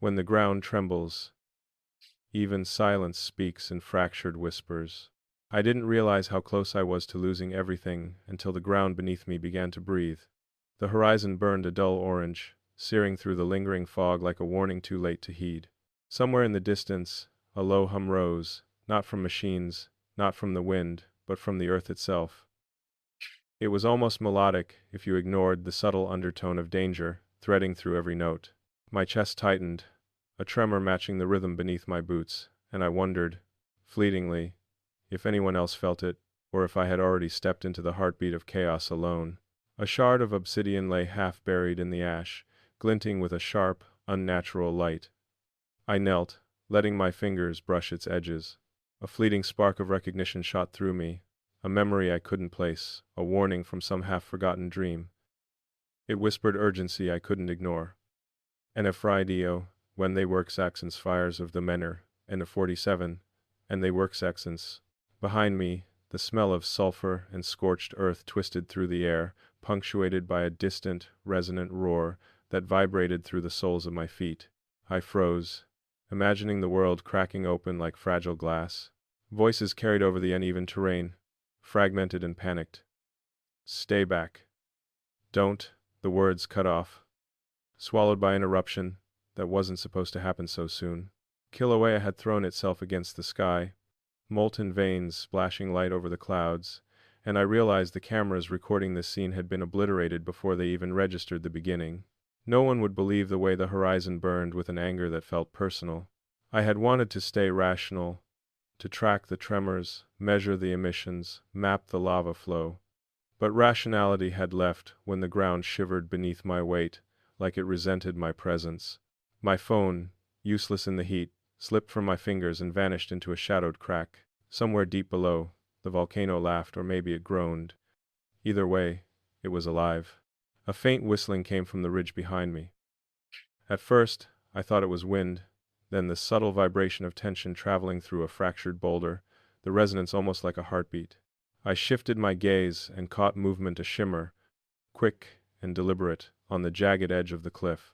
When the ground trembles, even silence speaks in fractured whispers. I didn't realize how close I was to losing everything until the ground beneath me began to breathe. The horizon burned a dull orange, searing through the lingering fog like a warning too late to heed. Somewhere in the distance, a low hum rose, not from machines, not from the wind, but from the earth itself. It was almost melodic if you ignored the subtle undertone of danger threading through every note. My chest tightened, a tremor matching the rhythm beneath my boots, and I wondered, fleetingly, if anyone else felt it, or if I had already stepped into the heartbeat of chaos alone. A shard of obsidian lay half buried in the ash, glinting with a sharp, unnatural light. I knelt, letting my fingers brush its edges. A fleeting spark of recognition shot through me, a memory I couldn't place, a warning from some half-forgotten dream. It whispered urgency I couldn't ignore. En Fridio, when they work Saxons fires of the Menor, and a 47, and they work Saxons. Behind me, the smell of sulfur and scorched earth twisted through the air, punctuated by a distant, resonant roar that vibrated through the soles of my feet. I froze, imagining the world cracking open like fragile glass. Voices carried over the uneven terrain, fragmented and panicked. "Stay back. Don't," the words cut off, swallowed by an eruption that wasn't supposed to happen so soon. Kilauea had thrown itself against the sky, molten veins splashing light over the clouds, and I realized the cameras recording this scene had been obliterated before they even registered the beginning. No one would believe the way the horizon burned with an anger that felt personal. I had wanted to stay rational, to track the tremors, measure the emissions, map the lava flow. But rationality had left when the ground shivered beneath my weight, like it resented my presence. My phone, useless in the heat, slipped from my fingers and vanished into a shadowed crack. Somewhere deep below, the volcano laughed, or maybe it groaned. Either way, it was alive. A faint whistling came from the ridge behind me. At first, I thought it was wind, then the subtle vibration of tension traveling through a fractured boulder, the resonance almost like a heartbeat. I shifted my gaze and caught movement, a shimmer, quick and deliberate, on the jagged edge of the cliff.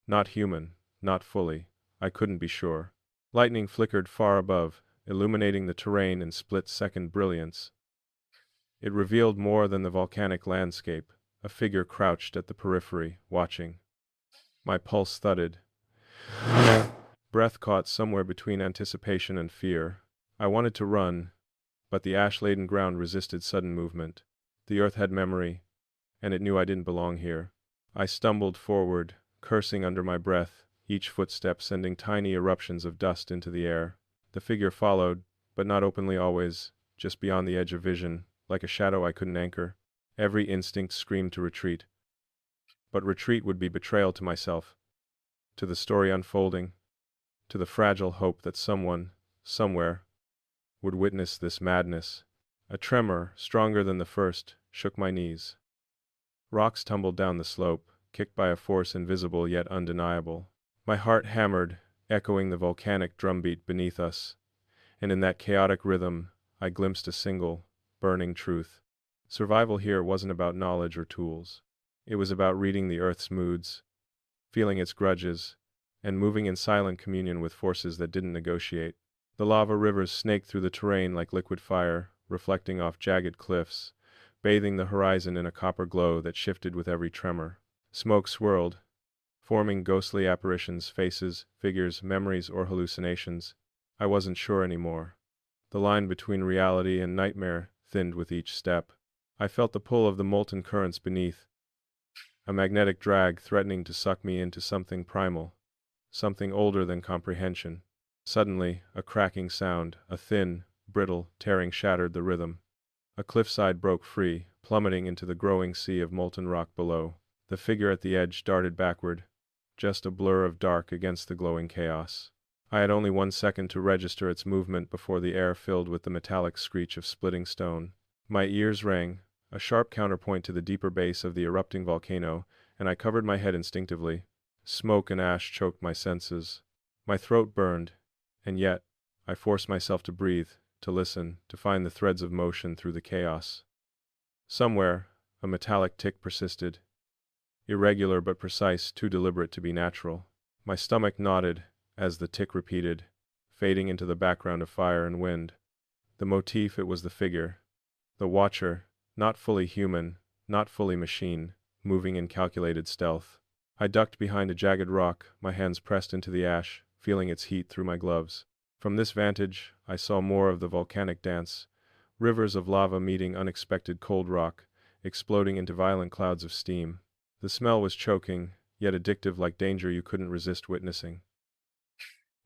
Not human, not fully, I couldn't be sure. Lightning flickered far above, illuminating the terrain in split-second brilliance. It revealed more than the volcanic landscape, a figure crouched at the periphery, watching. My pulse thudded. Breath caught somewhere between anticipation and fear. I wanted to run, but the ash-laden ground resisted sudden movement. The earth had memory, and it knew I didn't belong here. I stumbled forward, cursing under my breath, each footstep sending tiny eruptions of dust into the air. The figure followed, but not openly always, just beyond the edge of vision, like a shadow I couldn't anchor. Every instinct screamed to retreat. But retreat would be betrayal to myself, to the story unfolding, to the fragile hope that someone, somewhere, would witness this madness. A tremor, stronger than the first, shook my knees. Rocks tumbled down the slope, kicked by a force invisible yet undeniable. My heart hammered, echoing the volcanic drumbeat beneath us, and in that chaotic rhythm, I glimpsed a single, burning truth. Survival here wasn't about knowledge or tools. It was about reading the Earth's moods, feeling its grudges, and moving in silent communion with forces that didn't negotiate. The lava rivers snaked through the terrain like liquid fire, reflecting off jagged cliffs, bathing the horizon in a copper glow that shifted with every tremor. Smoke swirled, forming ghostly apparitions, faces, figures, memories, or hallucinations. I wasn't sure anymore. The line between reality and nightmare thinned with each step. I felt the pull of the molten currents beneath, a magnetic drag threatening to suck me into something primal, something older than comprehension. Suddenly, a cracking sound, a thin, brittle tearing shattered the rhythm. A cliffside broke free, plummeting into the growing sea of molten rock below. The figure at the edge darted backward, just a blur of dark against the glowing chaos. I had only 1 second to register its movement before the air filled with the metallic screech of splitting stone. My ears rang, a sharp counterpoint to the deeper bass of the erupting volcano, and I covered my head instinctively. Smoke and ash choked my senses. My throat burned, and yet, I forced myself to breathe, to listen, to find the threads of motion through the chaos. Somewhere, a metallic tick persisted, irregular but precise, too deliberate to be natural. My stomach knotted as the tick repeated, fading into the background of fire and wind. The motif, it was the figure. The watcher, not fully human, not fully machine, moving in calculated stealth. I ducked behind a jagged rock, my hands pressed into the ash, feeling its heat through my gloves. From this vantage, I saw more of the volcanic dance, rivers of lava meeting unexpected cold rock, exploding into violent clouds of steam. The smell was choking, yet addictive, like danger you couldn't resist witnessing.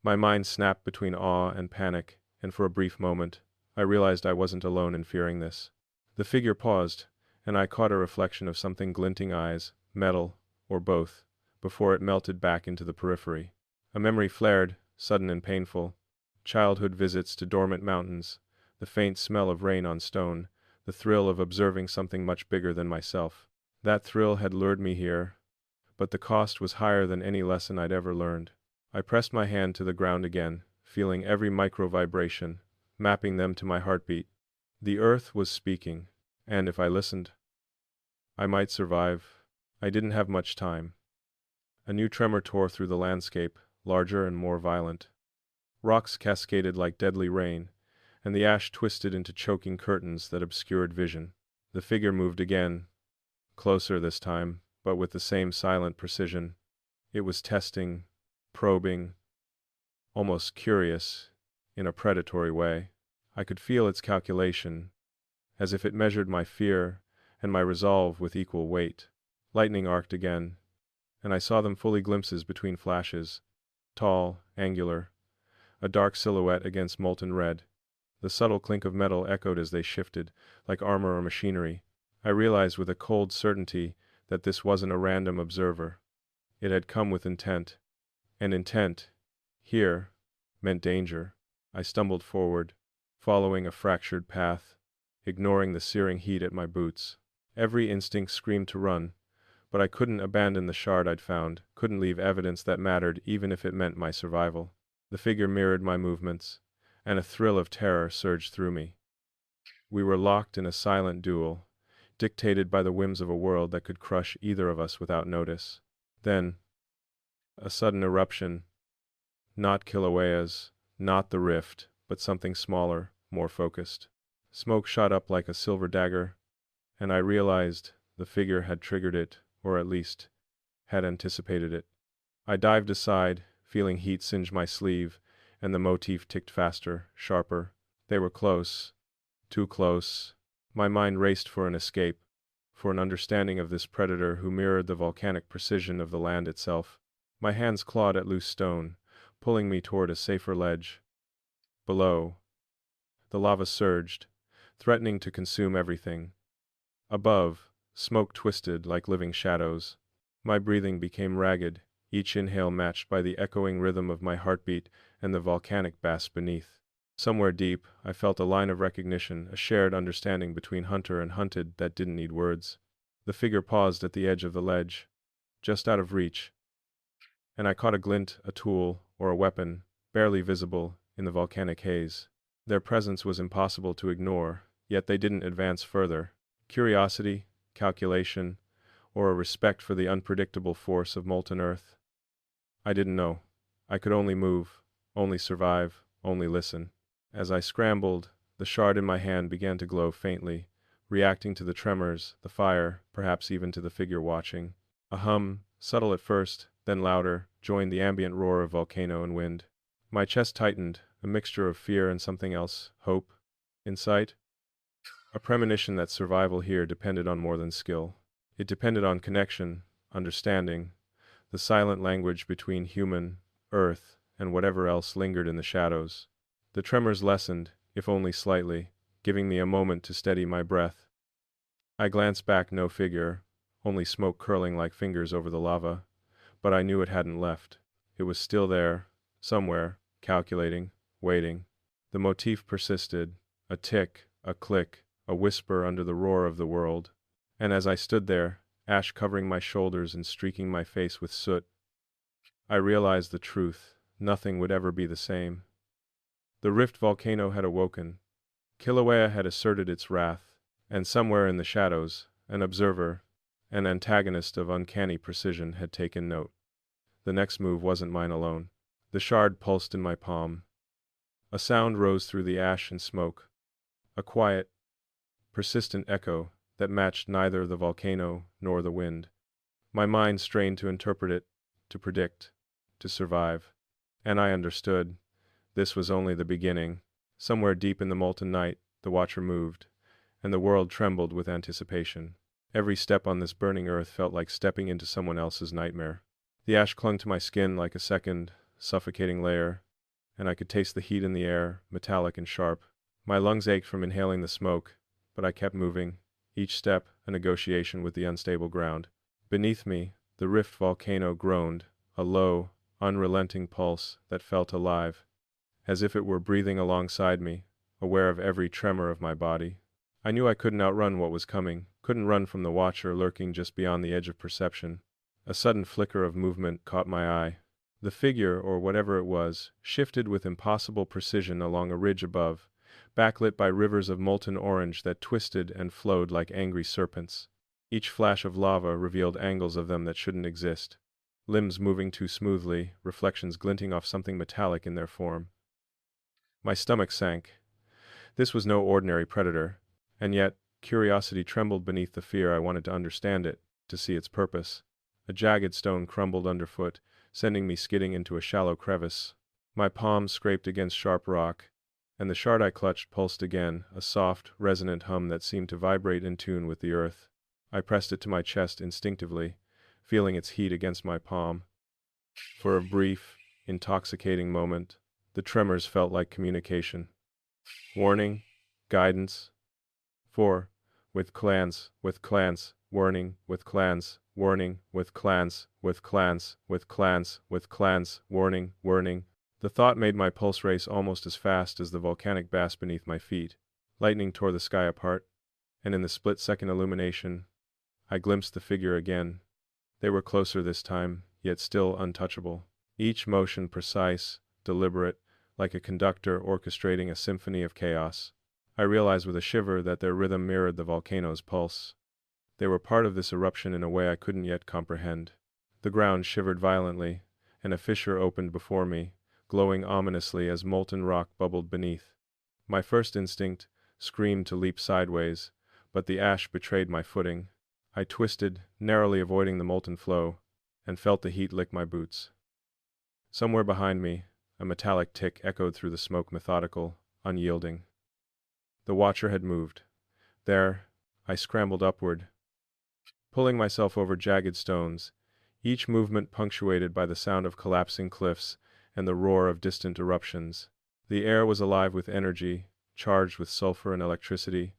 My mind snapped between awe and panic, and for a brief moment, I realized I wasn't alone in fearing this. The figure paused, and I caught a reflection of something glinting eyes, metal, or both, before it melted back into the periphery. A memory flared, sudden and painful. Childhood visits to dormant mountains, the faint smell of rain on stone, the thrill of observing something much bigger than myself. That thrill had lured me here, but the cost was higher than any lesson I'd ever learned. I pressed my hand to the ground again, feeling every micro-vibration, mapping them to my heartbeat. The earth was speaking, and if I listened, I might survive. I didn't have much time. A new tremor tore through the landscape, larger and more violent. Rocks cascaded like deadly rain, and the ash twisted into choking curtains that obscured vision. The figure moved again, closer this time, but with the same silent precision. It was testing, probing, almost curious, in a predatory way. I could feel its calculation, as if it measured my fear and my resolve with equal weight. Lightning arced again, and I saw them fully glimpses between flashes, tall, angular, a dark silhouette against molten red. The subtle clink of metal echoed as they shifted, like armor or machinery. I realized with a cold certainty that this wasn't a random observer. It had come with intent. And intent, here, meant danger. I stumbled forward, following a fractured path, ignoring the searing heat at my boots. Every instinct screamed to run, but I couldn't abandon the shard I'd found, couldn't leave evidence that mattered even if it meant my survival. The figure mirrored my movements, and a thrill of terror surged through me. We were locked in a silent duel, dictated by the whims of a world that could crush either of us without notice. Then, a sudden eruption. Not Kilauea's, not the rift, but something smaller, more focused. Smoke shot up like a silver dagger, and I realized the figure had triggered it, or at least, had anticipated it. I dived aside, feeling heat singe my sleeve, and the motif ticked faster, sharper. They were close, too close. My mind raced for an escape, for an understanding of this predator who mirrored the volcanic precision of the land itself. My hands clawed at loose stone, pulling me toward a safer ledge. Below, the lava surged, threatening to consume everything. Above, smoke twisted like living shadows. My breathing became ragged, each inhale matched by the echoing rhythm of my heartbeat and the volcanic bass beneath. Somewhere deep, I felt a line of recognition, a shared understanding between hunter and hunted that didn't need words. The figure paused at the edge of the ledge, just out of reach, and I caught a glint, a tool, or a weapon, barely visible in the volcanic haze. Their presence was impossible to ignore, yet they didn't advance further. Curiosity, calculation, or a respect for the unpredictable force of molten earth? I didn't know. I could only move, only survive, only listen. As I scrambled, the shard in my hand began to glow faintly, reacting to the tremors, the fire, perhaps even to the figure watching. A hum, subtle at first, then louder, joined the ambient roar of volcano and wind. My chest tightened, a mixture of fear and something else, hope. In sight? A premonition that survival here depended on more than skill. It depended on connection, understanding, the silent language between human, earth, and whatever else lingered in the shadows. The tremors lessened, if only slightly, giving me a moment to steady my breath. I glanced back, no figure, only smoke curling like fingers over the lava, but I knew it hadn't left. It was still there, somewhere, calculating, waiting. The motif persisted, a tick, a click, a whisper under the roar of the world. And as I stood there, ash covering my shoulders and streaking my face with soot, I realized the truth. Nothing would ever be the same. The rift volcano had awoken. Kilauea had asserted its wrath, and somewhere in the shadows, an observer, an antagonist of uncanny precision, had taken note. the next move wasn't mine alone. The shard pulsed in my palm. A sound rose through the ash and smoke. A quiet, persistent echo that matched neither the volcano nor the wind. My mind strained to interpret it, to predict, to survive. And I understood. This was only the beginning. Somewhere deep in the molten night, the Watcher moved, and the world trembled with anticipation. Every step on this burning earth felt like stepping into someone else's nightmare. The ash clung to my skin like a second, suffocating layer, and I could taste the heat in the air, metallic and sharp. My lungs ached from inhaling the smoke, but I kept moving, each step a negotiation with the unstable ground. Beneath me, the rift volcano groaned, a low, unrelenting pulse that felt alive, as if it were breathing alongside me, aware of every tremor of my body. I knew I couldn't outrun what was coming, couldn't run from the Watcher lurking just beyond the edge of perception. A sudden flicker of movement caught my eye. The figure, or whatever it was, shifted with impossible precision along a ridge above, backlit by rivers of molten orange that twisted and flowed like angry serpents. Each flash of lava revealed angles of them that shouldn't exist. Limbs moving too smoothly, reflections glinting off something metallic in their form. My stomach sank. This was no ordinary predator, and yet curiosity trembled beneath the fear. I wanted to understand it, to see its purpose. A jagged stone crumbled underfoot, sending me skidding into a shallow crevice. My palms scraped against sharp rock, and the shard I clutched pulsed again, a soft, resonant hum that seemed to vibrate in tune with the earth. I pressed it to my chest instinctively, feeling its heat against my palm. For a brief, intoxicating moment, the tremors felt like communication. Warning, guidance. For, with clans, warning, with clans, warning, with clans, with clans, with clans, with clans, warning, warning. The thought made my pulse race almost as fast as the volcanic bass beneath my feet. Lightning tore the sky apart, and in the split-second illumination, I glimpsed the figure again. They were closer this time, yet still untouchable. Each motion precise, deliberate, like a conductor orchestrating a symphony of chaos. I realized with a shiver that their rhythm mirrored the volcano's pulse. They were part of this eruption in a way I couldn't yet comprehend. The ground shivered violently, and a fissure opened before me, glowing ominously as molten rock bubbled beneath. My first instinct screamed to leap sideways, but the ash betrayed my footing. I twisted, narrowly avoiding the molten flow, and felt the heat lick my boots. Somewhere behind me, a metallic tick echoed through the smoke, methodical, unyielding. The Watcher had moved. There, I scrambled upward, pulling myself over jagged stones, each movement punctuated by the sound of collapsing cliffs and the roar of distant eruptions. The air was alive with energy, charged with sulfur and electricity,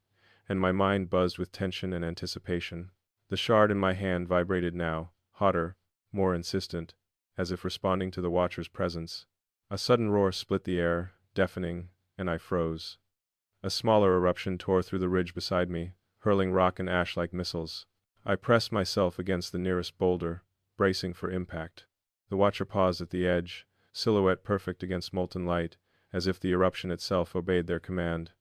and my mind buzzed with tension and anticipation. The shard in my hand vibrated now, hotter, more insistent, as if responding to the Watcher's presence. A sudden roar split the air, deafening, and I froze. A smaller eruption tore through the ridge beside me, hurling rock and ash like missiles. I pressed myself against the nearest boulder, bracing for impact. The Watcher paused at the edge, silhouette perfect against molten light, as if the eruption itself obeyed their command.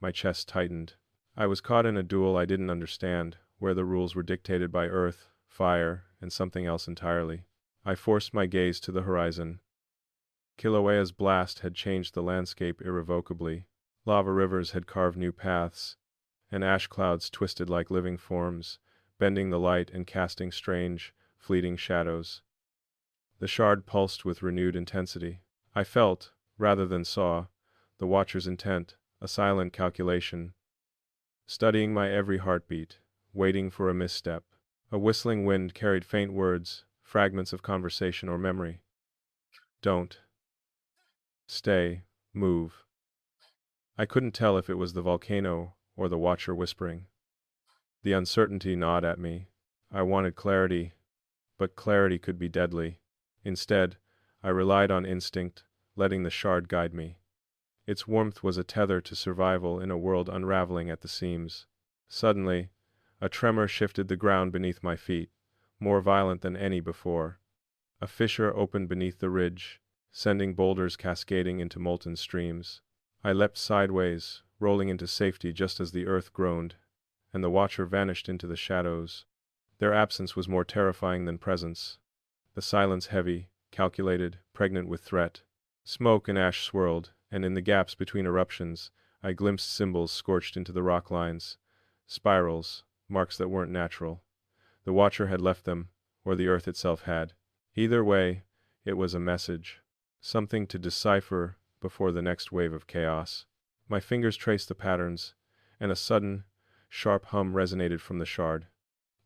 My chest tightened. I was caught in a duel I didn't understand, where the rules were dictated by earth, fire, and something else entirely. I forced my gaze to the horizon. Kilauea's blast had changed the landscape irrevocably. Lava rivers had carved new paths, and ash clouds twisted like living forms, bending the light and casting strange, fleeting shadows. The shard pulsed with renewed intensity. I felt, rather than saw, the Watcher's intent, a silent calculation, studying my every heartbeat, waiting for a misstep. A whistling wind carried faint words, fragments of conversation or memory. Don't. Stay. Move. I couldn't tell if it was the volcano or the Watcher whispering. The uncertainty gnawed at me. I wanted clarity, but clarity could be deadly. Instead, I relied on instinct, letting the shard guide me. Its warmth was a tether to survival in a world unraveling at the seams. Suddenly, a tremor shifted the ground beneath my feet, more violent than any before. A fissure opened beneath the ridge, sending boulders cascading into molten streams. I leapt sideways, rolling into safety just as the earth groaned, and the Watcher vanished into the shadows. Their absence was more terrifying than presence. the silence heavy, calculated, pregnant with threat. Smoke and ash swirled, and in the gaps between eruptions, I glimpsed symbols scorched into the rock lines. Spirals, marks that weren't natural. The Watcher had left them, or the earth itself had. Either way, it was a message. Something to decipher before the next wave of chaos. My fingers traced the patterns, and a sudden, sharp hum resonated from the shard.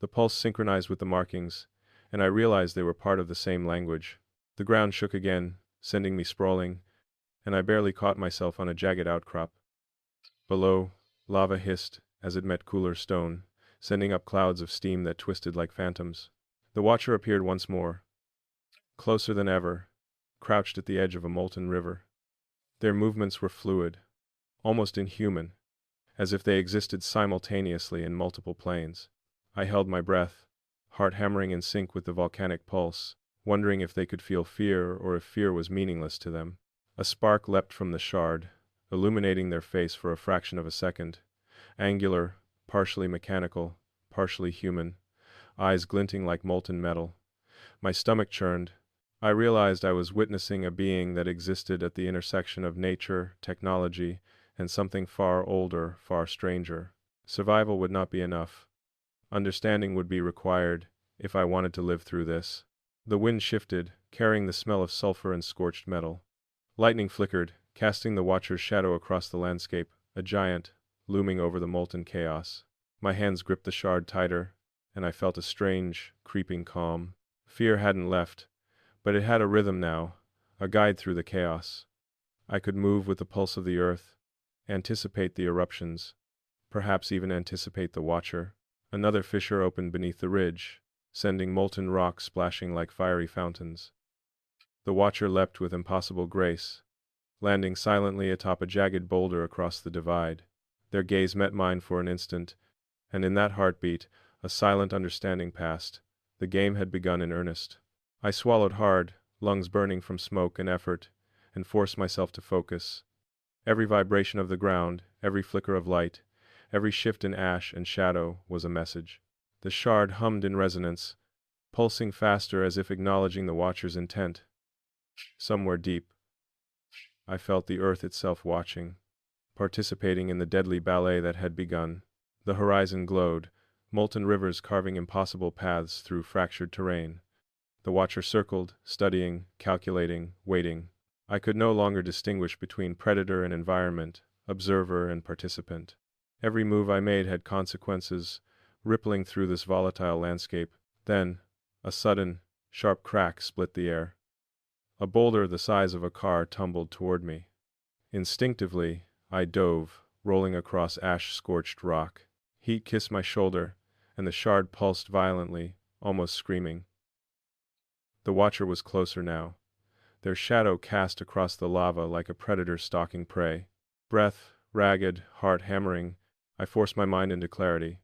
The pulse synchronized with the markings, and I realized they were part of the same language. The ground shook again, sending me sprawling, and I barely caught myself on a jagged outcrop. Below, lava hissed as it met cooler stone, sending up clouds of steam that twisted like phantoms. The Watcher appeared once more, closer than ever, crouched at the edge of a molten river. Their movements were fluid, almost inhuman, as if they existed simultaneously in multiple planes. I held my breath, heart hammering in sync with the volcanic pulse, wondering if they could feel fear or if fear was meaningless to them. A spark leapt from the shard, illuminating their face for a fraction of a second. Angular, partially mechanical, partially human, eyes glinting like molten metal. My stomach churned. I realized I was witnessing a being that existed at the intersection of nature, technology, and something far older, far stranger. Survival would not be enough. Understanding would be required, if I wanted to live through this. The wind shifted, carrying the smell of sulfur and scorched metal. Lightning flickered, casting the Watcher's shadow across the landscape, a giant, looming over the molten chaos. My hands gripped the shard tighter, and I felt a strange, creeping calm. Fear hadn't left, but it had a rhythm now, a guide through the chaos. I could move with the pulse of the earth, anticipate the eruptions, perhaps even anticipate the Watcher. Another fissure opened beneath the ridge, sending molten rock splashing like fiery fountains. The Watcher leapt with impossible grace, landing silently atop a jagged boulder across the divide. Their gaze met mine for an instant, and in that heartbeat, a silent understanding passed. The game had begun in earnest. I swallowed hard, lungs burning from smoke and effort, and forced myself to focus. Every vibration of the ground, every flicker of light, every shift in ash and shadow was a message. The shard hummed in resonance, pulsing faster as if acknowledging the Watcher's intent. Somewhere deep, I felt the earth itself watching, participating in the deadly ballet that had begun. The horizon glowed, molten rivers carving impossible paths through fractured terrain. The Watcher circled, studying, calculating, waiting. I could no longer distinguish between predator and environment, observer and participant. Every move I made had consequences, rippling through this volatile landscape. Then, a sudden, sharp crack split the air. A boulder the size of a car tumbled toward me. Instinctively, I dove, rolling across ash-scorched rock. Heat kissed my shoulder, and the shard pulsed violently, almost screaming. The Watcher was closer now, their shadow cast across the lava like a predator stalking prey. Breath, ragged, heart hammering, I forced my mind into clarity.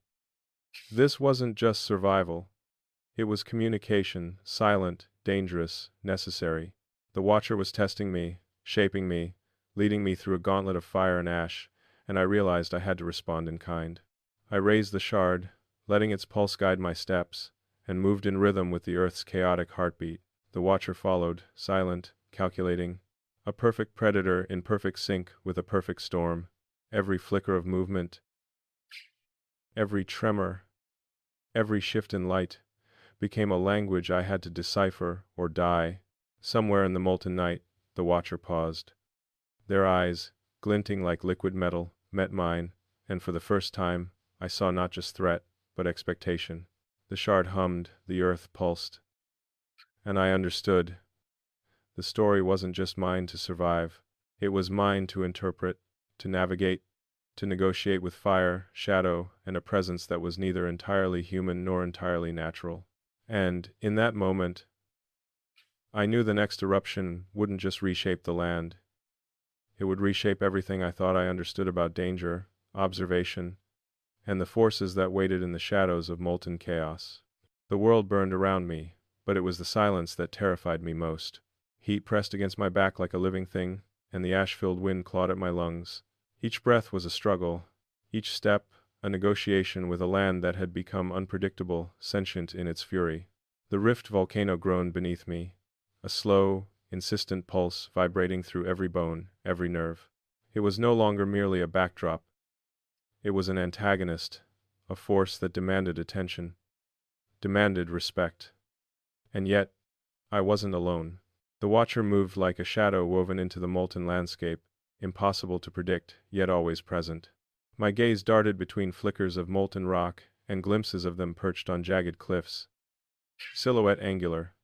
This wasn't just survival. It was communication, silent, dangerous, necessary. The Watcher was testing me, shaping me, leading me through a gauntlet of fire and ash, and I realized I had to respond in kind. I raised the shard, letting its pulse guide my steps, and moved in rhythm with the earth's chaotic heartbeat. The Watcher followed, silent, calculating, a perfect predator in perfect sync with a perfect storm. Every flicker of movement, every tremor, every shift in light, became a language I had to decipher or die. Somewhere in the molten night, the Watcher paused. Their eyes, glinting like liquid metal, met mine, and for the first time, I saw not just threat, but expectation. The shard hummed, the earth pulsed. And I understood. The story wasn't just mine to survive. It was mine to interpret, to navigate, to negotiate with fire, shadow, and a presence that was neither entirely human nor entirely natural. And, in that moment, I knew the next eruption wouldn't just reshape the land. It would reshape everything I thought I understood about danger, observation, and the forces that waited in the shadows of molten chaos. The world burned around me, but it was the silence that terrified me most. Heat pressed against my back like a living thing, and the ash-filled wind clawed at my lungs. Each breath was a struggle, each step a negotiation with a land that had become unpredictable, sentient in its fury. The rift volcano groaned beneath me, a slow, insistent pulse vibrating through every bone, every nerve. It was no longer merely a backdrop. It was an antagonist, a force that demanded attention, demanded respect. And yet, I wasn't alone. The watcher moved like a shadow woven into the molten landscape, impossible to predict, yet always present. My gaze darted between flickers of molten rock and glimpses of them perched on jagged cliffs, silhouette angular,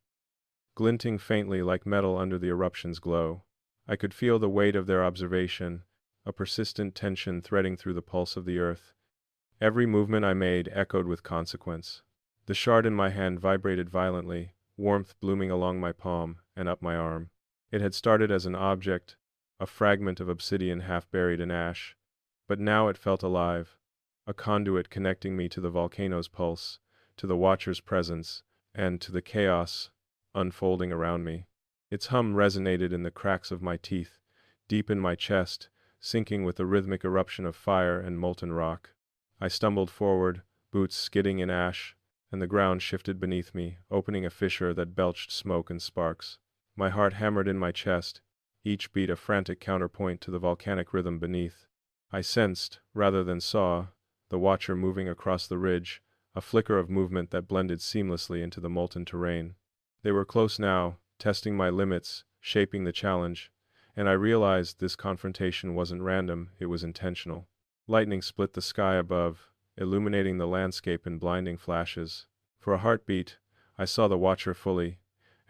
glinting faintly like metal under the eruption's glow. I could feel the weight of their observation, a persistent tension threading through the pulse of the earth. Every movement I made echoed with consequence. The shard in my hand vibrated violently, warmth blooming along my palm and up my arm. It had started as an object, a fragment of obsidian half buried in ash, but now it felt alive, a conduit connecting me to the volcano's pulse, to the watcher's presence, and to the chaos unfolding around me. Its hum resonated in the cracks of my teeth, deep in my chest, syncing with the rhythmic eruption of fire and molten rock. I stumbled forward, boots skidding in ash, and the ground shifted beneath me, opening a fissure that belched smoke and sparks. My heart hammered in my chest, each beat a frantic counterpoint to the volcanic rhythm beneath. I sensed, rather than saw, the watcher moving across the ridge, a flicker of movement that blended seamlessly into the molten terrain. They were close now, testing my limits, shaping the challenge, and I realized this confrontation wasn't random, it was intentional. Lightning split the sky above, illuminating the landscape in blinding flashes. For a heartbeat, I saw the watcher fully,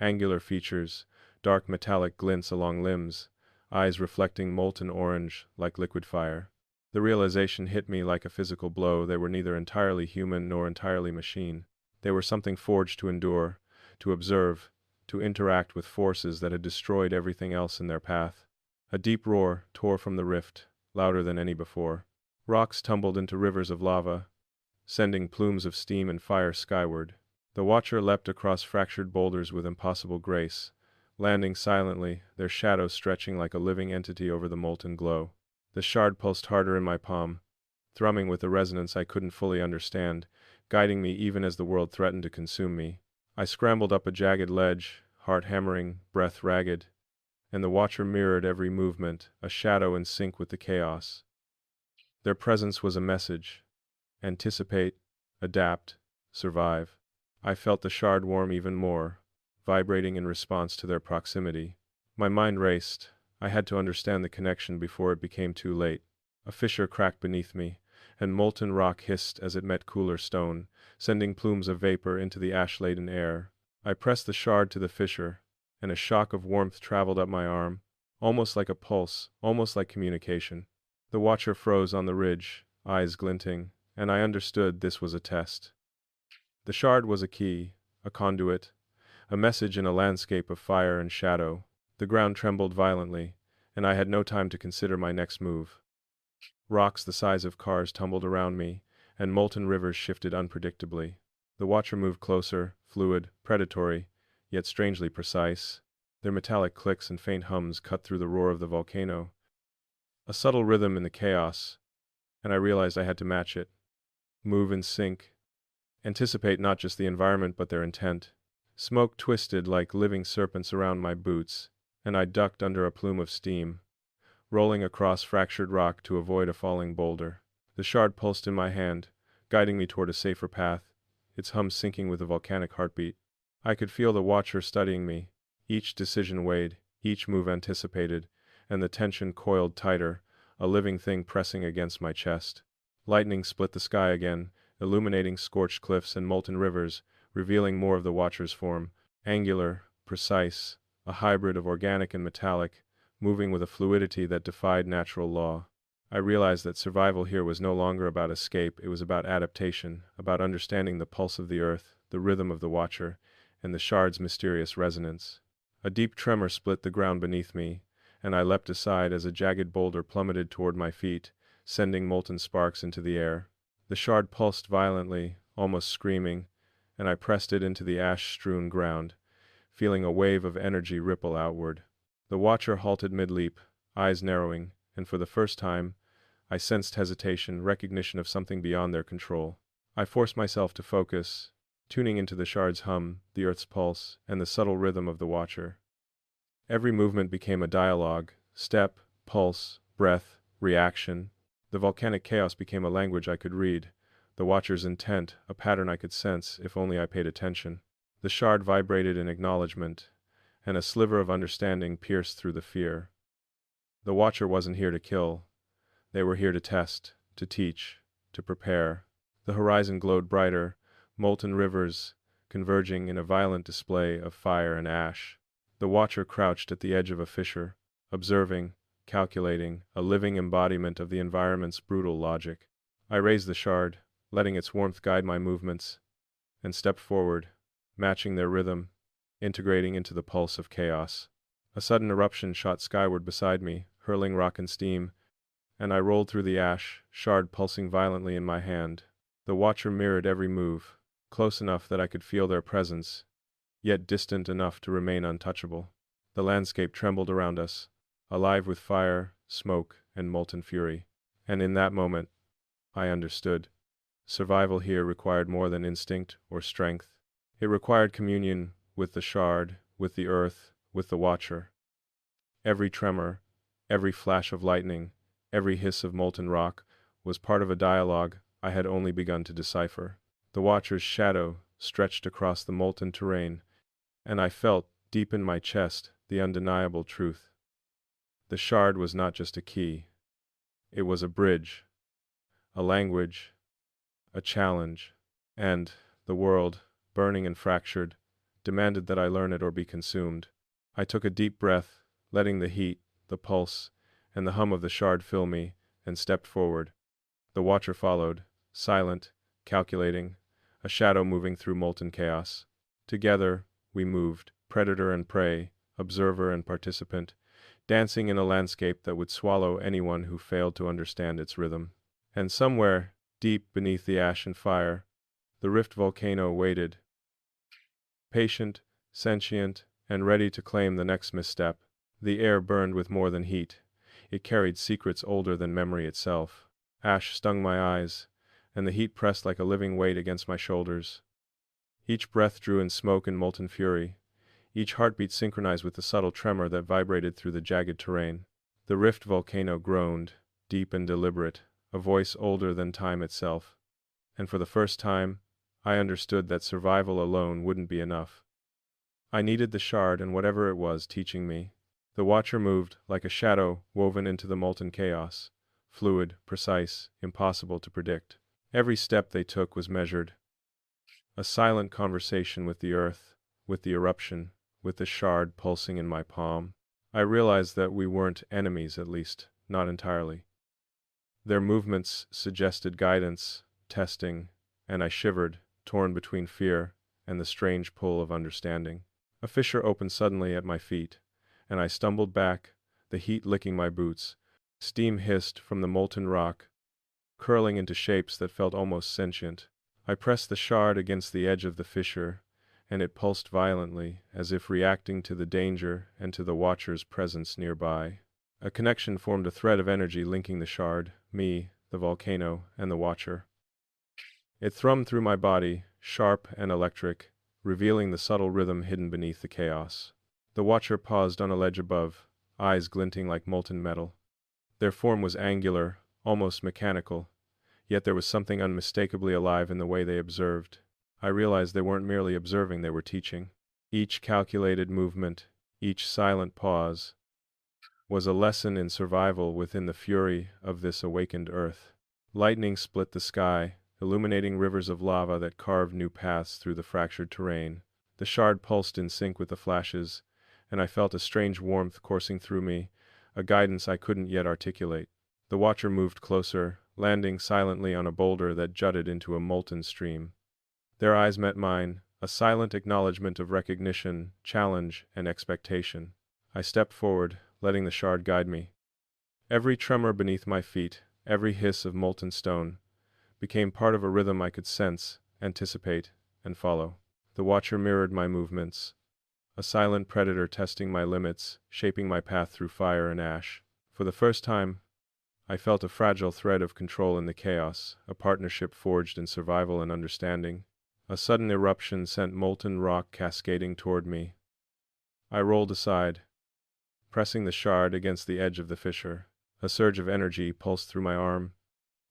angular features, dark metallic glints along limbs, eyes reflecting molten orange like liquid fire. The realization hit me like a physical blow. They were neither entirely human nor entirely machine. They were something forged to endure, to observe, to interact with forces that had destroyed everything else in their path. A deep roar tore from the rift, louder than any before. Rocks tumbled into rivers of lava, sending plumes of steam and fire skyward. The watcher leapt across fractured boulders with impossible grace, landing silently, their shadow stretching like a living entity over the molten glow. The shard pulsed harder in my palm, thrumming with a resonance I couldn't fully understand, guiding me even as the world threatened to consume me. I scrambled up a jagged ledge, heart hammering, breath ragged, and the watcher mirrored every movement, a shadow in sync with the chaos. Their presence was a message. Anticipate, adapt, survive. I felt the shard warm even more, vibrating in response to their proximity. My mind raced. I had to understand the connection before it became too late. A fissure cracked beneath me, and molten rock hissed as it met cooler stone, sending plumes of vapor into the ash-laden air. I pressed the shard to the fissure, and a shock of warmth traveled up my arm, almost like a pulse, almost like communication. The watcher froze on the ridge, eyes glinting, and I understood this was a test. The shard was a key, a conduit, a message in a landscape of fire and shadow. The ground trembled violently, and I had no time to consider my next move. Rocks the size of cars tumbled around me, and molten rivers shifted unpredictably. The watcher moved closer, fluid, predatory, yet strangely precise. Their metallic clicks and faint hums cut through the roar of the volcano. A subtle rhythm in the chaos, and I realized I had to match it. Move in sync. Anticipate not just the environment but their intent. Smoke twisted like living serpents around my boots, and I ducked under a plume of steam, rolling across fractured rock to avoid a falling boulder. The shard pulsed in my hand, guiding me toward a safer path, its hum syncing with the volcanic heartbeat. I could feel the watcher studying me, each decision weighed, each move anticipated, and the tension coiled tighter, a living thing pressing against my chest. Lightning split the sky again, illuminating scorched cliffs and molten rivers, revealing more of the watcher's form, angular, precise, a hybrid of organic and metallic, moving with a fluidity that defied natural law. I realized that survival here was no longer about escape, it was about adaptation, about understanding the pulse of the earth, the rhythm of the watcher, and the shard's mysterious resonance. A deep tremor split the ground beneath me, and I leapt aside as a jagged boulder plummeted toward my feet, sending molten sparks into the air. The shard pulsed violently, almost screaming, and I pressed it into the ash-strewn ground, feeling a wave of energy ripple outward. The watcher halted mid-leap, eyes narrowing, and for the first time, I sensed hesitation, recognition of something beyond their control. I forced myself to focus, tuning into the shard's hum, the earth's pulse, and the subtle rhythm of the watcher. Every movement became a dialogue: step, pulse, breath, reaction. The volcanic chaos became a language I could read, the watcher's intent a pattern I could sense if only I paid attention. The shard vibrated in acknowledgement, and a sliver of understanding pierced through the fear. The watcher wasn't here to kill. They were here to test, to teach, to prepare. The horizon glowed brighter, molten rivers converging in a violent display of fire and ash. The watcher crouched at the edge of a fissure, observing, calculating, a living embodiment of the environment's brutal logic. I raised the shard, letting its warmth guide my movements, and stepped forward, matching their rhythm, integrating into the pulse of chaos. A sudden eruption shot skyward beside me, hurling rock and steam, and I rolled through the ash, shard pulsing violently in my hand. The watcher mirrored every move, close enough that I could feel their presence, yet distant enough to remain untouchable. The landscape trembled around us, alive with fire, smoke, and molten fury. And in that moment, I understood. Survival here required more than instinct or strength. It required communion with the shard, with the earth, with the watcher. Every tremor, every flash of lightning, every hiss of molten rock was part of a dialogue I had only begun to decipher. The watcher's shadow stretched across the molten terrain, and I felt, deep in my chest, the undeniable truth. The shard was not just a key. It was a bridge, a language, a challenge, and the world, burning and fractured, demanded that I learn it or be consumed. I took a deep breath, letting the heat, the pulse, and the hum of the shard fill me, and stepped forward. The watcher followed, silent, calculating, a shadow moving through molten chaos. Together, we moved, predator and prey, observer and participant, dancing in a landscape that would swallow anyone who failed to understand its rhythm. And somewhere, deep beneath the ash and fire, the rift volcano waited, patient, sentient, and ready to claim the next misstep. The air burned with more than heat. It carried secrets older than memory itself. Ash stung my eyes, and the heat pressed like a living weight against my shoulders. Each breath drew in smoke and molten fury, each heartbeat synchronized with the subtle tremor that vibrated through the jagged terrain. The rift volcano groaned, deep and deliberate, a voice older than time itself. And for the first time, I understood that survival alone wouldn't be enough. I needed the shard and whatever it was teaching me. The watcher moved, like a shadow woven into the molten chaos, fluid, precise, impossible to predict. Every step they took was measured. A silent conversation with the earth, with the eruption, with the shard pulsing in my palm. I realized that we weren't enemies, at least, not entirely. Their movements suggested guidance, testing, and I shivered, torn between fear and the strange pull of understanding. A fissure opened suddenly at my feet, and I stumbled back, the heat licking my boots. Steam hissed from the molten rock, curling into shapes that felt almost sentient. I pressed the shard against the edge of the fissure, and it pulsed violently, as if reacting to the danger and to the watcher's presence nearby. A connection formed, a thread of energy linking the shard, me, the volcano, and the watcher. It thrummed through my body, sharp and electric, revealing the subtle rhythm hidden beneath the chaos. The watcher paused on a ledge above, eyes glinting like molten metal. Their form was angular, almost mechanical, yet there was something unmistakably alive in the way they observed. I realized they weren't merely observing, they were teaching. Each calculated movement, each silent pause, was a lesson in survival within the fury of this awakened earth. Lightning split the sky, illuminating rivers of lava that carved new paths through the fractured terrain. The shard pulsed in sync with the flashes, and I felt a strange warmth coursing through me, a guidance I couldn't yet articulate. The watcher moved closer, landing silently on a boulder that jutted into a molten stream. Their eyes met mine, a silent acknowledgement of recognition, challenge, and expectation. I stepped forward, letting the shard guide me. Every tremor beneath my feet, every hiss of molten stone, became part of a rhythm I could sense, anticipate, and follow. The watcher mirrored my movements, a silent predator testing my limits, shaping my path through fire and ash. For the first time, I felt a fragile thread of control in the chaos, a partnership forged in survival and understanding. A sudden eruption sent molten rock cascading toward me. I rolled aside, pressing the shard against the edge of the fissure. A surge of energy pulsed through my arm,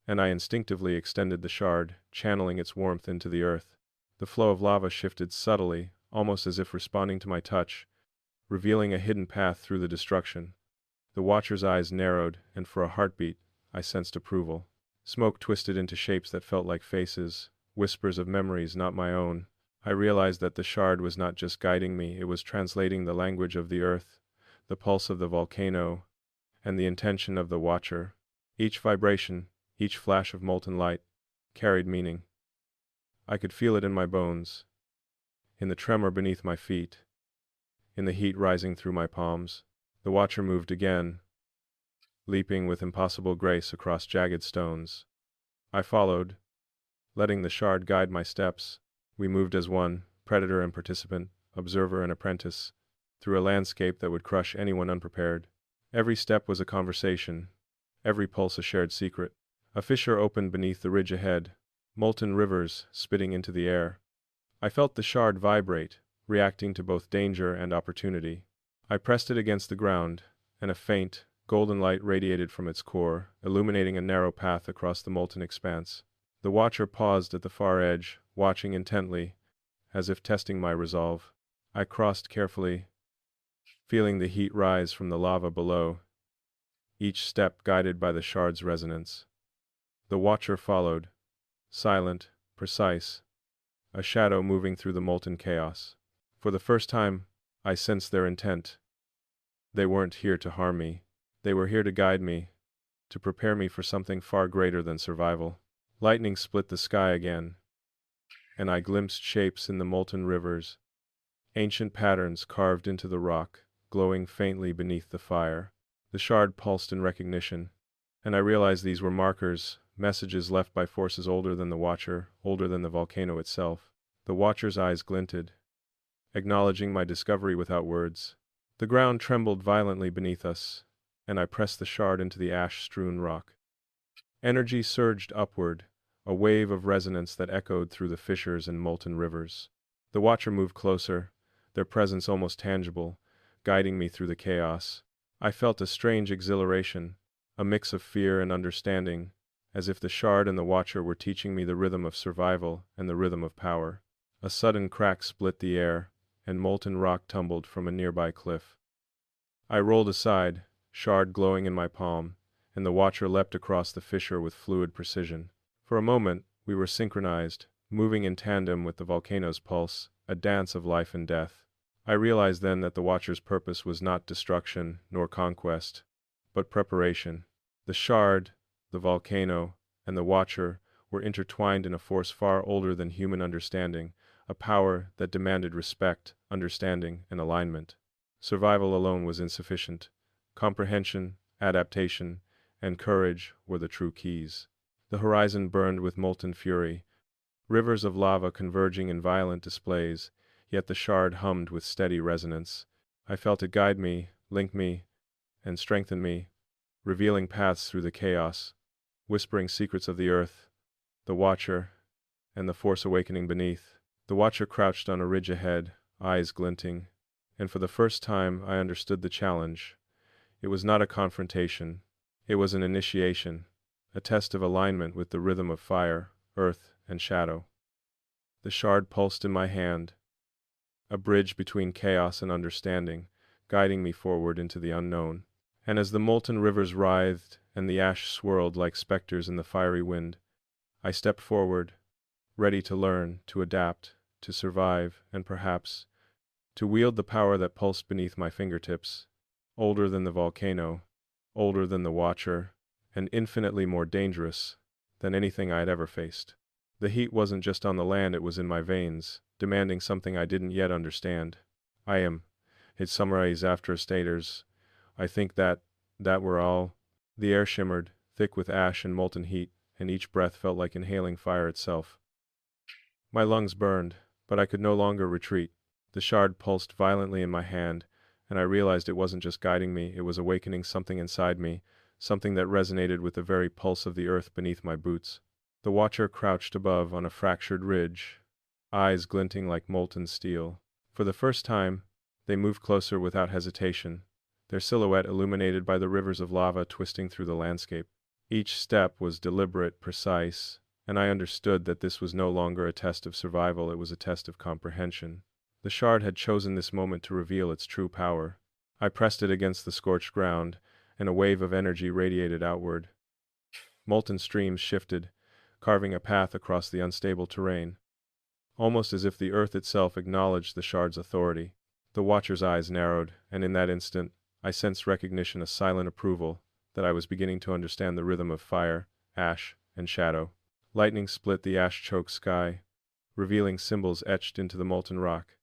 and I instinctively extended the shard, channeling its warmth into the earth. The flow of lava shifted subtly, almost as if responding to my touch, revealing a hidden path through the destruction. The watcher's eyes narrowed, and for a heartbeat, I sensed approval. Smoke twisted into shapes that felt like faces, whispers of memories not my own. I realized that the shard was not just guiding me, it was translating the language of the earth, the pulse of the volcano, and the intention of the watcher. Each vibration, each flash of molten light, carried meaning. I could feel it in my bones, in the tremor beneath my feet, in the heat rising through my palms. The watcher moved again, leaping with impossible grace across jagged stones. I followed, letting the shard guide my steps. We moved as one, predator and participant, observer and apprentice, through a landscape that would crush anyone unprepared. Every step was a conversation, every pulse a shared secret. A fissure opened beneath the ridge ahead, molten rivers spitting into the air. I felt the shard vibrate, reacting to both danger and opportunity. I pressed it against the ground, and a faint, golden light radiated from its core, illuminating a narrow path across the molten expanse. The watcher paused at the far edge, watching intently, as if testing my resolve. I crossed carefully, feeling the heat rise from the lava below, each step guided by the shard's resonance. The watcher followed, silent, precise, a shadow moving through the molten chaos. For the first time, I sensed their intent. They weren't here to harm me. They were here to guide me, to prepare me for something far greater than survival. Lightning split the sky again, and I glimpsed shapes in the molten rivers, ancient patterns carved into the rock, glowing faintly beneath the fire. The shard pulsed in recognition, and I realized these were markers, messages left by forces older than the Watcher, older than the volcano itself. The Watcher's eyes glinted, acknowledging my discovery without words. The ground trembled violently beneath us, and I pressed the shard into the ash-strewn rock. Energy surged upward, a wave of resonance that echoed through the fissures and molten rivers. The Watcher moved closer, their presence almost tangible, guiding me through the chaos. I felt a strange exhilaration, a mix of fear and understanding, as if the shard and the Watcher were teaching me the rhythm of survival and the rhythm of power. A sudden crack split the air, and molten rock tumbled from a nearby cliff. I rolled aside, shard glowing in my palm, and the Watcher leapt across the fissure with fluid precision. For a moment, we were synchronized, moving in tandem with the volcano's pulse, a dance of life and death. I realized then that the Watcher's purpose was not destruction nor conquest, but preparation. The shard, the volcano, and the Watcher were intertwined in a force far older than human understanding, a power that demanded respect, understanding, and alignment. Survival alone was insufficient. Comprehension, adaptation, and courage were the true keys. The horizon burned with molten fury, rivers of lava converging in violent displays, yet the shard hummed with steady resonance. I felt it guide me, link me, and strengthen me, revealing paths through the chaos, whispering secrets of the earth, the Watcher, and the force awakening beneath. The Watcher crouched on a ridge ahead, eyes glinting, and for the first time I understood the challenge. It was not a confrontation, it was an initiation, a test of alignment with the rhythm of fire, earth, and shadow. The shard pulsed in my hand, a bridge between chaos and understanding, guiding me forward into the unknown. And as the molten rivers writhed and the ash swirled like specters in the fiery wind, I stepped forward, ready to learn, to adapt, to survive, and perhaps to wield the power that pulsed beneath my fingertips, older than the volcano, older than the Watcher, and infinitely more dangerous than anything I had ever faced. The heat wasn't just on the land, it was in my veins, demanding something I didn't yet understand. It summarized after staters. I think that were all. The air shimmered, thick with ash and molten heat, and each breath felt like inhaling fire itself. My lungs burned, but I could no longer retreat. The shard pulsed violently in my hand, and I realized it wasn't just guiding me, it was awakening something inside me, something that resonated with the very pulse of the earth beneath my boots. The Watcher crouched above on a fractured ridge, eyes glinting like molten steel. For the first time, they moved closer without hesitation, their silhouette illuminated by the rivers of lava twisting through the landscape. Each step was deliberate, precise, and I understood that this was no longer a test of survival, it was a test of comprehension. The shard had chosen this moment to reveal its true power. I pressed it against the scorched ground, and a wave of energy radiated outward. Molten streams shifted, carving a path across the unstable terrain, almost as if the earth itself acknowledged the shard's authority. The watcher's eyes narrowed, and in that instant, I sensed recognition, a silent approval, that I was beginning to understand the rhythm of fire, ash, and shadow. Lightning split the ash-choked sky, revealing symbols etched into the molten rock.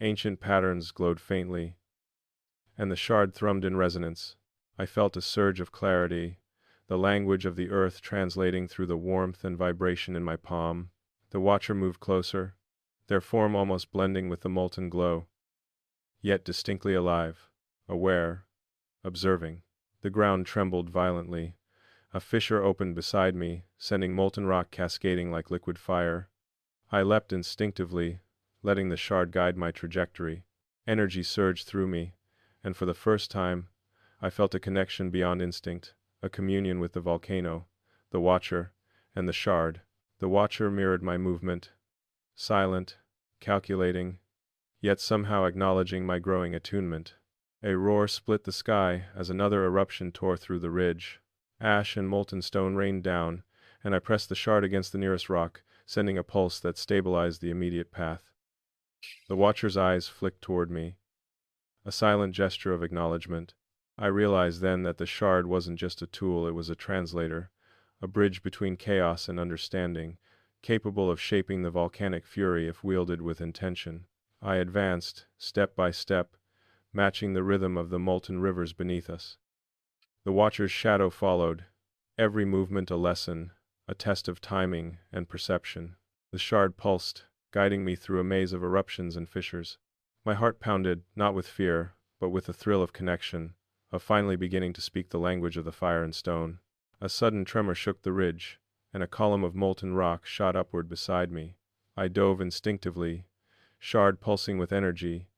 Ancient patterns glowed faintly, and the shard thrummed in resonance. I felt a surge of clarity, the language of the earth translating through the warmth and vibration in my palm. The watcher moved closer, their form almost blending with the molten glow, yet distinctly alive, aware, observing. The ground trembled violently. A fissure opened beside me, sending molten rock cascading like liquid fire. I leapt instinctively, letting the shard guide my trajectory. Energy surged through me, and for the first time, I felt a connection beyond instinct, a communion with the volcano, the watcher, and the shard. The watcher mirrored my movement, silent, calculating, yet somehow acknowledging my growing attunement. A roar split the sky as another eruption tore through the ridge. Ash and molten stone rained down, and I pressed the shard against the nearest rock, sending a pulse that stabilized the immediate path. The watcher's eyes flicked toward me, a silent gesture of acknowledgement. I realized then that the shard wasn't just a tool, it was a translator, a bridge between chaos and understanding, capable of shaping the volcanic fury if wielded with intention. I advanced, step by step, matching the rhythm of the molten rivers beneath us. The watcher's shadow followed, every movement a lesson, a test of timing and perception. The shard pulsed, guiding me through a maze of eruptions and fissures. My heart pounded, not with fear, but with the thrill of connection, of finally beginning to speak the language of the fire and stone. A sudden tremor shook the ridge, and a column of molten rock shot upward beside me. I dove instinctively, shard pulsing with energy,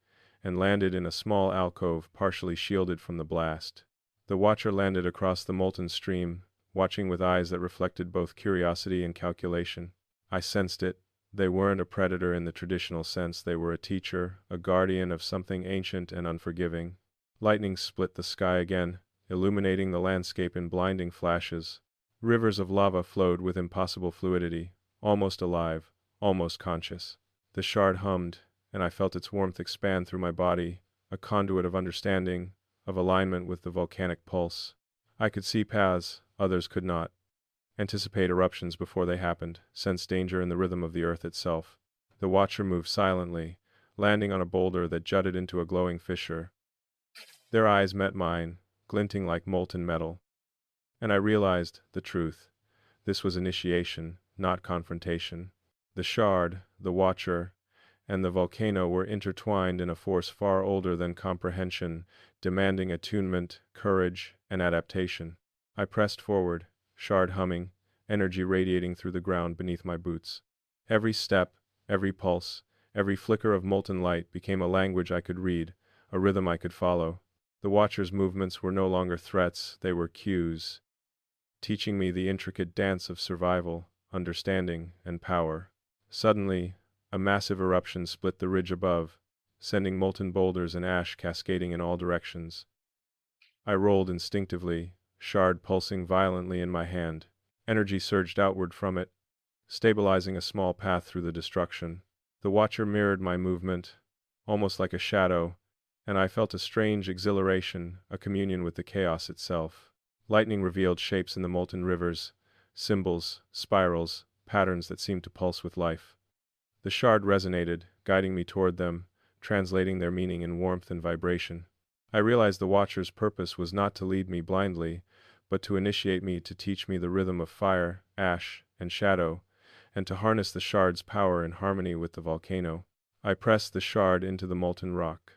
and landed in a small alcove partially shielded from the blast. The watcher landed across the molten stream, watching with eyes that reflected both curiosity and calculation. I sensed it. They weren't a predator in the traditional sense, they were a teacher, a guardian of something ancient and unforgiving. Lightning split the sky again, illuminating the landscape in blinding flashes. Rivers of lava flowed with impossible fluidity, almost alive, almost conscious. The shard hummed, and I felt its warmth expand through my body, a conduit of understanding, of alignment with the volcanic pulse. I could see paths others could not, anticipate eruptions before they happened, sense danger in the rhythm of the earth itself. The watcher moved silently, landing on a boulder that jutted into a glowing fissure. Their eyes met mine, glinting like molten metal. And I realized the truth. This was initiation, not confrontation. The shard, the watcher, and the volcano were intertwined in a force far older than comprehension, demanding attunement, courage, and adaptation. I pressed forward, shard humming, energy radiating through the ground beneath my boots. Every step, every pulse, every flicker of molten light became a language I could read, a rhythm I could follow. The watcher's movements were no longer threats, they were cues, teaching me the intricate dance of survival, understanding, and power. Suddenly, a massive eruption split the ridge above, sending molten boulders and ash cascading in all directions. I rolled instinctively, shard pulsing violently in my hand. Energy surged outward from it, stabilizing a small path through the destruction. The watcher mirrored my movement, almost like a shadow, and I felt a strange exhilaration, a communion with the chaos itself. Lightning revealed shapes in the molten rivers, symbols, spirals, patterns that seemed to pulse with life. The shard resonated, guiding me toward them, translating their meaning in warmth and vibration. I realized the watcher's purpose was not to lead me blindly, but to initiate me, to teach me the rhythm of fire, ash, and shadow, and to harness the shard's power in harmony with the volcano. I pressed the shard into the molten rock,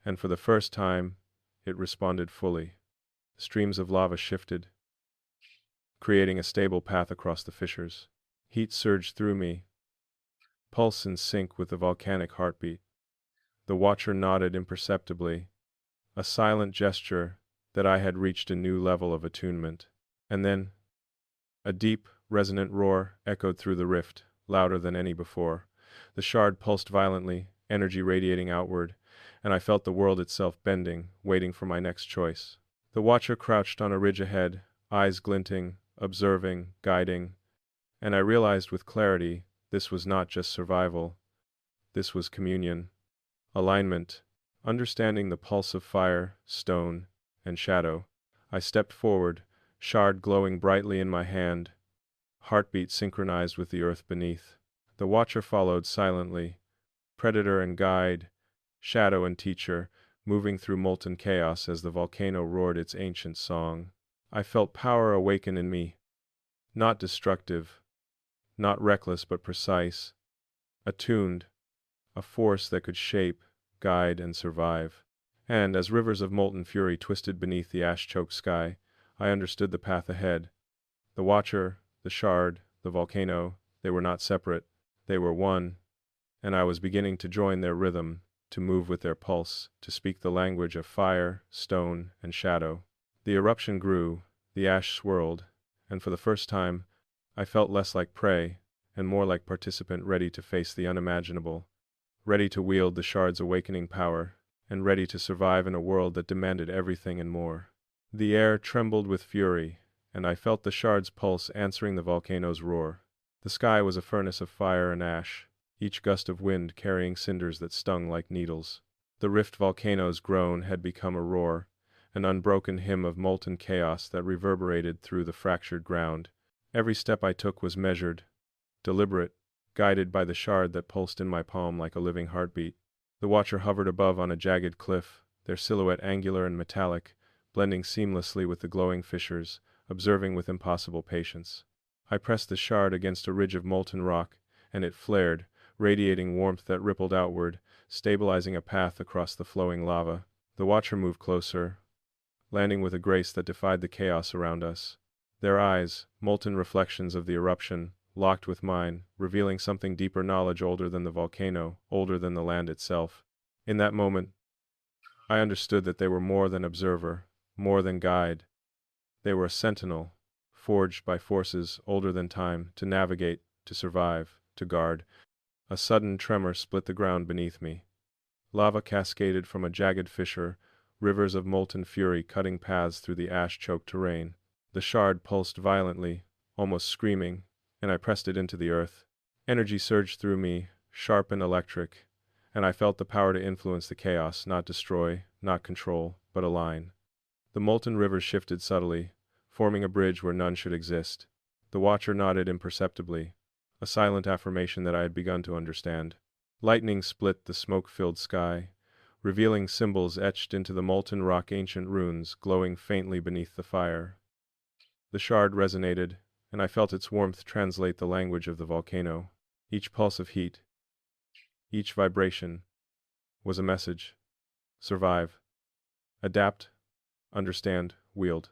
and for the first time, it responded fully. Streams of lava shifted, creating a stable path across the fissures. Heat surged through me, pulse in sync with the volcanic heartbeat. The watcher nodded imperceptibly, a silent gesture that I had reached a new level of attunement. And then, a deep, resonant roar echoed through the rift, louder than any before. The shard pulsed violently, energy radiating outward, and I felt the world itself bending, waiting for my next choice. The watcher crouched on a ridge ahead, eyes glinting, observing, guiding, and I realized with clarity this was not just survival, this was communion, alignment, understanding the pulse of fire, stone, and shadow. I stepped forward, shard glowing brightly in my hand, heartbeat synchronized with the earth beneath. The watcher followed silently, predator and guide, shadow and teacher, moving through molten chaos as the volcano roared its ancient song. I felt power awaken in me, not destructive, not reckless but precise, attuned, a force that could shape, guide, and survive. And as rivers of molten fury twisted beneath the ash-choked sky, I understood the path ahead. The watcher, the shard, the volcano, they were not separate, they were one, and I was beginning to join their rhythm, to move with their pulse, to speak the language of fire, stone, and shadow. The eruption grew, the ash swirled, and for the first time, I felt less like prey, and more like participant ready to face the unimaginable, ready to wield the shard's awakening power, and ready to survive in a world that demanded everything and more. The air trembled with fury, and I felt the shard's pulse answering the volcano's roar. The sky was a furnace of fire and ash, each gust of wind carrying cinders that stung like needles. The rift volcano's groan had become a roar, an unbroken hymn of molten chaos that reverberated through the fractured ground. Every step I took was measured, deliberate, guided by the shard that pulsed in my palm like a living heartbeat. The watcher hovered above on a jagged cliff, their silhouette angular and metallic, blending seamlessly with the glowing fissures, observing with impossible patience. I pressed the shard against a ridge of molten rock, and it flared, radiating warmth that rippled outward, stabilizing a path across the flowing lava. The watcher moved closer, landing with a grace that defied the chaos around us. Their eyes, molten reflections of the eruption, locked with mine, revealing something deeper, knowledge older than the volcano, older than the land itself. In that moment, I understood that they were more than observer, more than guide. They were a sentinel, forged by forces older than time, to navigate, to survive, to guard. A sudden tremor split the ground beneath me. Lava cascaded from a jagged fissure, rivers of molten fury cutting paths through the ash-choked terrain. The shard pulsed violently, almost screaming, and I pressed it into the earth. Energy surged through me, sharp and electric, and I felt the power to influence the chaos, not destroy, not control, but align. The molten rivers shifted subtly, forming a bridge where none should exist. The watcher nodded imperceptibly, a silent affirmation that I had begun to understand. Lightning split the smoke-filled sky, revealing symbols etched into the molten rock, ancient runes glowing faintly beneath the fire. The shard resonated, and I felt its warmth translate the language of the volcano. Each pulse of heat, each vibration, was a message. Survive. Adapt. Understand. Wield.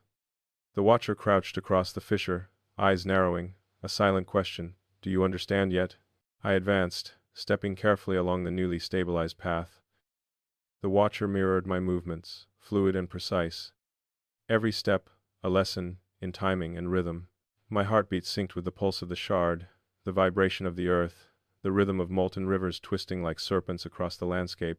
The watcher crouched across the fissure, eyes narrowing, a silent question. Do you understand yet? I advanced, stepping carefully along the newly stabilized path. The watcher mirrored my movements, fluid and precise. Every step, a lesson in timing and rhythm. My heartbeat synced with the pulse of the shard, the vibration of the earth, the rhythm of molten rivers twisting like serpents across the landscape.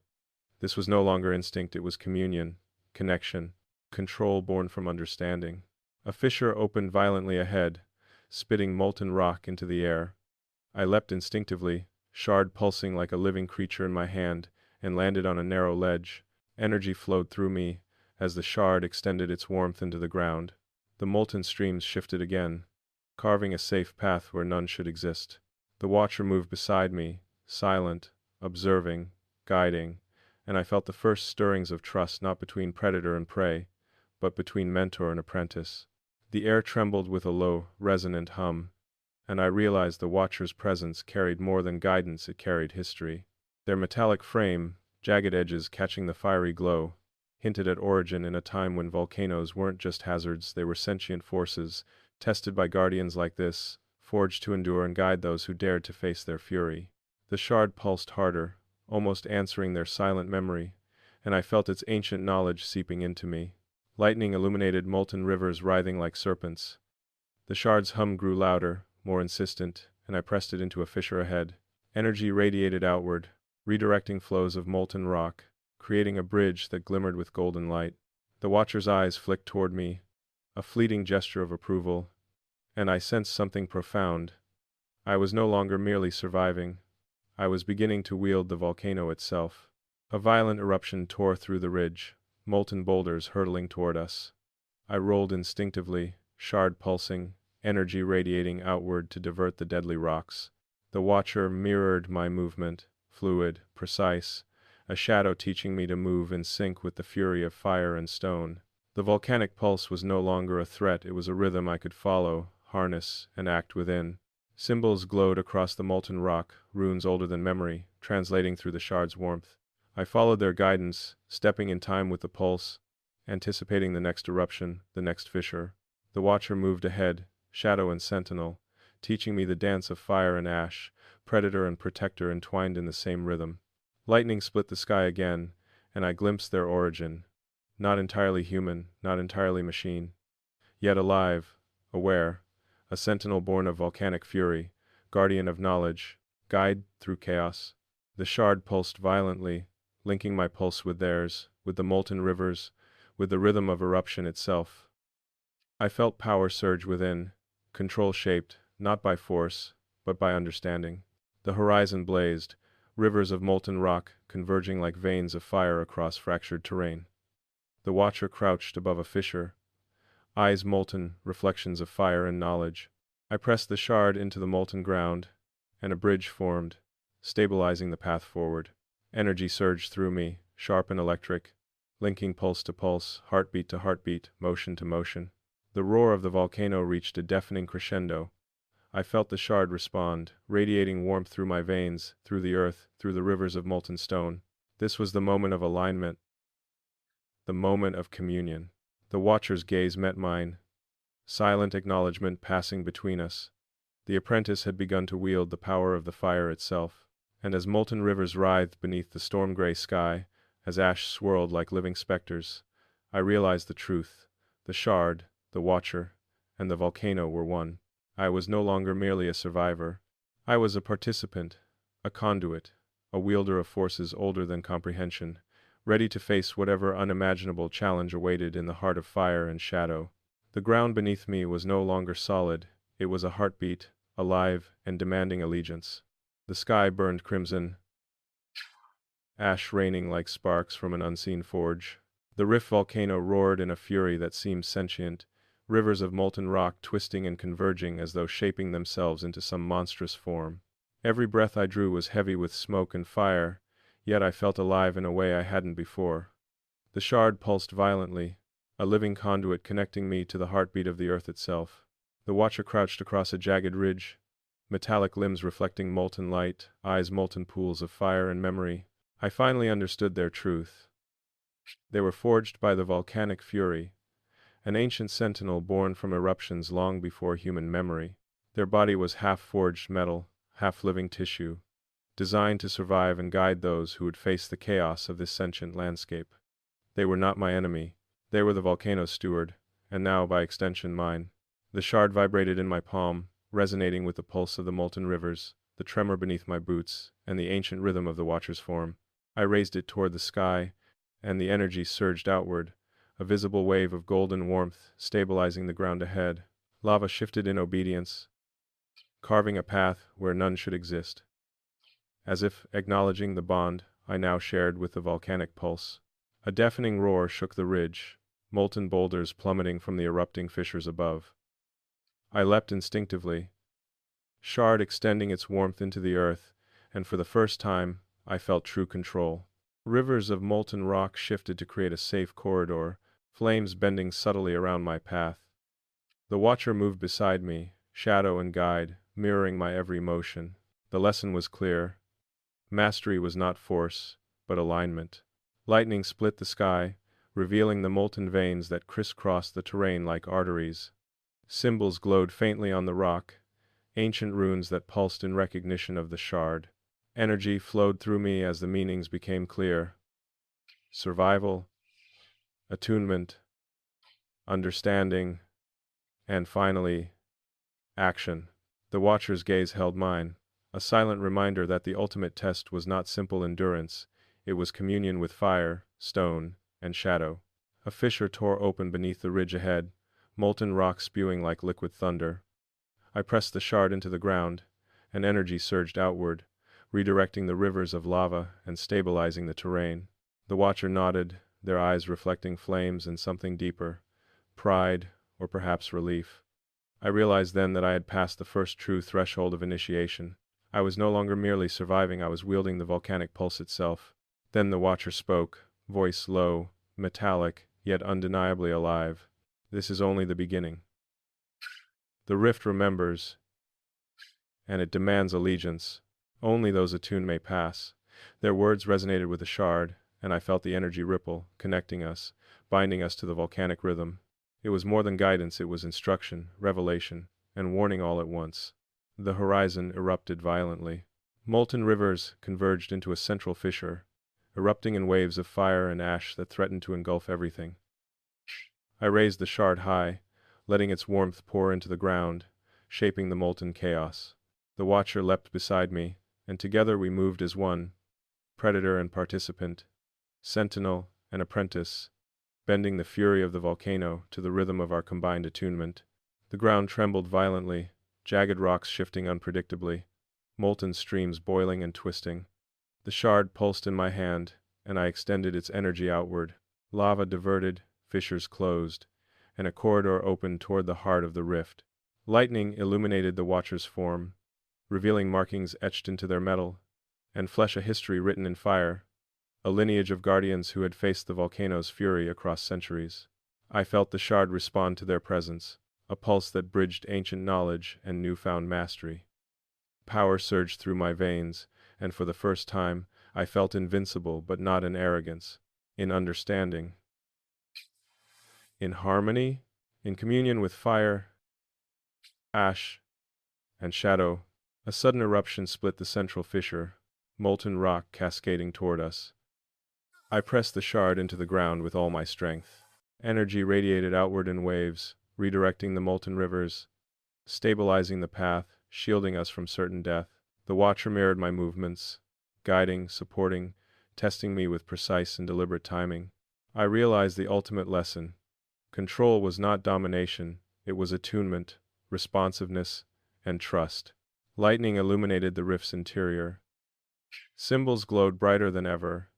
This was no longer instinct, it was communion, connection, control born from understanding. A fissure opened violently ahead, spitting molten rock into the air. I leapt instinctively, shard pulsing like a living creature in my hand, and landed on a narrow ledge. Energy flowed through me as the shard extended its warmth into the ground. The molten streams shifted again, carving a safe path where none should exist. The watcher moved beside me, silent, observing, guiding, and I felt the first stirrings of trust, not between predator and prey, but between mentor and apprentice. The air trembled with a low, resonant hum, and I realized the watcher's presence carried more than guidance, it carried history. Their metallic frame, jagged edges catching the fiery glow, hinted at origin in a time when volcanoes weren't just hazards, they were sentient forces, tested by guardians like this, forged to endure and guide those who dared to face their fury. The shard pulsed harder, almost answering their silent memory, and I felt its ancient knowledge seeping into me. Lightning illuminated molten rivers writhing like serpents. The shard's hum grew louder, more insistent, and I pressed it into a fissure ahead. Energy radiated outward, redirecting flows of molten rock, creating a bridge that glimmered with golden light. The watcher's eyes flicked toward me, a fleeting gesture of approval, and I sensed something profound. I was no longer merely surviving. I was beginning to wield the volcano itself. A violent eruption tore through the ridge, molten boulders hurtling toward us. I rolled instinctively, shard pulsing, energy radiating outward to divert the deadly rocks. The watcher mirrored my movement, fluid, precise, a shadow teaching me to move in sync with the fury of fire and stone. The volcanic pulse was no longer a threat, it was a rhythm I could follow, harness, and act within. Symbols glowed across the molten rock, runes older than memory, translating through the shard's warmth. I followed their guidance, stepping in time with the pulse, anticipating the next eruption, the next fissure. The watcher moved ahead, shadow and sentinel, teaching me the dance of fire and ash, predator and protector entwined in the same rhythm. Lightning split the sky again, and I glimpsed their origin. Not entirely human, not entirely machine. Yet alive, aware, a sentinel born of volcanic fury, guardian of knowledge, guide through chaos. The shard pulsed violently, linking my pulse with theirs, with the molten rivers, with the rhythm of eruption itself. I felt power surge within, control shaped, not by force, but by understanding. The horizon blazed, rivers of molten rock converging like veins of fire across fractured terrain. The watcher crouched above a fissure, eyes molten, reflections of fire and knowledge. I pressed the shard into the molten ground, and a bridge formed, stabilizing the path forward. Energy surged through me, sharp and electric, linking pulse to pulse, heartbeat to heartbeat, motion to motion. The roar of the volcano reached a deafening crescendo. I felt the shard respond, radiating warmth through my veins, through the earth, through the rivers of molten stone. This was the moment of alignment, the moment of communion. The watcher's gaze met mine, silent acknowledgement passing between us. The apprentice had begun to wield the power of the fire itself, and as molten rivers writhed beneath the storm-gray sky, as ash swirled like living specters, I realized the truth. The shard, the watcher, and the volcano were one. I was no longer merely a survivor. I was a participant, a conduit, a wielder of forces older than comprehension, ready to face whatever unimaginable challenge awaited in the heart of fire and shadow. The ground beneath me was no longer solid, it was a heartbeat, alive and demanding allegiance. The sky burned crimson, ash raining like sparks from an unseen forge. The rift volcano roared in a fury that seemed sentient, rivers of molten rock twisting and converging as though shaping themselves into some monstrous form. Every breath I drew was heavy with smoke and fire, yet I felt alive in a way I hadn't before. The shard pulsed violently, a living conduit connecting me to the heartbeat of the earth itself. The watcher crouched across a jagged ridge, metallic limbs reflecting molten light, eyes molten pools of fire and memory. I finally understood their truth. They were forged by the volcanic fury, an ancient sentinel born from eruptions long before human memory. Their body was half forged metal, half living tissue, designed to survive and guide those who would face the chaos of this sentient landscape. They were not my enemy. They were the volcano's steward, and now, by extension, mine. The shard vibrated in my palm, resonating with the pulse of the molten rivers, the tremor beneath my boots, and the ancient rhythm of the watcher's form. I raised it toward the sky, and the energy surged outward, a visible wave of golden warmth stabilizing the ground ahead. Lava shifted in obedience, carving a path where none should exist. As if acknowledging the bond I now shared with the volcanic pulse, a deafening roar shook the ridge, molten boulders plummeting from the erupting fissures above. I leapt instinctively, shard extending its warmth into the earth, and for the first time, I felt true control. Rivers of molten rock shifted to create a safe corridor, flames bending subtly around my path. The watcher moved beside me, shadow and guide, mirroring my every motion. The lesson was clear. Mastery was not force, but alignment. Lightning split the sky, revealing the molten veins that crisscrossed the terrain like arteries. Symbols glowed faintly on the rock, ancient runes that pulsed in recognition of the shard. Energy flowed through me as the meanings became clear. Survival, attunement, understanding, and finally, action. The watcher's gaze held mine, a silent reminder that the ultimate test was not simple endurance, it was communion with fire, stone, and shadow. A fissure tore open beneath the ridge ahead, molten rock spewing like liquid thunder. I pressed the shard into the ground, and energy surged outward, redirecting the rivers of lava and stabilizing the terrain. The watcher nodded, their eyes reflecting flames and something deeper, pride, or perhaps relief. I realized then that I had passed the first true threshold of initiation. I was no longer merely surviving, I was wielding the volcanic pulse itself. Then the watcher spoke, voice low, metallic, yet undeniably alive. This is only the beginning. The rift remembers, and it demands allegiance. Only those attuned may pass. Their words resonated with the shard, and I felt the energy ripple, connecting us, binding us to the volcanic rhythm. It was more than guidance, it was instruction, revelation, and warning all at once. The horizon erupted violently. Molten rivers converged into a central fissure, erupting in waves of fire and ash that threatened to engulf everything. I raised the shard high, letting its warmth pour into the ground, shaping the molten chaos. The watcher leapt beside me, and together we moved as one, predator and participant, sentinel and apprentice, bending the fury of the volcano to the rhythm of our combined attunement. The ground trembled violently, jagged rocks shifting unpredictably, molten streams boiling and twisting. The shard pulsed in my hand, and I extended its energy outward. Lava diverted, fissures closed, and a corridor opened toward the heart of the rift. Lightning illuminated the watcher's form, revealing markings etched into their metal, and flesh a history written in fire, a lineage of guardians who had faced the volcano's fury across centuries. I felt the shard respond to their presence, a pulse that bridged ancient knowledge and newfound mastery. Power surged through my veins, and for the first time, I felt invincible, but not in arrogance, in understanding, in harmony, in communion with fire, ash, and shadow. A sudden eruption split the central fissure, molten rock cascading toward us. I pressed the shard into the ground with all my strength. Energy radiated outward in waves, redirecting the molten rivers, stabilizing the path, shielding us from certain death. The watcher mirrored my movements, guiding, supporting, testing me with precise and deliberate timing. I realized the ultimate lesson. Control was not domination, it was attunement, responsiveness, and trust. Lightning illuminated the rift's interior. Symbols glowed brighter than ever,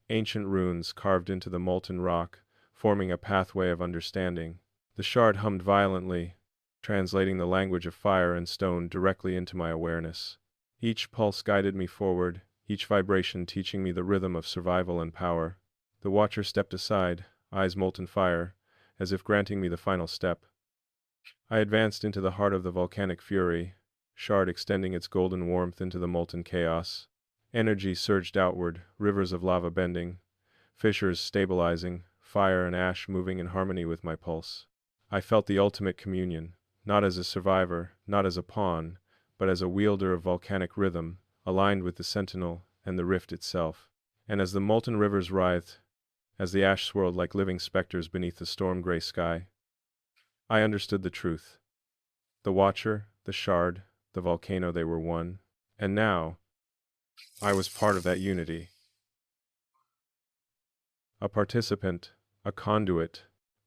ancient runes carved into the molten rock, forming a pathway of understanding. The shard hummed violently, translating the language of fire and stone directly into my awareness. Each pulse guided me forward, each vibration teaching me the rhythm of survival and power. The watcher stepped aside, eyes molten fire, as if granting me the final step. I advanced into the heart of the volcanic fury, shard extending its golden warmth into the molten chaos. Energy surged outward, rivers of lava bending, fissures stabilizing, fire and ash moving in harmony with my pulse. I felt the ultimate communion, not as a survivor, not as a pawn, but as a wielder of volcanic rhythm, aligned with the sentinel and the rift itself. And as the molten rivers writhed, as the ash swirled like living specters beneath the storm-gray sky, I understood the truth. The watcher, the shard, the volcano, they were one. And now, I was part of that unity. A participant, a conduit,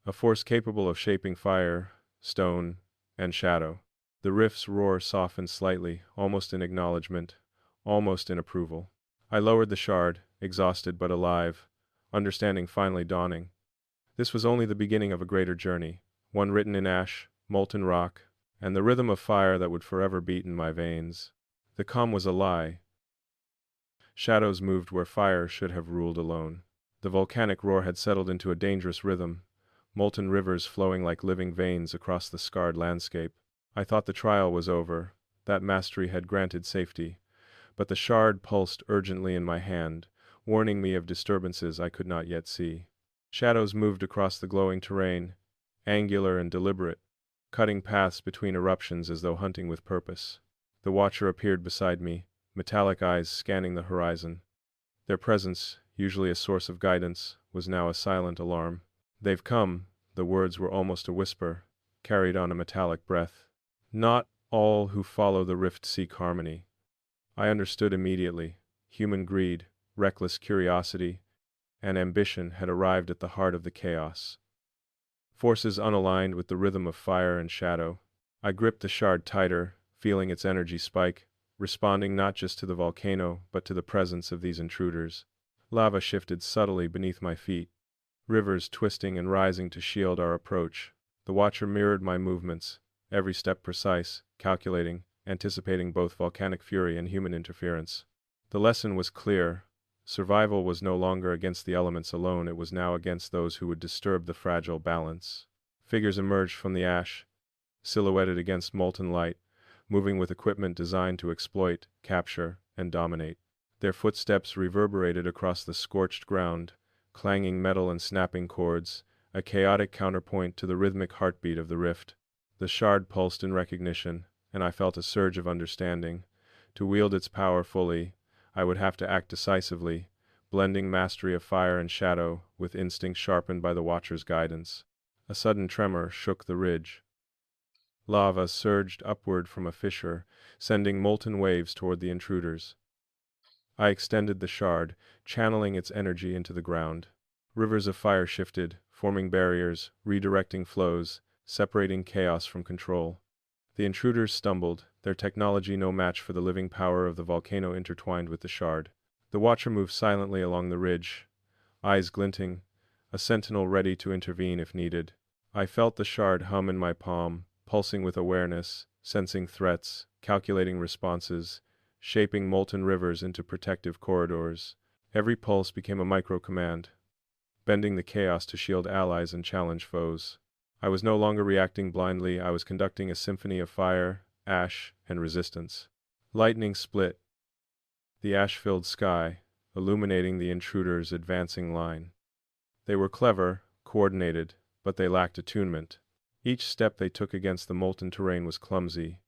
a force capable of shaping fire, stone, and shadow. The rift's roar softened slightly, almost in acknowledgement, almost in approval. I lowered the shard, exhausted but alive, understanding finally dawning. This was only the beginning of a greater journey, one written in ash, molten rock, and the rhythm of fire that would forever beat in my veins. The calm was a lie. Shadows moved where fire should have ruled alone. The volcanic roar had settled into a dangerous rhythm, molten rivers flowing like living veins across the scarred landscape. I thought the trial was over, that mastery had granted safety, but the shard pulsed urgently in my hand, warning me of disturbances I could not yet see. Shadows moved across the glowing terrain, angular and deliberate, cutting paths between eruptions as though hunting with purpose. The watcher appeared beside me, metallic eyes scanning the horizon. Their presence, usually a source of guidance, was now a silent alarm. "They've come," the words were almost a whisper, carried on a metallic breath. "Not all who follow the rift seek harmony." I understood immediately. Human greed, reckless curiosity, and ambition had arrived at the heart of the chaos. Forces unaligned with the rhythm of fire and shadow. I gripped the shard tighter, feeling its energy spike, responding not just to the volcano, but to the presence of these intruders. Lava shifted subtly beneath my feet, rivers twisting and rising to shield our approach. The watcher mirrored my movements, every step precise, calculating, anticipating both volcanic fury and human interference. The lesson was clear. Survival was no longer against the elements alone, it was now against those who would disturb the fragile balance. Figures emerged from the ash, silhouetted against molten light, moving with equipment designed to exploit, capture, and dominate. Their footsteps reverberated across the scorched ground, clanging metal and snapping cords, a chaotic counterpoint to the rhythmic heartbeat of the rift. The shard pulsed in recognition, and I felt a surge of understanding. To wield its power fully, I would have to act decisively, blending mastery of fire and shadow with instinct sharpened by the watcher's guidance. A sudden tremor shook the ridge. Lava surged upward from a fissure, sending molten waves toward the intruders. I extended the shard, channeling its energy into the ground. Rivers of fire shifted, forming barriers, redirecting flows, separating chaos from control. The intruders stumbled, their technology no match for the living power of the volcano intertwined with the shard. The watcher moved silently along the ridge, eyes glinting, a sentinel ready to intervene if needed. I felt the shard hum in my palm, pulsing with awareness, sensing threats, calculating responses, shaping molten rivers into protective corridors. Every pulse became a micro-command, bending the chaos to shield allies and challenge foes. I was no longer reacting blindly, I was conducting a symphony of fire, ash, and resistance. Lightning split the ash-filled sky, illuminating the intruders' advancing line. They were clever, coordinated, but they lacked attunement. Each step they took against the molten terrain was clumsy.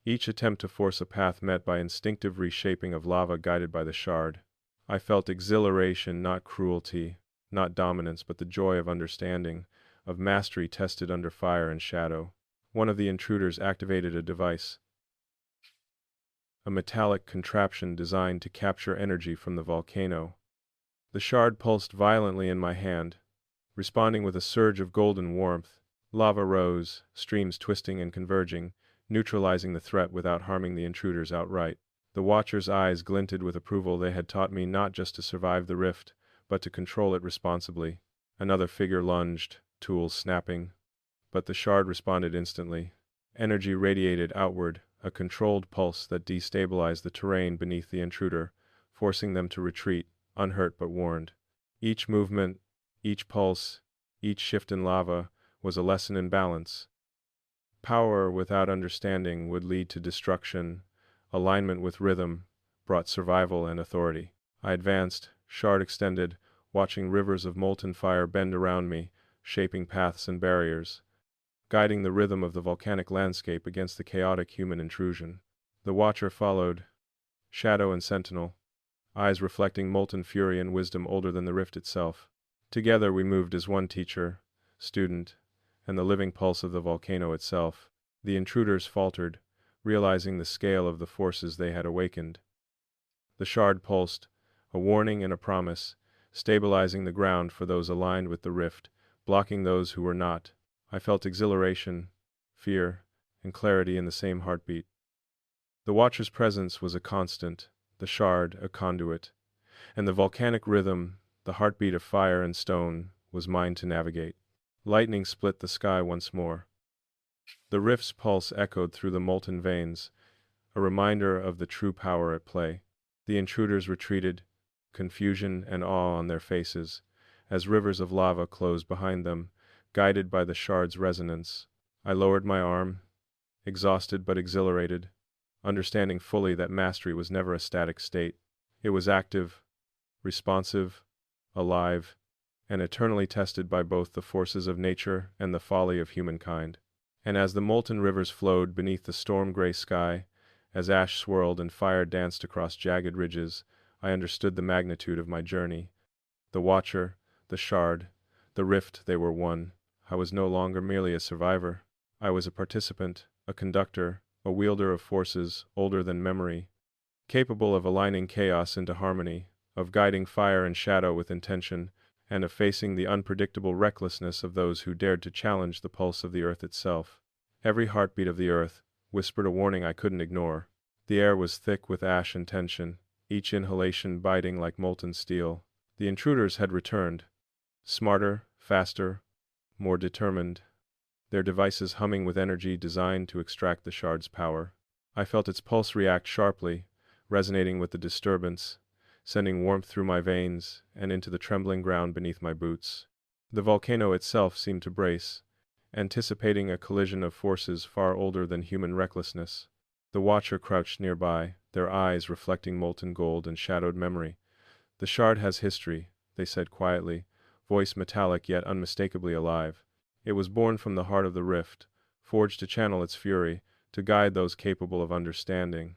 Each attempt to force a path met by instinctive reshaping of lava guided by the shard. I felt exhilaration, not cruelty, not dominance, but the joy of understanding, of mastery tested under fire and shadow. One of the intruders activated a device, a metallic contraption designed to capture energy from the volcano. The shard pulsed violently in my hand, responding with a surge of golden warmth. Lava rose, streams twisting and converging, neutralizing the threat without harming the intruders outright. The watcher's eyes glinted with approval. They had taught me not just to survive the rift, but to control it responsibly. Another figure lunged, tools snapping, but the shard responded instantly. Energy radiated outward, a controlled pulse that destabilized the terrain beneath the intruder, forcing them to retreat, unhurt but warned. Each movement, each pulse, each shift in lava was a lesson in balance. Power without understanding would lead to destruction. Alignment with rhythm brought survival and authority. I advanced, shard extended, watching rivers of molten fire bend around me, shaping paths and barriers, guiding the rhythm of the volcanic landscape against the chaotic human intrusion. The watcher followed, shadow and sentinel, eyes reflecting molten fury and wisdom older than the rift itself. Together we moved as one teacher, student, and the living pulse of the volcano itself. The intruders faltered, realizing the scale of the forces they had awakened. The shard pulsed, a warning and a promise, stabilizing the ground for those aligned with the rift, blocking those who were not. I felt exhilaration, fear, and clarity in the same heartbeat. The watcher's presence was a constant, the shard a conduit, and the volcanic rhythm, the heartbeat of fire and stone, was mine to navigate. Lightning split the sky once more. The rift's pulse echoed through the molten veins, a reminder of the true power at play. The intruders retreated, confusion and awe on their faces, as rivers of lava closed behind them, guided by the shard's resonance. I lowered my arm, exhausted but exhilarated, understanding fully that mastery was never a static state. It was active, responsive, alive, and eternally tested by both the forces of nature and the folly of humankind. And as the molten rivers flowed beneath the storm-gray sky, As ash swirled and fire danced across jagged ridges, I understood the magnitude of my journey. The Watcher, the Shard, the Rift, they were one. I was no longer merely a survivor. I was a participant, a conductor, a wielder of forces older than memory, capable of aligning chaos into harmony, of guiding fire and shadow with intention, and of facing the unpredictable recklessness of those who dared to challenge the pulse of the earth itself. Every heartbeat of the earth whispered a warning I couldn't ignore. The air was thick with ash and tension, each inhalation biting like molten steel. The intruders had returned, smarter, faster, more determined, their devices humming with energy designed to extract the shard's power. I felt its pulse react sharply, resonating with the disturbance, sending warmth through my veins and into the trembling ground beneath my boots. The volcano itself seemed to brace, anticipating a collision of forces far older than human recklessness. The Watcher crouched nearby, their eyes reflecting molten gold and shadowed memory. "The shard has history," they said quietly, voice metallic yet unmistakably alive. "It was born from the heart of the rift, forged to channel its fury, to guide those capable of understanding.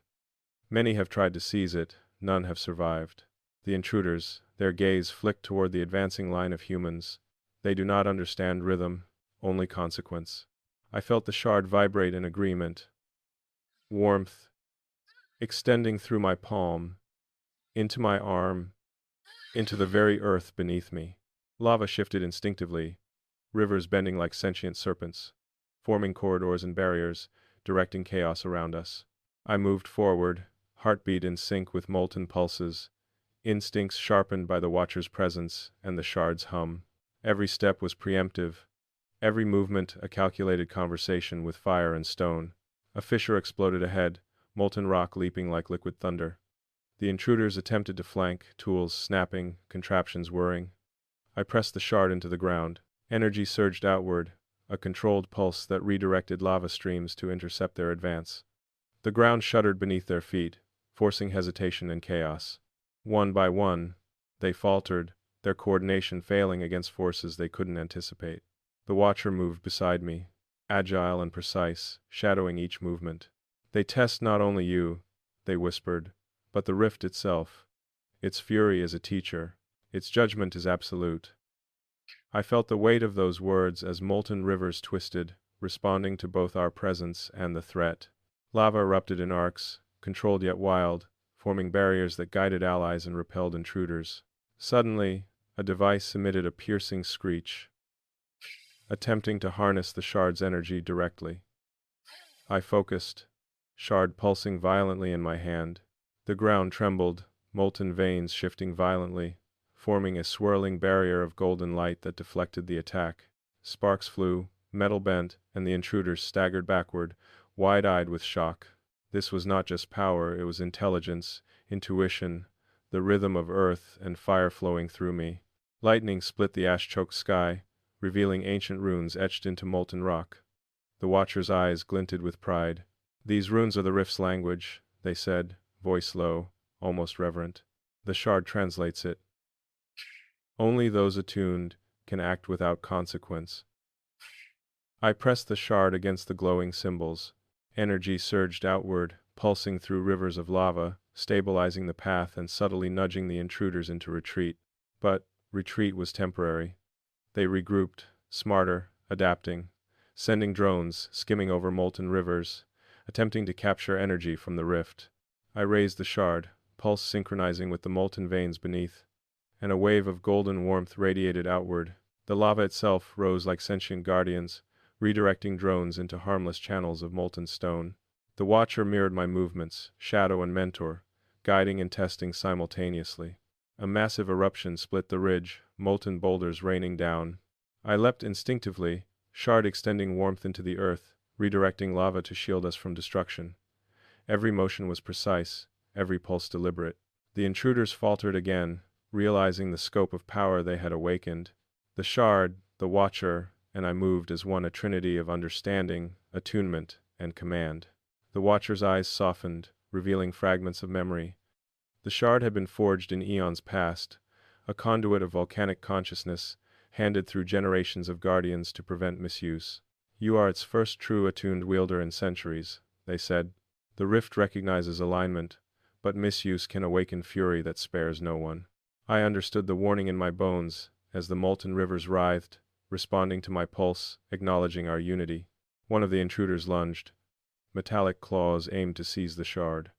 Many have tried to seize it, none have survived. The intruders, their gaze flicked toward the advancing line of humans. They do not understand rhythm, only consequence." I felt the shard vibrate in agreement. Warmth, extending through my palm, into my arm, into the very earth beneath me. Lava shifted instinctively, rivers bending like sentient serpents, forming corridors and barriers, directing chaos around us. I moved forward, heartbeat in sync with molten pulses, instincts sharpened by the Watcher's presence and the shard's hum. Every step was preemptive, every movement a calculated conversation with fire and stone. A fissure exploded ahead, molten rock leaping like liquid thunder. The intruders attempted to flank, tools snapping, contraptions whirring. I pressed the shard into the ground. Energy surged outward, a controlled pulse that redirected lava streams to intercept their advance. The ground shuddered beneath their feet, forcing hesitation and chaos. One by one, they faltered, their coordination failing against forces they couldn't anticipate. The Watcher moved beside me, agile and precise, shadowing each movement. "They test not only you," they whispered, "but the rift itself. Its fury is a teacher. Its judgment is absolute." I felt the weight of those words as molten rivers twisted, responding to both our presence and the threat. Lava erupted in arcs, controlled yet wild, forming barriers that guided allies and repelled intruders. Suddenly, a device emitted a piercing screech, attempting to harness the shard's energy directly. I focused, shard pulsing violently in my hand. The ground trembled, molten veins shifting violently, forming a swirling barrier of golden light that deflected the attack. Sparks flew, metal bent, and the intruders staggered backward, wide-eyed with shock. This was not just power, it was intelligence, intuition, the rhythm of earth and fire flowing through me. Lightning split the ash-choked sky, revealing ancient runes etched into molten rock. The Watcher's eyes glinted with pride. "These runes are the rift's language," they said, voice low, almost reverent. "The shard translates it. Only those attuned can act without consequence." I pressed the shard against the glowing symbols. Energy surged outward, pulsing through rivers of lava, stabilizing the path and subtly nudging the intruders into retreat. But retreat was temporary. They regrouped, smarter, adapting, sending drones skimming over molten rivers, attempting to capture energy from the rift. I raised the shard, pulse synchronizing with the molten veins beneath, and a wave of golden warmth radiated outward. The lava itself rose like sentient guardians, redirecting drones into harmless channels of molten stone. The Watcher mirrored my movements, shadow and mentor, guiding and testing simultaneously. A massive eruption split the ridge, molten boulders raining down. I leapt instinctively, shard extending warmth into the earth, redirecting lava to shield us from destruction. Every motion was precise, every pulse deliberate. The intruders faltered again, realizing the scope of power they had awakened. The shard, the Watcher, and I moved as one, a trinity of understanding, attunement, and command. The Watcher's eyes softened, revealing fragments of memory. The shard had been forged in eons past, a conduit of volcanic consciousness, handed through generations of guardians to prevent misuse. "You are its first true attuned wielder in centuries," they said. The rift recognizes alignment, but misuse can awaken fury that spares no one. I understood the warning in my bones as the molten rivers writhed, responding to my pulse, acknowledging our unity. One of the intruders lunged. Metallic claws aimed to seize the shard.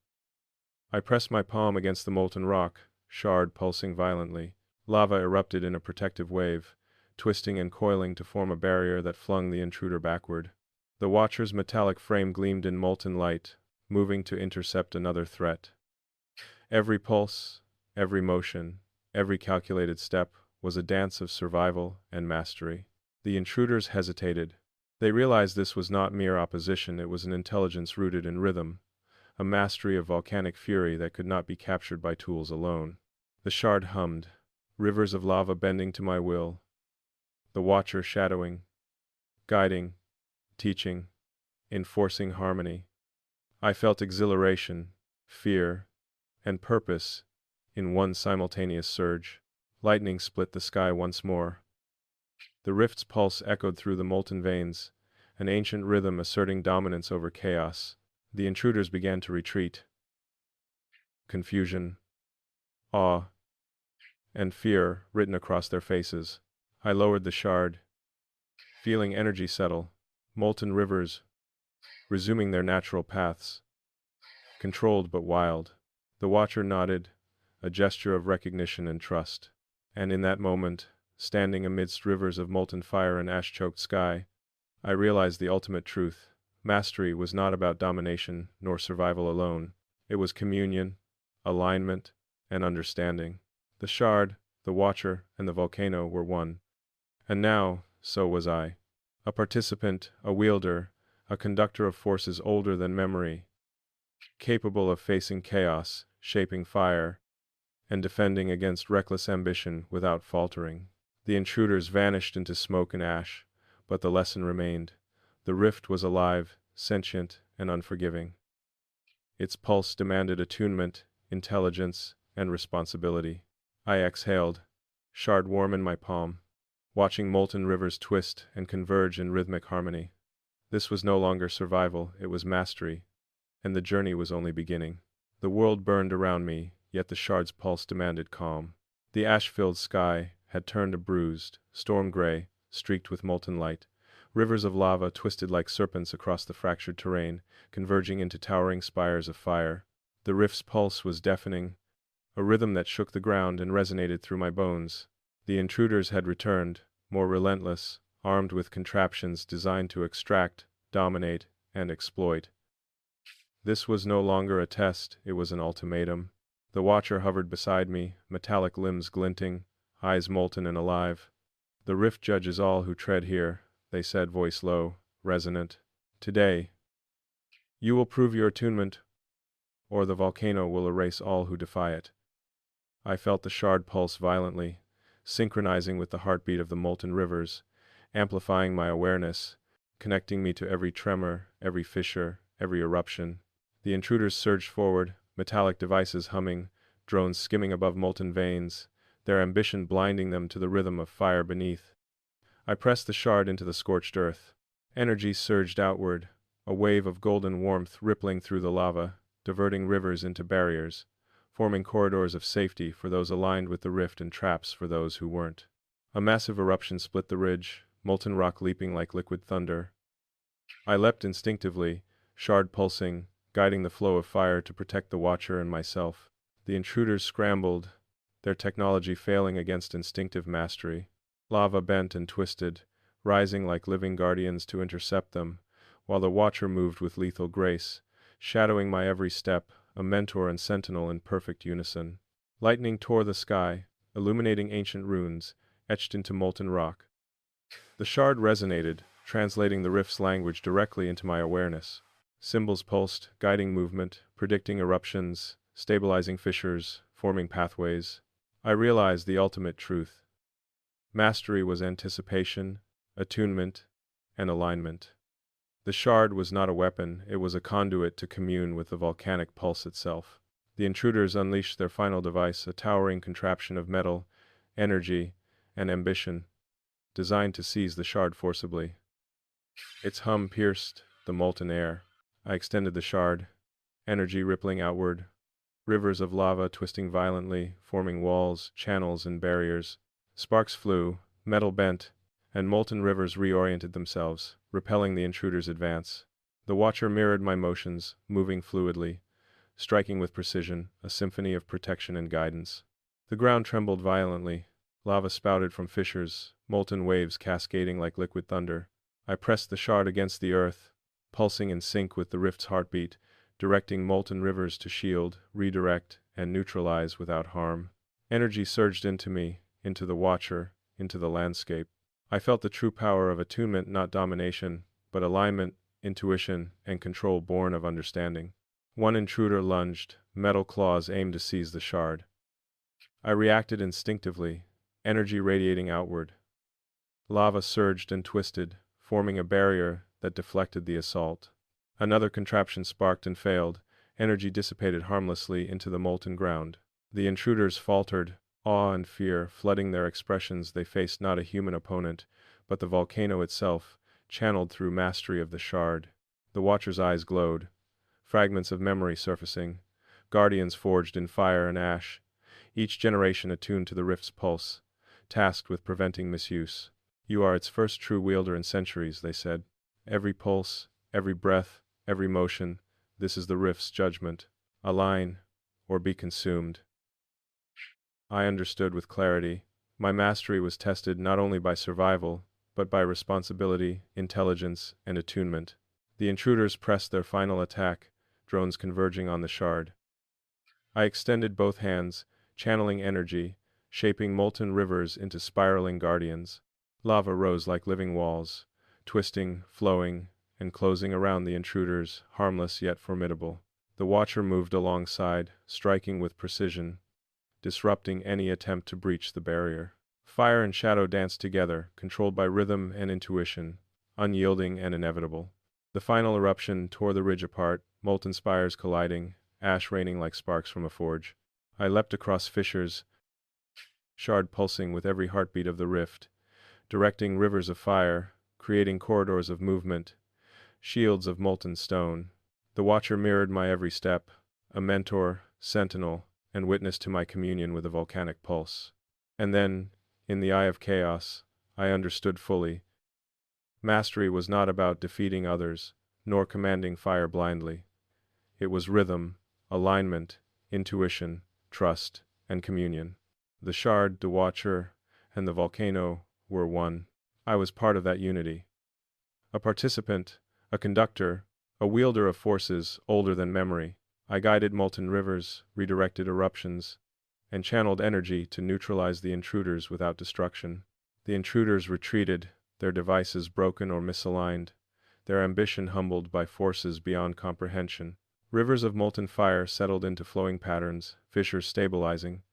I pressed my palm against the molten rock, shard pulsing violently. Lava erupted in a protective wave, twisting and coiling to form a barrier that flung the intruder backward. The Watcher's metallic frame gleamed in molten light, moving to intercept another threat. Every pulse, every motion, every calculated step was a dance of survival and mastery. The intruders hesitated. They realized this was not mere opposition, it was an intelligence rooted in rhythm, a mastery of volcanic fury that could not be captured by tools alone. The shard hummed, rivers of lava bending to my will, the Watcher shadowing, guiding, teaching, enforcing harmony. I felt exhilaration, fear, and purpose in one simultaneous surge. Lightning split the sky once more. The rift's pulse echoed through the molten veins, an ancient rhythm asserting dominance over chaos. The intruders began to retreat. Confusion, awe, and fear written across their faces. I lowered the shard, feeling energy settle, molten rivers resuming their natural paths, controlled but wild. The Watcher nodded, a gesture of recognition and trust. And in that moment, standing amidst rivers of molten fire and ash-choked sky, I realized the ultimate truth. Mastery was not about domination nor survival alone. It was communion, alignment, and understanding. The shard, the Watcher, and the volcano were one. And now, so was I. A participant, a wielder, a conductor of forces older than memory, capable of facing chaos, shaping fire, and defending against reckless ambition without faltering. The intruders vanished into smoke and ash, but the lesson remained. The rift was alive, sentient, and unforgiving. Its pulse demanded attunement, intelligence, and responsibility. I exhaled, shard warm in my palm, watching molten rivers twist and converge in rhythmic harmony. This was no longer survival, it was mastery, and the journey was only beginning. The world burned around me, yet the shard's pulse demanded calm. The ash-filled sky had turned a bruised, storm gray, streaked with molten light. Rivers of lava twisted like serpents across the fractured terrain, converging into towering spires of fire. The rift's pulse was deafening, a rhythm that shook the ground and resonated through my bones. The intruders had returned, more relentless, armed with contraptions designed to extract, dominate, and exploit. This was no longer a test, it was an ultimatum. The Watcher hovered beside me, metallic limbs glinting, eyes molten and alive. The rift judges all who tread here, they said, voice low, resonant. Today, you will prove your attunement, or the volcano will erase all who defy it. I felt the shard pulse violently, synchronizing with the heartbeat of the molten rivers, amplifying my awareness, connecting me to every tremor, every fissure, every eruption. The intruders surged forward, metallic devices humming, drones skimming above molten veins, their ambition blinding them to the rhythm of fire beneath. I pressed the shard into the scorched earth. Energy surged outward, a wave of golden warmth rippling through the lava, diverting rivers into barriers, forming corridors of safety for those aligned with the rift and traps for those who weren't. A massive eruption split the ridge, molten rock leaping like liquid thunder. I leapt instinctively, shard pulsing, guiding the flow of fire to protect the Watcher and myself. The intruders scrambled, their technology failing against instinctive mastery. Lava bent and twisted, rising like living guardians to intercept them, while the Watcher moved with lethal grace, shadowing my every step, a mentor and sentinel in perfect unison. Lightning tore the sky, illuminating ancient runes, etched into molten rock. The shard resonated, translating the rift's language directly into my awareness. Symbols pulsed, guiding movement, predicting eruptions, stabilizing fissures, forming pathways. I realized the ultimate truth. Mastery was anticipation, attunement, and alignment. The shard was not a weapon, it was a conduit to commune with the volcanic pulse itself. The intruders unleashed their final device, a towering contraption of metal, energy, and ambition, designed to seize the shard forcibly. Its hum pierced the molten air. I extended the shard, energy rippling outward, rivers of lava twisting violently, forming walls, channels, and barriers. Sparks flew, metal bent, and molten rivers reoriented themselves, repelling the intruder's advance. The watcher mirrored my motions, moving fluidly, striking with precision, a symphony of protection and guidance. The ground trembled violently. Lava spouted from fissures, molten waves cascading like liquid thunder. I pressed the shard against the earth, pulsing in sync with the rift's heartbeat, directing molten rivers to shield, redirect, and neutralize without harm. Energy surged into me, into the watcher, into the landscape. I felt the true power of attunement, not domination, but alignment, intuition, and control born of understanding. One intruder lunged, metal claws aimed to seize the shard. I reacted instinctively, energy radiating outward. Lava surged and twisted, forming a barrier that deflected the assault. Another contraption sparked and failed, energy dissipated harmlessly into the molten ground. The intruders faltered, awe and fear flooding their expressions. They faced not a human opponent, but the volcano itself, channeled through mastery of the shard. The watcher's eyes glowed, fragments of memory surfacing, guardians forged in fire and ash, each generation attuned to the rift's pulse, tasked with preventing misuse. You are its first true wielder in centuries, they said. Every pulse, every breath, every motion, this is the rift's judgment. Align, or be consumed. I understood with clarity. My mastery was tested not only by survival, but by responsibility, intelligence, and attunement. The intruders pressed their final attack, drones converging on the shard. I extended both hands, channeling energy, shaping molten rivers into spiraling guardians. Lava rose like living walls, twisting, flowing, and closing around the intruders, harmless yet formidable. The watcher moved alongside, striking with precision, disrupting any attempt to breach the barrier. Fire and shadow danced together, controlled by rhythm and intuition, unyielding and inevitable. The final eruption tore the ridge apart, molten spires colliding, ash raining like sparks from a forge. I leapt across fissures, shard pulsing with every heartbeat of the rift, directing rivers of fire, creating corridors of movement, shields of molten stone. The watcher mirrored my every step, a mentor, sentinel, and witness to my communion with the volcanic pulse. And then, in the eye of chaos, I understood fully. Mastery was not about defeating others, nor commanding fire blindly. It was rhythm, alignment, intuition, trust, and communion. The shard, the watcher, and the volcano were one. I was part of that unity. A participant, a conductor, a wielder of forces older than memory. I guided molten rivers, redirected eruptions, and channeled energy to neutralize the intruders without destruction. The intruders retreated, their devices broken or misaligned, their ambition humbled by forces beyond comprehension. Rivers of molten fire settled into flowing patterns, fissures stabilizing,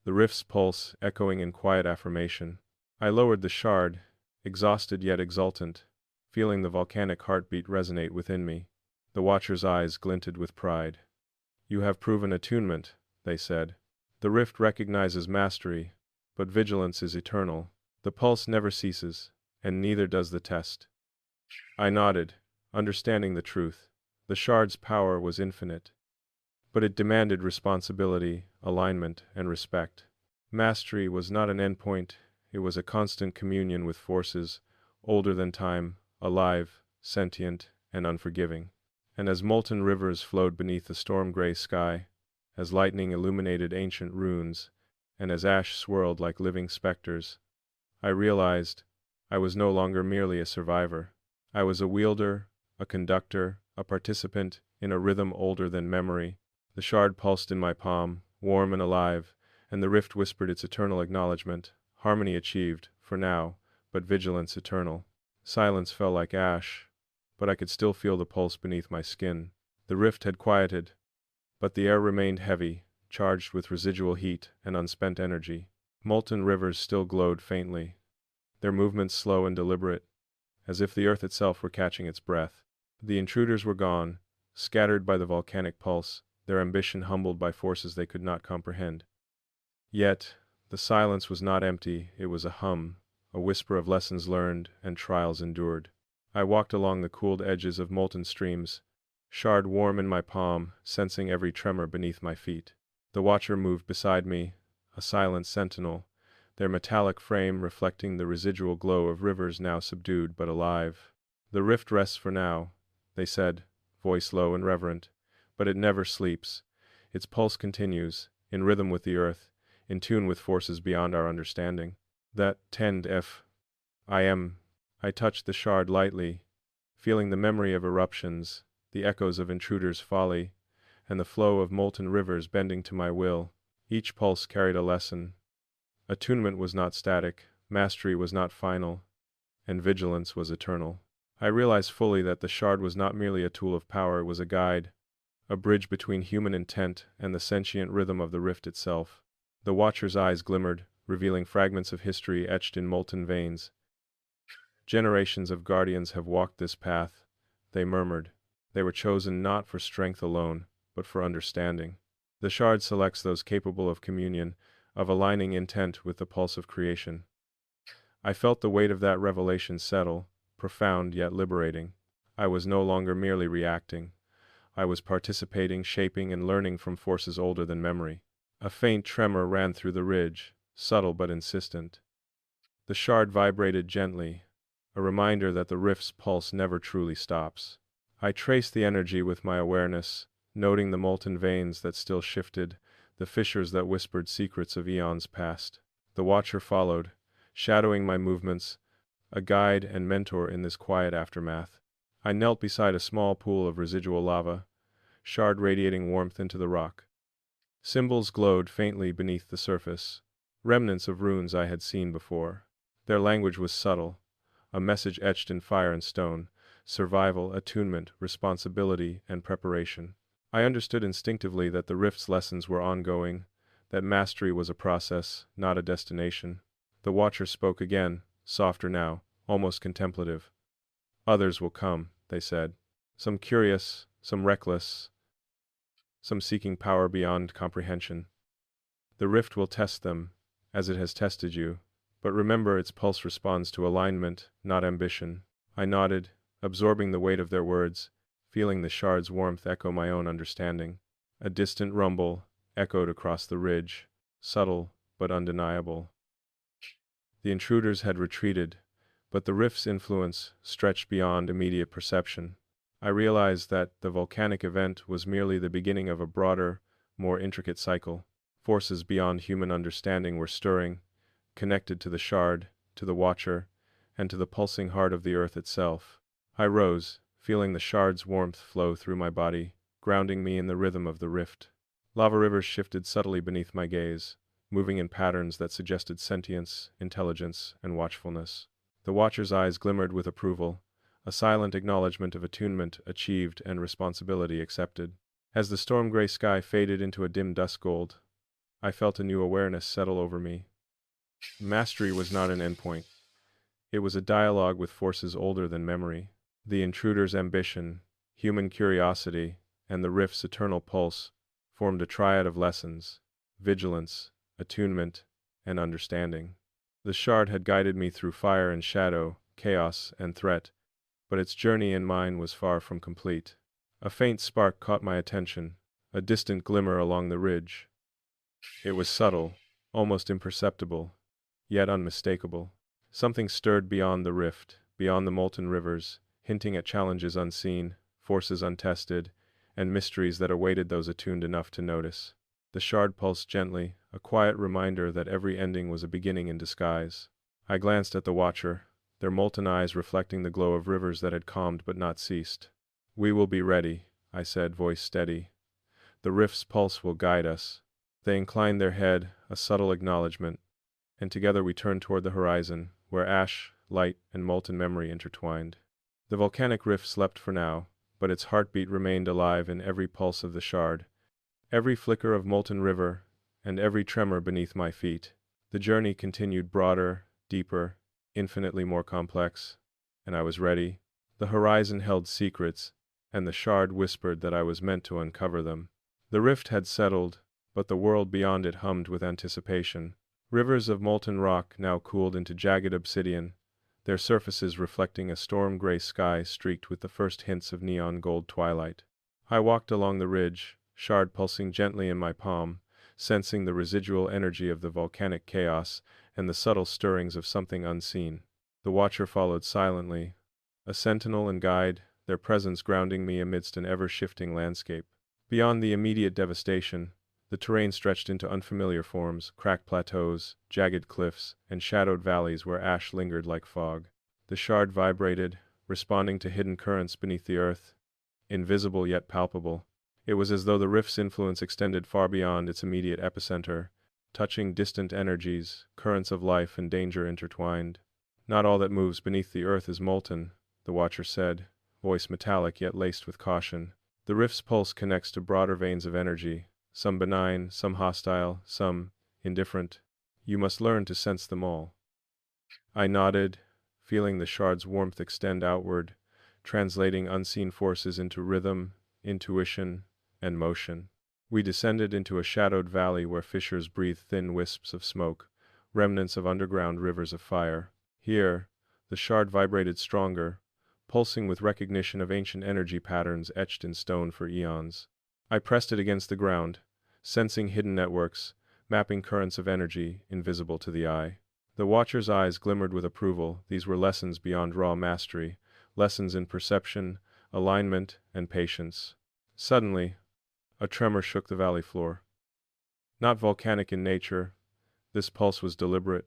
the rift's pulse echoing in quiet affirmation. I lowered the shard, exhausted yet exultant, feeling the volcanic heartbeat resonate within me. The watcher's eyes glinted with pride. You have proven attunement, they said. The rift recognizes mastery, but vigilance is eternal. The pulse never ceases, and neither does the test. I nodded, understanding the truth. The shard's power was infinite, but it demanded responsibility, alignment, and respect. Mastery was not an endpoint, it was a constant communion with forces older than time, alive, sentient, and unforgiving. And as molten rivers flowed beneath the storm-gray sky, as lightning illuminated ancient ruins, and as ash swirled like living specters, I realized I was no longer merely a survivor. I was a wielder, a conductor, a participant in a rhythm older than memory. The shard pulsed in my palm, warm and alive, and the rift whispered its eternal acknowledgement. Harmony achieved, for now, but vigilance eternal. Silence fell like ash, but I could still feel the pulse beneath my skin. The rift had quieted, but the air remained heavy, charged with residual heat and unspent energy. Molten rivers still glowed faintly, their movements slow and deliberate, as if the earth itself were catching its breath. The intruders were gone, scattered by the volcanic pulse, their ambition humbled by forces they could not comprehend. Yet, the silence was not empty, it was a hum, a whisper of lessons learned and trials endured. I walked along the cooled edges of molten streams, shard warm in my palm, sensing every tremor beneath my feet. The watcher moved beside me, a silent sentinel, their metallic frame reflecting the residual glow of rivers now subdued but alive. "The rift rests for now," they said, voice low and reverent, "but it never sleeps. Its pulse continues, in rhythm with the earth, in tune with forces beyond our understanding. That tend if I am." I touched the shard lightly, feeling the memory of eruptions, the echoes of intruders' folly, and the flow of molten rivers bending to my will. Each pulse carried a lesson. Attunement was not static, mastery was not final, and vigilance was eternal. I realized fully that the shard was not merely a tool of power, it was a guide, a bridge between human intent and the sentient rhythm of the rift itself. The watcher's eyes glimmered, revealing fragments of history etched in molten veins. "Generations of guardians have walked this path," they murmured. "They were chosen not for strength alone, but for understanding." The shard selects those capable of communion, of aligning intent with the pulse of creation. I felt the weight of that revelation settle, profound yet liberating. I was no longer merely reacting. I was participating, shaping, and learning from forces older than memory. A faint tremor ran through the ridge, subtle but insistent. The shard vibrated gently, a reminder that the rift's pulse never truly stops. I traced the energy with my awareness, noting the molten veins that still shifted, the fissures that whispered secrets of eons past. The watcher followed, shadowing my movements, a guide and mentor in this quiet aftermath. I knelt beside a small pool of residual lava, shard radiating warmth into the rock. Symbols glowed faintly beneath the surface, remnants of runes I had seen before. Their language was subtle, a message etched in fire and stone: survival, attunement, responsibility, and preparation. I understood instinctively that the rift's lessons were ongoing, that mastery was a process, not a destination. The watcher spoke again, softer now, almost contemplative. "Others will come," they said. "Some curious, some reckless, some seeking power beyond comprehension. The rift will test them, as it has tested you. But remember, its pulse responds to alignment, not ambition." I nodded, absorbing the weight of their words, feeling the shard's warmth echo my own understanding. A distant rumble echoed across the ridge, subtle but undeniable. The intruders had retreated, but the rift's influence stretched beyond immediate perception. I realized that the volcanic event was merely the beginning of a broader, more intricate cycle. Forces beyond human understanding were stirring, connected to the shard, to the watcher, and to the pulsing heart of the earth itself. I rose, feeling the shard's warmth flow through my body, grounding me in the rhythm of the rift. Lava rivers shifted subtly beneath my gaze, moving in patterns that suggested sentience, intelligence, and watchfulness. The watcher's eyes glimmered with approval, a silent acknowledgement of attunement achieved and responsibility accepted. As the storm-gray sky faded into a dim dusk gold, I felt a new awareness settle over me. Mastery was not an endpoint. It was a dialogue with forces older than memory. The intruder's ambition, human curiosity, and the rift's eternal pulse formed a triad of lessons: vigilance, attunement, and understanding. The shard had guided me through fire and shadow, chaos and threat, but its journey and mine was far from complete. A faint spark caught my attention, a distant glimmer along the ridge. It was subtle, almost imperceptible, yet unmistakable. Something stirred beyond the rift, beyond the molten rivers, hinting at challenges unseen, forces untested, and mysteries that awaited those attuned enough to notice. The shard pulsed gently, a quiet reminder that every ending was a beginning in disguise. I glanced at the watcher, their molten eyes reflecting the glow of rivers that had calmed but not ceased. "We will be ready," I said, voice steady. "The rift's pulse will guide us." They inclined their head, a subtle acknowledgement, and together we turned toward the horizon, where ash, light, and molten memory intertwined. The volcanic rift slept for now, but its heartbeat remained alive in every pulse of the shard, every flicker of molten river, and every tremor beneath my feet. The journey continued, broader, deeper, infinitely more complex, and I was ready. The horizon held secrets, and the shard whispered that I was meant to uncover them. The rift had settled, but the world beyond it hummed with anticipation. Rivers of molten rock now cooled into jagged obsidian, their surfaces reflecting a storm-gray sky streaked with the first hints of neon gold twilight. I walked along the ridge, shard pulsing gently in my palm, sensing the residual energy of the volcanic chaos and the subtle stirrings of something unseen. The watcher followed silently, a sentinel and guide, their presence grounding me amidst an ever-shifting landscape. Beyond the immediate devastation, the terrain stretched into unfamiliar forms, cracked plateaus, jagged cliffs, and shadowed valleys where ash lingered like fog. The shard vibrated, responding to hidden currents beneath the earth, invisible yet palpable. It was as though the rift's influence extended far beyond its immediate epicenter, touching distant energies, currents of life and danger intertwined. Not all that moves beneath the earth is molten, the watcher said, voice metallic yet laced with caution. The rift's pulse connects to broader veins of energy, some benign, some hostile, some indifferent. You must learn to sense them all. I nodded, feeling the shard's warmth extend outward, translating unseen forces into rhythm, intuition, and motion. We descended into a shadowed valley where fissures breathed thin wisps of smoke, remnants of underground rivers of fire. Here, the shard vibrated stronger, pulsing with recognition of ancient energy patterns etched in stone for eons. I pressed it against the ground, sensing hidden networks, mapping currents of energy invisible to the eye. The watcher's eyes glimmered with approval. These were lessons beyond raw mastery, lessons in perception, alignment, and patience. Suddenly, a tremor shook the valley floor. Not volcanic in nature, this pulse was deliberate,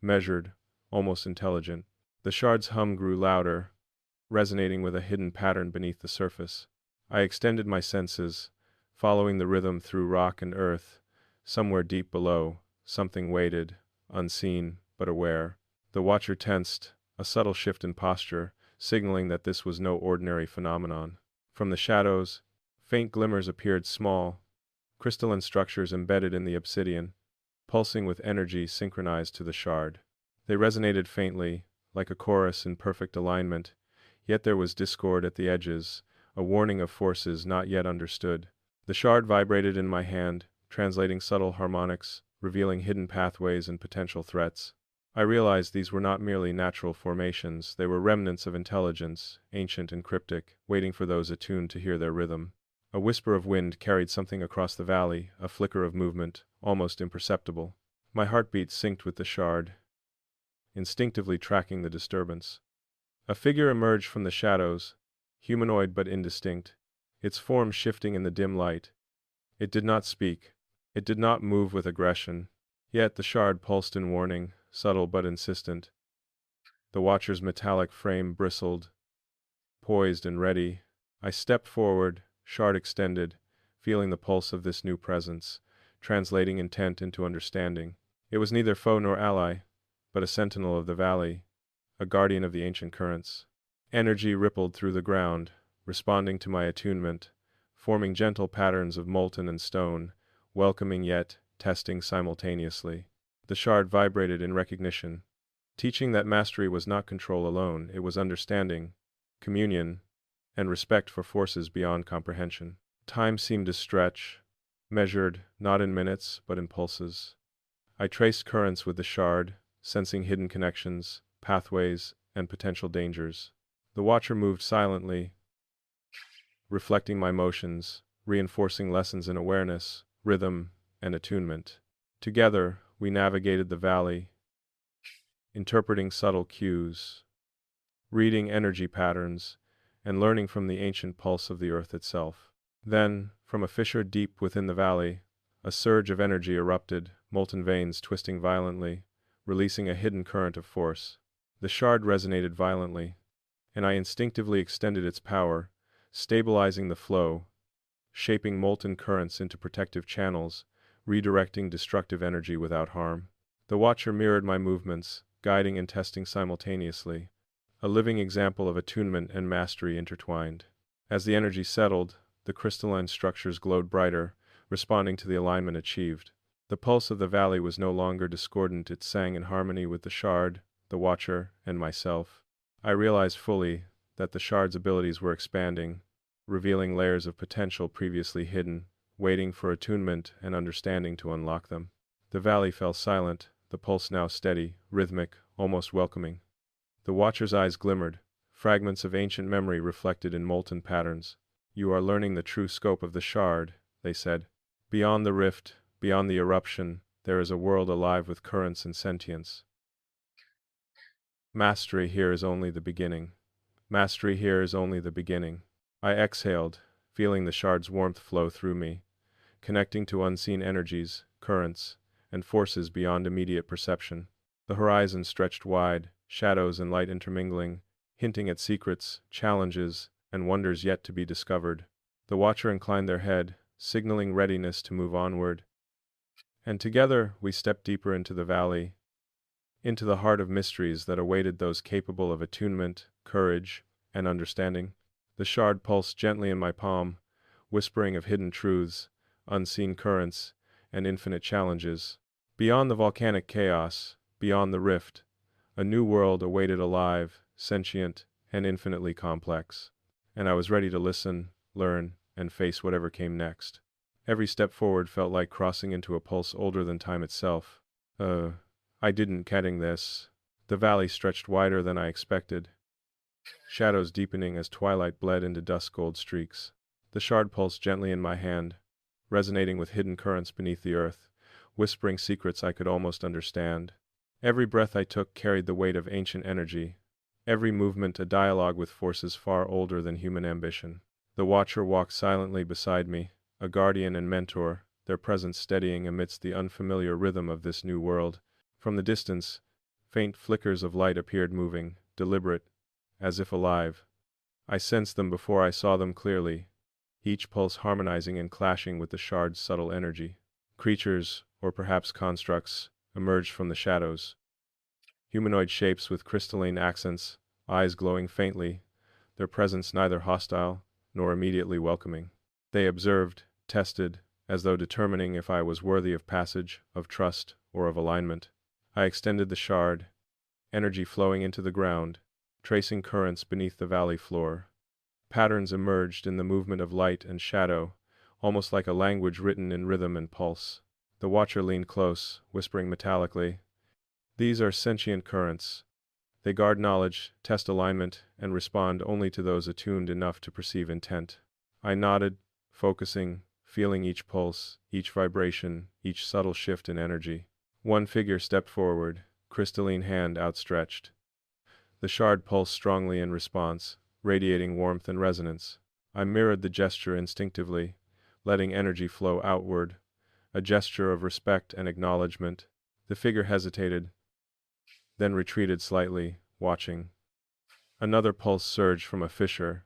measured, almost intelligent. The shard's hum grew louder, resonating with a hidden pattern beneath the surface. I extended my senses, following the rhythm through rock and earth. Somewhere deep below, something waited, unseen but aware. The watcher tensed, a subtle shift in posture, signaling that this was no ordinary phenomenon. From the shadows, faint glimmers appeared, small, crystalline structures embedded in the obsidian, pulsing with energy synchronized to the shard. They resonated faintly, like a chorus in perfect alignment, yet there was discord at the edges, a warning of forces not yet understood. The shard vibrated in my hand, translating subtle harmonics, revealing hidden pathways and potential threats. I realized these were not merely natural formations, they were remnants of intelligence, ancient and cryptic, waiting for those attuned to hear their rhythm. A whisper of wind carried something across the valley, a flicker of movement, almost imperceptible. My heartbeat synced with the shard, instinctively tracking the disturbance. A figure emerged from the shadows, humanoid but indistinct, its form shifting in the dim light. It did not speak. It did not move with aggression. Yet the shard pulsed in warning, subtle but insistent. The watcher's metallic frame bristled, poised and ready. I stepped forward, shard extended, feeling the pulse of this new presence, translating intent into understanding. It was neither foe nor ally, but a sentinel of the valley, a guardian of the ancient currents. Energy rippled through the ground, responding to my attunement, forming gentle patterns of molten and stone, welcoming yet testing simultaneously. The shard vibrated in recognition, teaching that mastery was not control alone, it was understanding, communion, and respect for forces beyond comprehension. Time seemed to stretch, measured not in minutes but in pulses. I traced currents with the shard, sensing hidden connections, pathways, and potential dangers. The watcher moved silently, reflecting my motions, reinforcing lessons in awareness, rhythm, and attunement. Together, we navigated the valley, interpreting subtle cues, reading energy patterns, and learning from the ancient pulse of the earth itself. Then, from a fissure deep within the valley, a surge of energy erupted, molten veins twisting violently, releasing a hidden current of force. The shard resonated violently, and I instinctively extended its power, stabilizing the flow, shaping molten currents into protective channels, redirecting destructive energy without harm. The watcher mirrored my movements, guiding and testing simultaneously, a living example of attunement and mastery intertwined. As the energy settled, the crystalline structures glowed brighter, responding to the alignment achieved. The pulse of the valley was no longer discordant, it sang in harmony with the shard, the watcher, and myself. I realized fully that the shard's abilities were expanding, revealing layers of potential previously hidden, waiting for attunement and understanding to unlock them. The valley fell silent, the pulse now steady, rhythmic, almost welcoming. The watcher's eyes glimmered, fragments of ancient memory reflected in molten patterns. You are learning the true scope of the shard, they said. Beyond the rift, beyond the eruption, there is a world alive with currents and sentience. Mastery here is only the beginning. Mastery here is only the beginning. I exhaled, feeling the shard's warmth flow through me, connecting to unseen energies, currents, and forces beyond immediate perception. The horizon stretched wide, shadows and light intermingling, hinting at secrets, challenges, and wonders yet to be discovered. The watcher inclined their head, signaling readiness to move onward. And together we stepped deeper into the valley, into the heart of mysteries that awaited those capable of attunement, courage, and understanding. The shard pulsed gently in my palm, whispering of hidden truths, unseen currents, and infinite challenges. Beyond the volcanic chaos, beyond the rift, a new world awaited, alive, sentient, and infinitely complex. And I was ready to listen, learn, and face whatever came next. Every step forward felt like crossing into a pulse older than time itself. I didn't getting this. The valley stretched wider than I expected, shadows deepening as twilight bled into dusk gold streaks. The shard pulsed gently in my hand, resonating with hidden currents beneath the earth, whispering secrets I could almost understand. Every breath I took carried the weight of ancient energy, every movement a dialogue with forces far older than human ambition. The watcher walked silently beside me, a guardian and mentor, their presence steadying amidst the unfamiliar rhythm of this new world. From the distance, faint flickers of light appeared, moving, deliberate, as if alive. I sensed them before I saw them clearly, each pulse harmonizing and clashing with the shard's subtle energy. Creatures, or perhaps constructs, emerged from the shadows. Humanoid shapes with crystalline accents, eyes glowing faintly, their presence neither hostile nor immediately welcoming. They observed, tested, as though determining if I was worthy of passage, of trust, or of alignment. I extended the shard, energy flowing into the ground, tracing currents beneath the valley floor. Patterns emerged in the movement of light and shadow, almost like a language written in rhythm and pulse. The watcher leaned close, whispering metallically, "These are sentient currents. They guard knowledge, test alignment, and respond only to those attuned enough to perceive intent." I nodded, focusing, feeling each pulse, each vibration, each subtle shift in energy. One figure stepped forward, crystalline hand outstretched. The shard pulsed strongly in response, radiating warmth and resonance. I mirrored the gesture instinctively, letting energy flow outward, a gesture of respect and acknowledgement. The figure hesitated, then retreated slightly, watching. Another pulse surged from a fissure,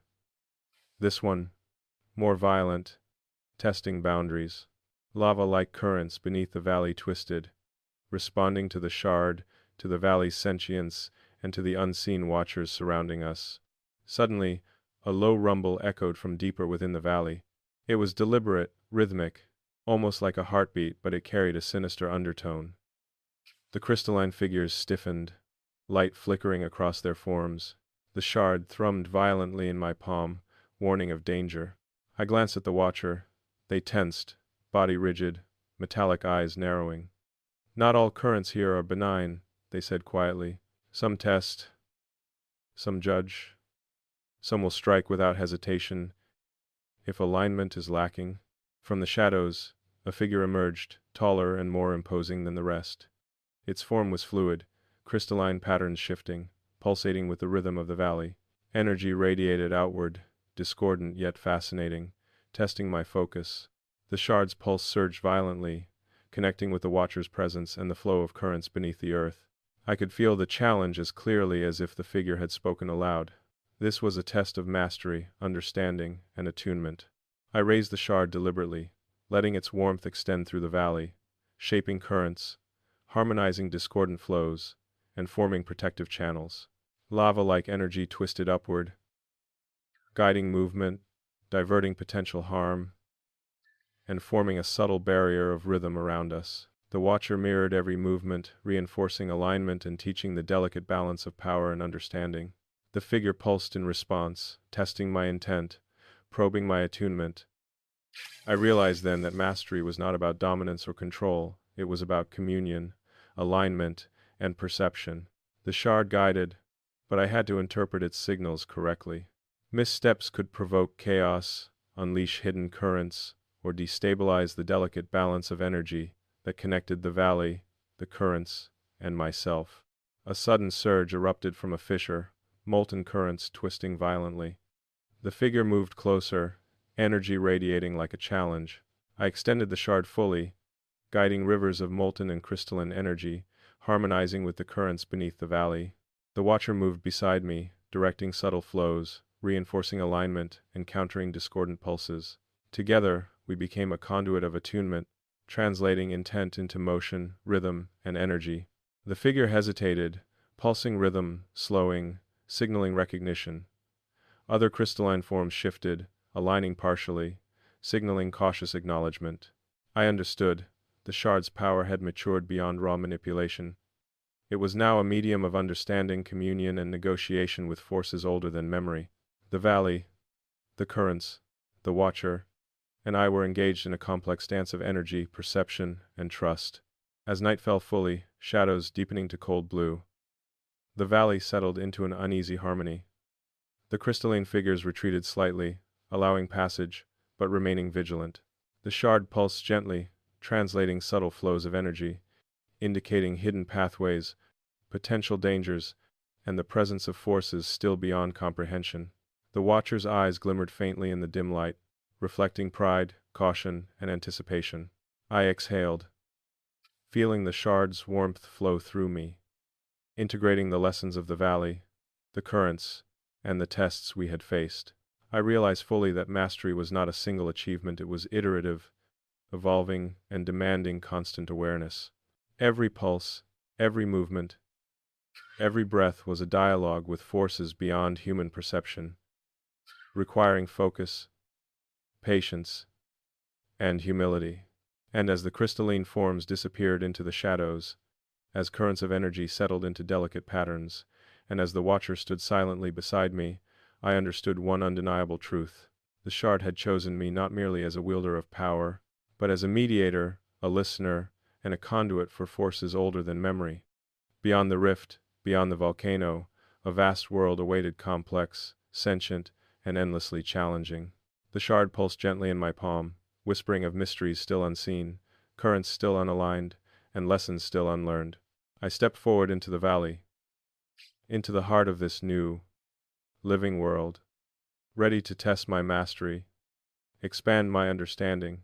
this one more violent, testing boundaries. Lava-like currents beneath the valley twisted, responding to the shard, to the valley's sentience, and to the unseen watchers surrounding us. Suddenly, a low rumble echoed from deeper within the valley. It was deliberate, rhythmic, almost like a heartbeat, but it carried a sinister undertone. The crystalline figures stiffened, light flickering across their forms. The shard thrummed violently in my palm, warning of danger. I glanced at the watcher. They tensed, body rigid, metallic eyes narrowing. "Not all currents here are benign," they said quietly. "Some test, some judge, some will strike without hesitation if alignment is lacking." From the shadows, a figure emerged, taller and more imposing than the rest. Its form was fluid, crystalline patterns shifting, pulsating with the rhythm of the valley. Energy radiated outward, discordant yet fascinating, testing my focus. The shard's pulse surged violently, connecting with the watcher's presence and the flow of currents beneath the earth. I could feel the challenge as clearly as if the figure had spoken aloud. This was a test of mastery, understanding, and attunement. I raised the shard deliberately, letting its warmth extend through the valley, shaping currents, harmonizing discordant flows, and forming protective channels. Lava-like energy twisted upward, guiding movement, diverting potential harm, and forming a subtle barrier of rhythm around us. The watcher mirrored every movement, reinforcing alignment and teaching the delicate balance of power and understanding. The figure pulsed in response, testing my intent, probing my attunement. I realized then that mastery was not about dominance or control, it was about communion, alignment, and perception. The shard guided, but I had to interpret its signals correctly. Missteps could provoke chaos, unleash hidden currents, or destabilize the delicate balance of energy that connected the valley, the currents, and myself. A sudden surge erupted from a fissure, molten currents twisting violently. The figure moved closer, energy radiating like a challenge. I extended the shard fully, guiding rivers of molten and crystalline energy, harmonizing with the currents beneath the valley. The watcher moved beside me, directing subtle flows, reinforcing alignment and countering discordant pulses. Together, we became a conduit of attunement, translating intent into motion, rhythm, and energy. The figure hesitated, pulsing rhythm, slowing, signaling recognition. Other crystalline forms shifted, aligning partially, signaling cautious acknowledgement. I understood. The shard's power had matured beyond raw manipulation. It was now a medium of understanding, communion, and negotiation with forces older than memory. The valley, the currents, the watcher, and I were engaged in a complex dance of energy, perception, and trust. As night fell fully, shadows deepening to cold blue, the valley settled into an uneasy harmony. The crystalline figures retreated slightly, allowing passage, but remaining vigilant. The shard pulsed gently, translating subtle flows of energy, indicating hidden pathways, potential dangers, and the presence of forces still beyond comprehension. The watcher's eyes glimmered faintly in the dim light, reflecting pride, caution, and anticipation. I exhaled, feeling the shard's warmth flow through me, integrating the lessons of the valley, the currents, and the tests we had faced. I realized fully that mastery was not a single achievement, it was iterative, evolving, and demanding constant awareness. Every pulse, every movement, every breath was a dialogue with forces beyond human perception, requiring focus, patience, and humility. And as the crystalline forms disappeared into the shadows, as currents of energy settled into delicate patterns, and as the watcher stood silently beside me, I understood one undeniable truth. The shard had chosen me not merely as a wielder of power, but as a mediator, a listener, and a conduit for forces older than memory. Beyond the rift, beyond the volcano, a vast world awaited, complex, sentient, and endlessly challenging. The shard pulsed gently in my palm, whispering of mysteries still unseen, currents still unaligned, and lessons still unlearned. I stepped forward into the valley, into the heart of this new, living world, ready to test my mastery, expand my understanding,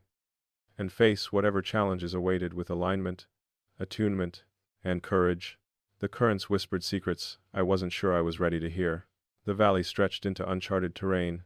and face whatever challenges awaited with alignment, attunement, and courage. The currents whispered secrets I wasn't sure I was ready to hear. The valley stretched into uncharted terrain,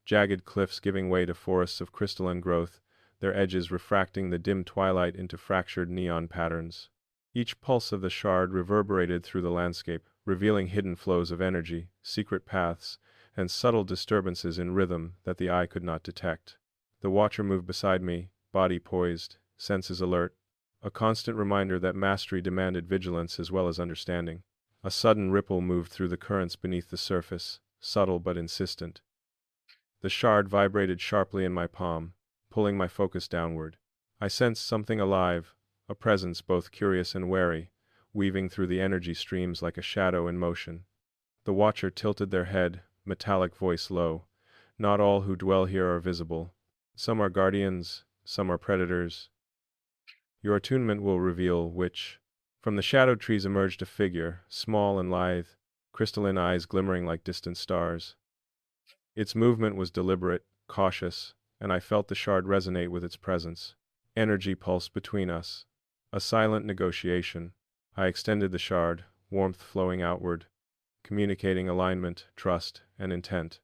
jagged cliffs giving way to forests of crystalline growth, their edges refracting the dim twilight into fractured neon patterns. Each pulse of the shard reverberated through the landscape, revealing hidden flows of energy, secret paths, and subtle disturbances in rhythm that the eye could not detect. The watcher moved beside me, body poised, senses alert, a constant reminder that mastery demanded vigilance as well as understanding. A sudden ripple moved through the currents beneath the surface, subtle but insistent. The shard vibrated sharply in my palm, pulling my focus downward. I sensed something alive, a presence both curious and wary, weaving through the energy streams like a shadow in motion. The watcher tilted their head, metallic voice low. Not all who dwell here are visible. Some are guardians, some are predators. Your attunement will reveal which. From the shadowed trees emerged a figure, small and lithe, crystalline eyes glimmering like distant stars. Its movement was deliberate, cautious, and I felt the shard resonate with its presence. Energy pulsed between us, a silent negotiation. I extended the shard, warmth flowing outward, communicating alignment, trust, and intent.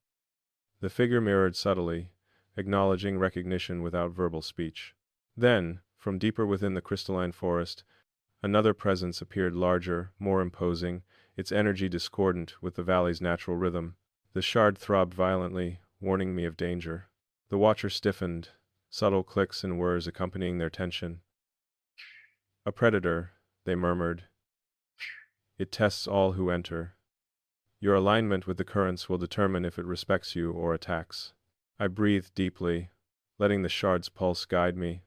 The figure mirrored subtly, acknowledging recognition without verbal speech. Then, from deeper within the crystalline forest, another presence appeared, larger, more imposing, its energy discordant with the valley's natural rhythm. The shard throbbed violently, warning me of danger. The watcher stiffened, subtle clicks and whirs accompanying their tension. A predator, they murmured. It tests all who enter. Your alignment with the currents will determine if it respects you or attacks. I breathed deeply, letting the shard's pulse guide me,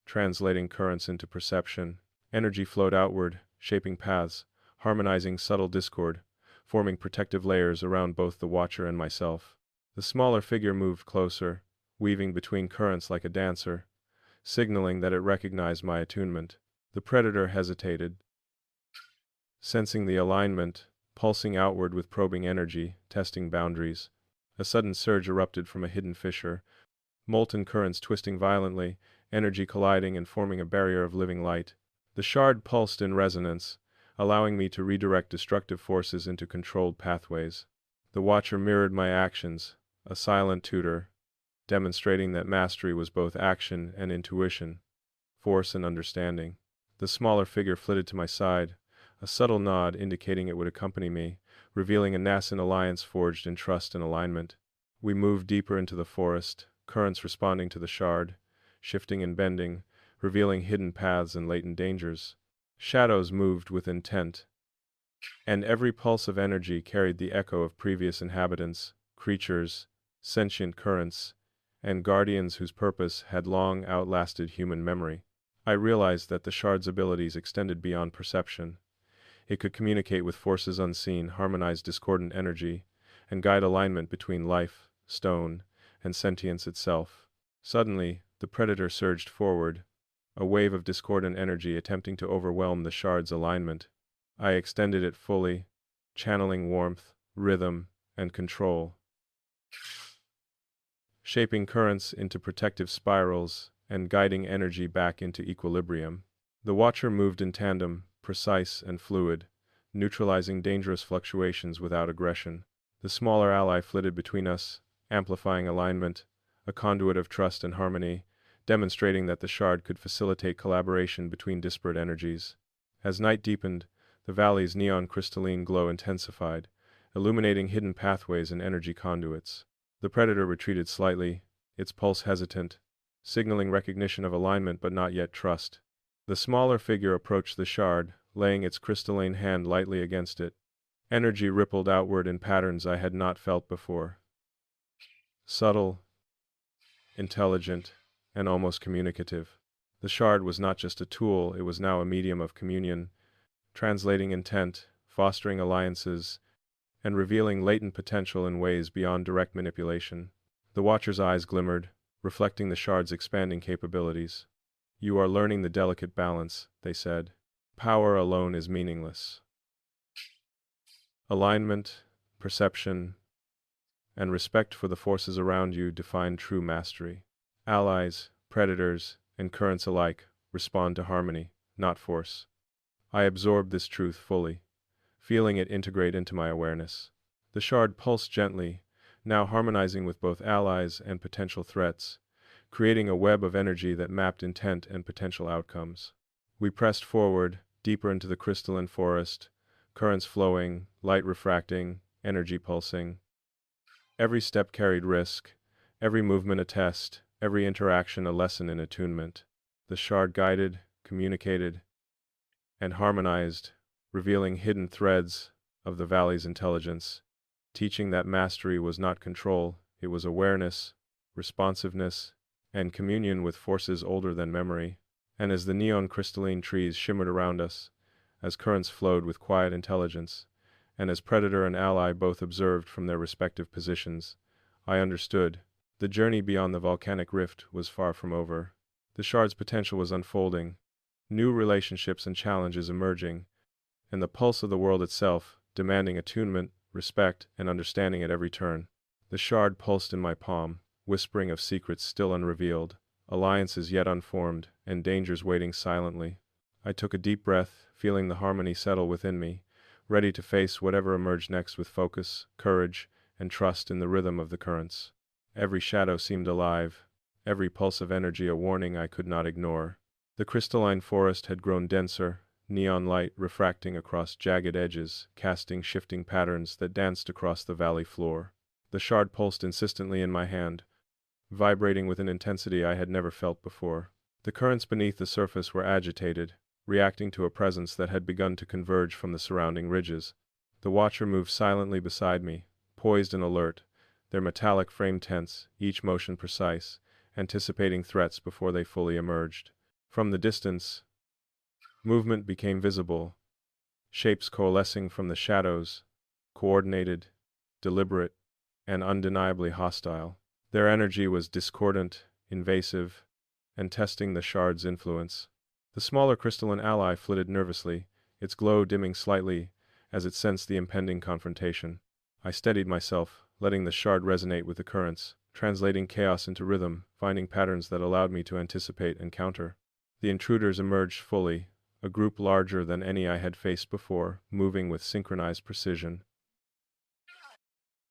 translating currents into perception. Energy flowed outward, shaping paths, harmonizing subtle discord, forming protective layers around both the watcher and myself. The smaller figure moved closer, weaving between currents like a dancer, signaling that it recognized my attunement. The predator hesitated, sensing the alignment, pulsing outward with probing energy, testing boundaries. A sudden surge erupted from a hidden fissure, molten currents twisting violently, energy colliding and forming a barrier of living light. The shard pulsed in resonance, allowing me to redirect destructive forces into controlled pathways. The Watcher mirrored my actions, a silent tutor, demonstrating that mastery was both action and intuition, force and understanding. The smaller figure flitted to my side, a subtle nod indicating it would accompany me, revealing a nascent alliance forged in trust and alignment. We moved deeper into the forest, currents responding to the shard, shifting and bending, revealing hidden paths and latent dangers. Shadows moved with intent, and every pulse of energy carried the echo of previous inhabitants, creatures, sentient currents, and guardians whose purpose had long outlasted human memory. I realized that the shard's abilities extended beyond perception. It could communicate with forces unseen, harmonize discordant energy, and guide alignment between life, stone, and sentience itself. Suddenly, the predator surged forward, a wave of discordant energy attempting to overwhelm the shard's alignment. I extended it fully, channeling warmth, rhythm, and control, shaping currents into protective spirals and guiding energy back into equilibrium. The Watcher moved in tandem, precise and fluid, neutralizing dangerous fluctuations without aggression. The smaller ally flitted between us, amplifying alignment, a conduit of trust and harmony, demonstrating that the shard could facilitate collaboration between disparate energies. As night deepened, the valley's neon crystalline glow intensified, illuminating hidden pathways and energy conduits. The predator retreated slightly, its pulse hesitant, signaling recognition of alignment but not yet trust. The smaller figure approached the shard, laying its crystalline hand lightly against it. Energy rippled outward in patterns I had not felt before. Subtle, intelligent, and almost communicative. The shard was not just a tool, it was now a medium of communion, translating intent, fostering alliances, and revealing latent potential in ways beyond direct manipulation. The Watcher's eyes glimmered, reflecting the shard's expanding capabilities. "You are learning the delicate balance," they said. "Power alone is meaningless. Alignment, perception, and respect for the forces around you define true mastery. Allies, predators, and currents alike respond to harmony, not force." I absorbed this truth fully, feeling it integrate into my awareness. The shard pulsed gently, now harmonizing with both allies and potential threats, creating a web of energy that mapped intent and potential outcomes. We pressed forward, deeper into the crystalline forest, currents flowing, light refracting, energy pulsing. Every step carried risk, every movement a test, every interaction a lesson in attunement. The shard guided, communicated, and harmonized, revealing hidden threads of the valley's intelligence, teaching that mastery was not control, it was awareness, responsiveness, and communion with forces older than memory. And as the neon crystalline trees shimmered around us, as currents flowed with quiet intelligence, and as predator and ally both observed from their respective positions, I understood. The journey beyond the volcanic rift was far from over. The shard's potential was unfolding, new relationships and challenges emerging, and the pulse of the world itself demanding attunement, respect, and understanding at every turn. The shard pulsed in my palm, whispering of secrets still unrevealed, alliances yet unformed, and dangers waiting silently. I took a deep breath, feeling the harmony settle within me, ready to face whatever emerged next with focus, courage, and trust in the rhythm of the currents. Every shadow seemed alive, every pulse of energy a warning I could not ignore. The crystalline forest had grown denser, neon light refracting across jagged edges, casting shifting patterns that danced across the valley floor. The shard pulsed insistently in my hand, vibrating with an intensity I had never felt before. The currents beneath the surface were agitated, reacting to a presence that had begun to converge from the surrounding ridges. The Watcher moved silently beside me, poised and alert, their metallic frame tense, each motion precise, anticipating threats before they fully emerged. From the distance, movement became visible, shapes coalescing from the shadows, coordinated, deliberate, and undeniably hostile. Their energy was discordant, invasive, and testing the shard's influence. The smaller crystalline ally flitted nervously, its glow dimming slightly as it sensed the impending confrontation. I steadied myself, letting the shard resonate with the currents, translating chaos into rhythm, finding patterns that allowed me to anticipate and counter. The intruders emerged fully, a group larger than any I had faced before, moving with synchronized precision.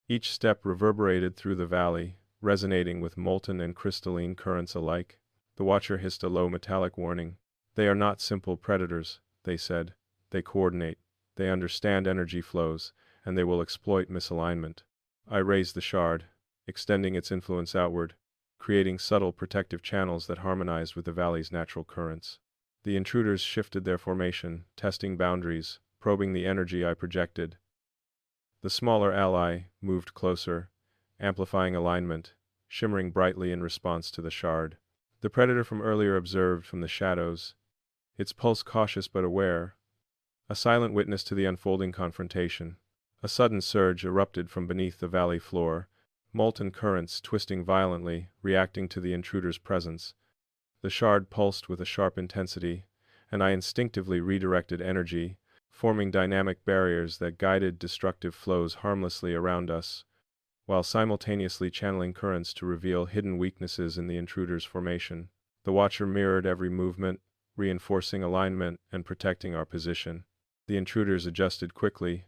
Each step reverberated through the valley, resonating with molten and crystalline currents alike. The watcher hissed a low metallic warning. "They are not simple predators," they said. "They coordinate. They understand energy flows, and they will exploit misalignment." I raised the shard, extending its influence outward, creating subtle protective channels that harmonized with the valley's natural currents. The intruders shifted their formation, testing boundaries, probing the energy I projected. The smaller ally moved closer, amplifying alignment, shimmering brightly in response to the shard. The predator from earlier observed from the shadows, its pulse cautious but aware, a silent witness to the unfolding confrontation. A sudden surge erupted from beneath the valley floor, molten currents twisting violently, reacting to the intruder's presence. The shard pulsed with a sharp intensity, and I instinctively redirected energy, forming dynamic barriers that guided destructive flows harmlessly around us, while simultaneously channeling currents to reveal hidden weaknesses in the intruder's formation. The watcher mirrored every movement, reinforcing alignment and protecting our position. The intruders adjusted quickly,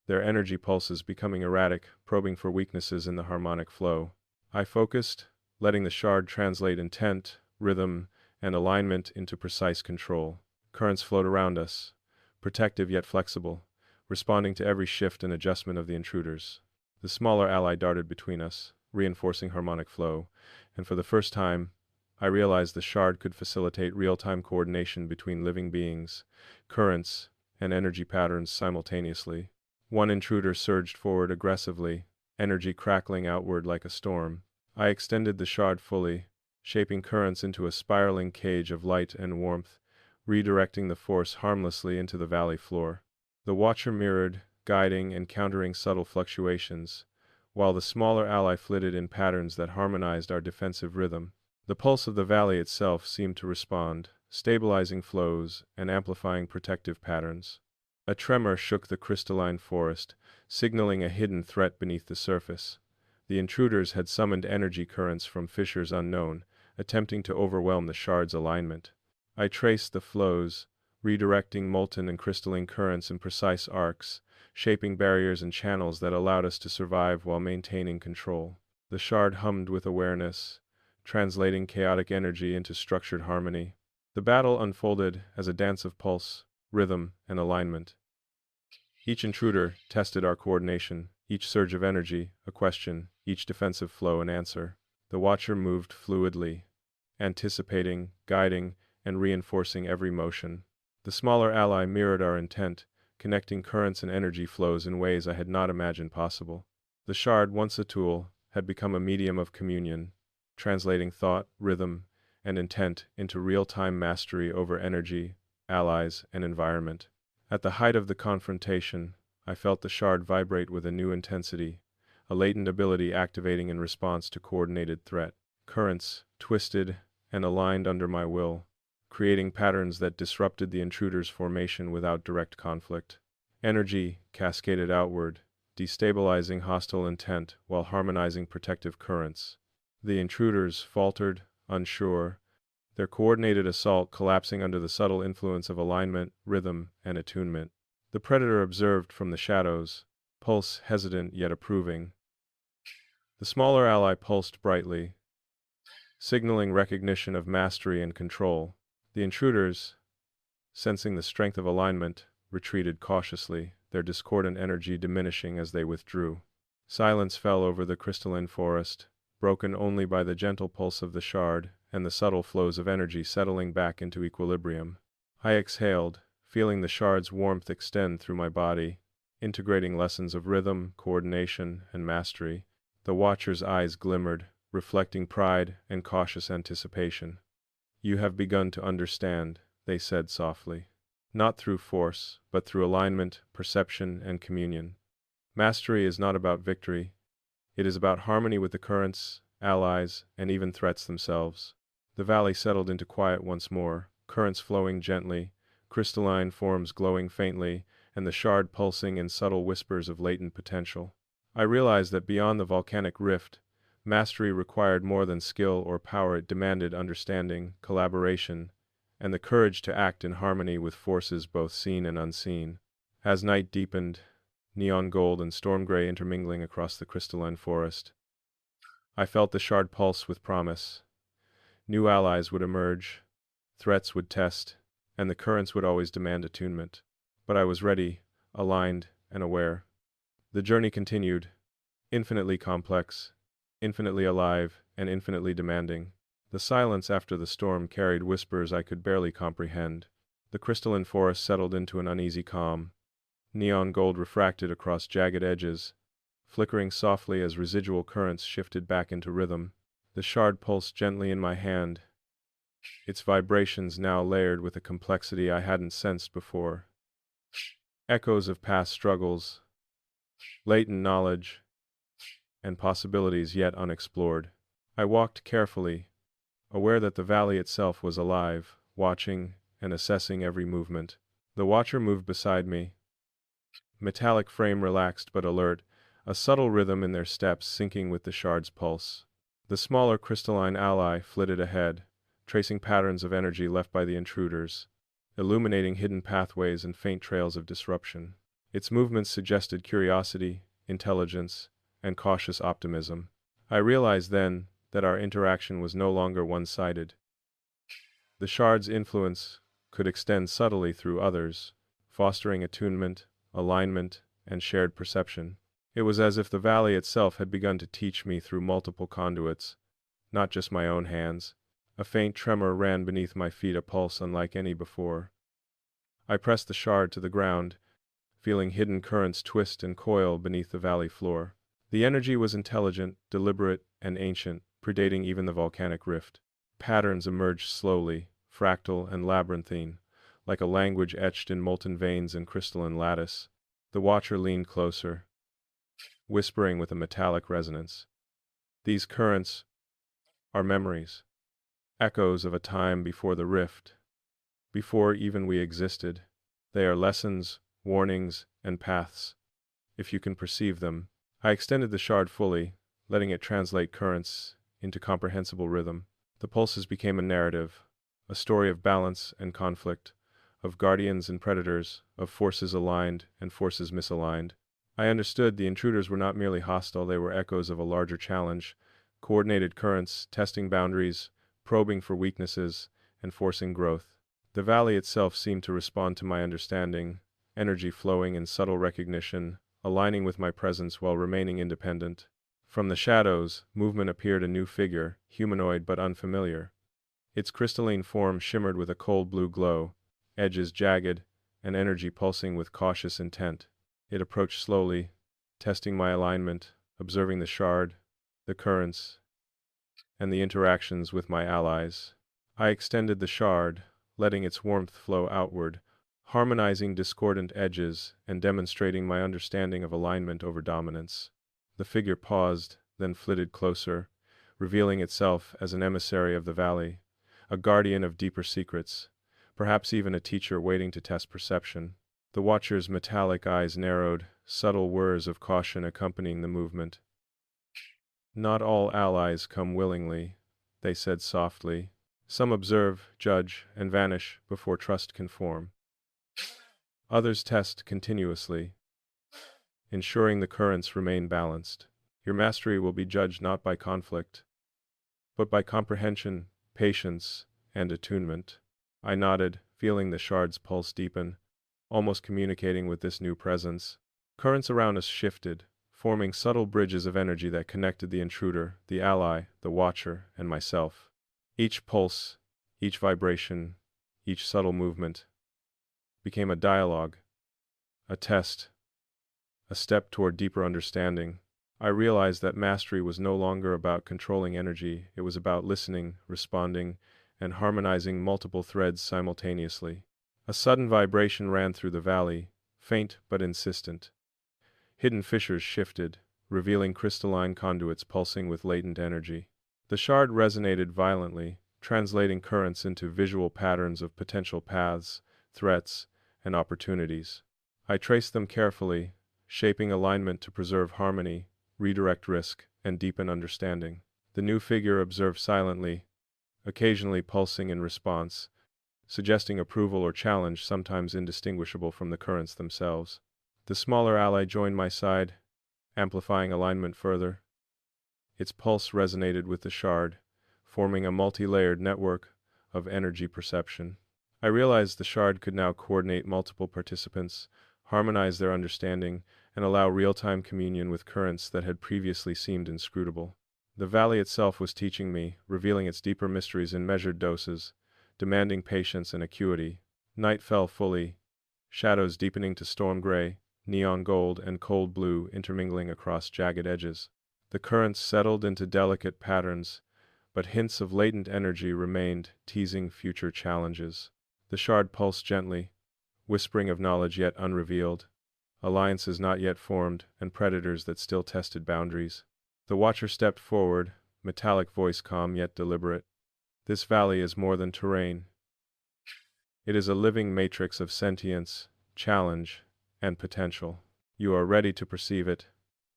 their energy pulses becoming erratic, probing for weaknesses in the harmonic flow. I focused, letting the shard translate intent, rhythm, and alignment into precise control. Currents flowed around us, protective yet flexible, responding to every shift and adjustment of the intruders. The smaller ally darted between us, reinforcing harmonic flow, and for the first time, I realized the shard could facilitate real-time coordination between living beings, currents, and energy patterns simultaneously. One intruder surged forward aggressively, energy crackling outward like a storm. I extended the shard fully, shaping currents into a spiraling cage of light and warmth, redirecting the force harmlessly into the valley floor. The watcher mirrored, guiding and countering subtle fluctuations, while the smaller ally flitted in patterns that harmonized our defensive rhythm. The pulse of the valley itself seemed to respond, stabilizing flows and amplifying protective patterns. A tremor shook the crystalline forest, signaling a hidden threat beneath the surface. The intruders had summoned energy currents from fissures unknown, attempting to overwhelm the shard's alignment. I traced the flows, redirecting molten and crystalline currents in precise arcs, shaping barriers and channels that allowed us to survive while maintaining control. The shard hummed with awareness, translating chaotic energy into structured harmony. The battle unfolded as a dance of pulse, rhythm, and alignment. Each intruder tested our coordination, each surge of energy, a question, each defensive flow, an answer. The watcher moved fluidly, anticipating, guiding, and reinforcing every motion. The smaller ally mirrored our intent, connecting currents and energy flows in ways I had not imagined possible. The shard, once a tool, had become a medium of communion, translating thought, rhythm, and intent into real-time mastery over energy, allies, and environment. At the height of the confrontation, I felt the shard vibrate with a new intensity, a latent ability activating in response to coordinated threat. Currents twisted and aligned under my will, creating patterns that disrupted the intruder's formation without direct conflict. Energy cascaded outward, destabilizing hostile intent while harmonizing protective currents. The intruders faltered, unsure, their coordinated assault collapsing under the subtle influence of alignment, rhythm, and attunement. The predator observed from the shadows, pulse hesitant yet approving. The smaller ally pulsed brightly, signaling recognition of mastery and control. The intruders, sensing the strength of alignment, retreated cautiously, their discordant energy diminishing as they withdrew. Silence fell over the crystalline forest, broken only by the gentle pulse of the shard and the subtle flows of energy settling back into equilibrium. I exhaled, feeling the shard's warmth extend through my body, integrating lessons of rhythm, coordination, and mastery. The watcher's eyes glimmered, reflecting pride and cautious anticipation. "You have begun to understand," they said softly. "Not through force, but through alignment, perception, and communion. Mastery is not about victory. It is about harmony with the currents, allies, and even threats themselves. The valley settled into quiet once more, currents flowing gently, crystalline forms glowing faintly, and the shard pulsing in subtle whispers of latent potential. I realized that beyond the volcanic rift, mastery required more than skill or power. It demanded understanding, collaboration, and the courage to act in harmony with forces both seen and unseen. As night deepened, neon gold and storm gray intermingling across the crystalline forest, I felt the shard pulse with promise. New allies would emerge, threats would test, and the currents would always demand attunement. But I was ready, aligned, and aware. The journey continued, infinitely complex, infinitely alive, and infinitely demanding. The silence after the storm carried whispers I could barely comprehend. The crystalline forest settled into an uneasy calm. Neon gold refracted across jagged edges, flickering softly as residual currents shifted back into rhythm. The shard pulsed gently in my hand, its vibrations now layered with a complexity I hadn't sensed before. Echoes of past struggles, latent knowledge, and possibilities yet unexplored. I walked carefully, aware that the valley itself was alive, watching and assessing every movement. The watcher moved beside me, metallic frame relaxed but alert, a subtle rhythm in their steps syncing with the shard's pulse. The smaller crystalline ally flitted ahead, tracing patterns of energy left by the intruders, illuminating hidden pathways and faint trails of disruption. Its movements suggested curiosity, intelligence, and cautious optimism. I realized then that our interaction was no longer one-sided. The shard's influence could extend subtly through others, fostering attunement, alignment, and shared perception. It was as if the valley itself had begun to teach me through multiple conduits, not just my own hands. A faint tremor ran beneath my feet, a pulse unlike any before. I pressed the shard to the ground, feeling hidden currents twist and coil beneath the valley floor. The energy was intelligent, deliberate, and ancient, predating even the volcanic rift. Patterns emerged slowly, fractal and labyrinthine, like a language etched in molten veins and crystalline lattice. The watcher leaned closer, whispering with a metallic resonance. These currents are memories, echoes of a time before the rift, before even we existed. They are lessons, warnings, and paths, if you can perceive them. I extended the shard fully, letting it translate currents into comprehensible rhythm. The pulses became a narrative, a story of balance and conflict, of guardians and predators, of forces aligned and forces misaligned. I understood the intruders were not merely hostile, they were echoes of a larger challenge, coordinated currents, testing boundaries, probing for weaknesses, and forcing growth. The valley itself seemed to respond to my understanding, energy flowing in subtle recognition, aligning with my presence while remaining independent. From the shadows, movement appeared, a new figure, humanoid but unfamiliar. Its crystalline form shimmered with a cold blue glow, edges jagged, and energy pulsing with cautious intent. It approached slowly, testing my alignment, observing the shard, the currents, and the interactions with my allies. I extended the shard, letting its warmth flow outward, harmonizing discordant edges and demonstrating my understanding of alignment over dominance. The figure paused, then flitted closer, revealing itself as an emissary of the valley, a guardian of deeper secrets, perhaps even a teacher waiting to test perception. The watcher's metallic eyes narrowed, subtle whirs of caution accompanying the movement. "Not all allies come willingly," they said softly. "Some observe, judge, and vanish before trust can form. Others test continuously, ensuring the currents remain balanced. Your mastery will be judged not by conflict, but by comprehension, patience, and attunement." I nodded, feeling the shard's pulse deepen, almost communicating with this new presence. Currents around us shifted, forming subtle bridges of energy that connected the intruder, the ally, the watcher, and myself. Each pulse, each vibration, each subtle movement became a dialogue, a test, a step toward deeper understanding. I realized that mastery was no longer about controlling energy, it was about listening, responding, and harmonizing multiple threads simultaneously. A sudden vibration ran through the valley, faint but insistent. Hidden fissures shifted, revealing crystalline conduits pulsing with latent energy. The shard resonated violently, translating currents into visual patterns of potential paths, threats, and opportunities. I traced them carefully, shaping alignment to preserve harmony, redirect risk, and deepen understanding. The new figure observed silently, occasionally pulsing in response, suggesting approval or challenge sometimes indistinguishable from the currents themselves. The smaller ally joined my side, amplifying alignment further. Its pulse resonated with the shard, forming a multi-layered network of energy perception. I realized the shard could now coordinate multiple participants, harmonize their understanding, and allow real-time communion with currents that had previously seemed inscrutable. The valley itself was teaching me, revealing its deeper mysteries in measured doses, demanding patience and acuity. Night fell fully, shadows deepening to storm gray, neon gold and cold blue intermingling across jagged edges. The currents settled into delicate patterns, but hints of latent energy remained, teasing future challenges. The shard pulsed gently, whispering of knowledge yet unrevealed, alliances not yet formed, and predators that still tested boundaries. The watcher stepped forward, metallic voice calm yet deliberate. This valley is more than terrain. It is a living matrix of sentience, challenge, and potential. You are ready to perceive it,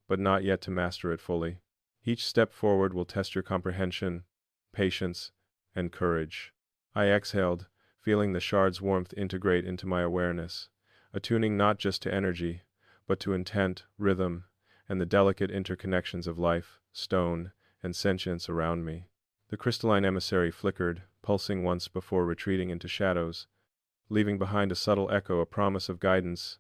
but not yet to master it fully. Each step forward will test your comprehension, patience, and courage. I exhaled, feeling the shard's warmth integrate into my awareness, attuning not just to energy, but to intent, rhythm, and the delicate interconnections of life, stone, and sentience around me. The crystalline emissary flickered, pulsing once before retreating into shadows, leaving behind a subtle echo, a promise of guidance,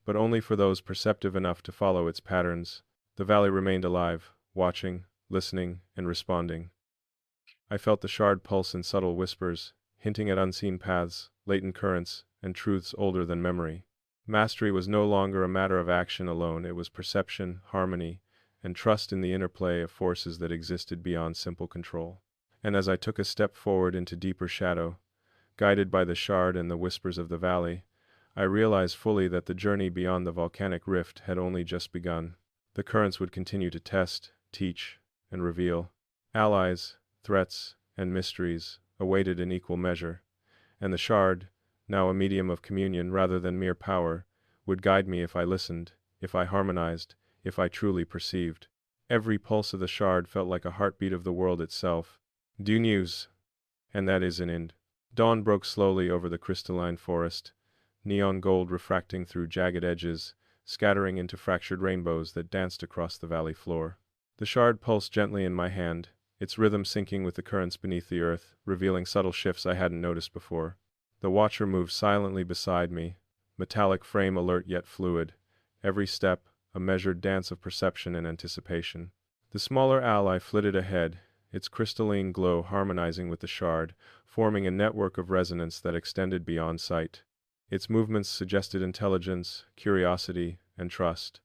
but only for those perceptive enough to follow its patterns. The valley remained alive, watching, listening, and responding. I felt the shard pulse in subtle whispers, hinting at unseen paths, latent currents, and truths older than memory. Mastery was no longer a matter of action alone, it was perception, harmony, and trust in the interplay of forces that existed beyond simple control. And as I took a step forward into deeper shadow, guided by the shard and the whispers of the valley, I realized fully that the journey beyond the volcanic rift had only just begun. The currents would continue to test, teach, and reveal. Allies, threats, and mysteries awaited in equal measure, and the shard, now a medium of communion rather than mere power, would guide me if I listened, if I harmonized, if I truly perceived. Every pulse of the shard felt like a heartbeat of the world itself. Due news, and that is an end. Dawn broke slowly over the crystalline forest, neon gold refracting through jagged edges, scattering into fractured rainbows that danced across the valley floor. The shard pulsed gently in my hand, its rhythm syncing with the currents beneath the earth, revealing subtle shifts I hadn't noticed before. The watcher moved silently beside me, metallic frame alert yet fluid, every step a measured dance of perception and anticipation. The smaller ally flitted ahead, its crystalline glow harmonizing with the shard, forming a network of resonance that extended beyond sight. Its movements suggested intelligence, curiosity, and trust,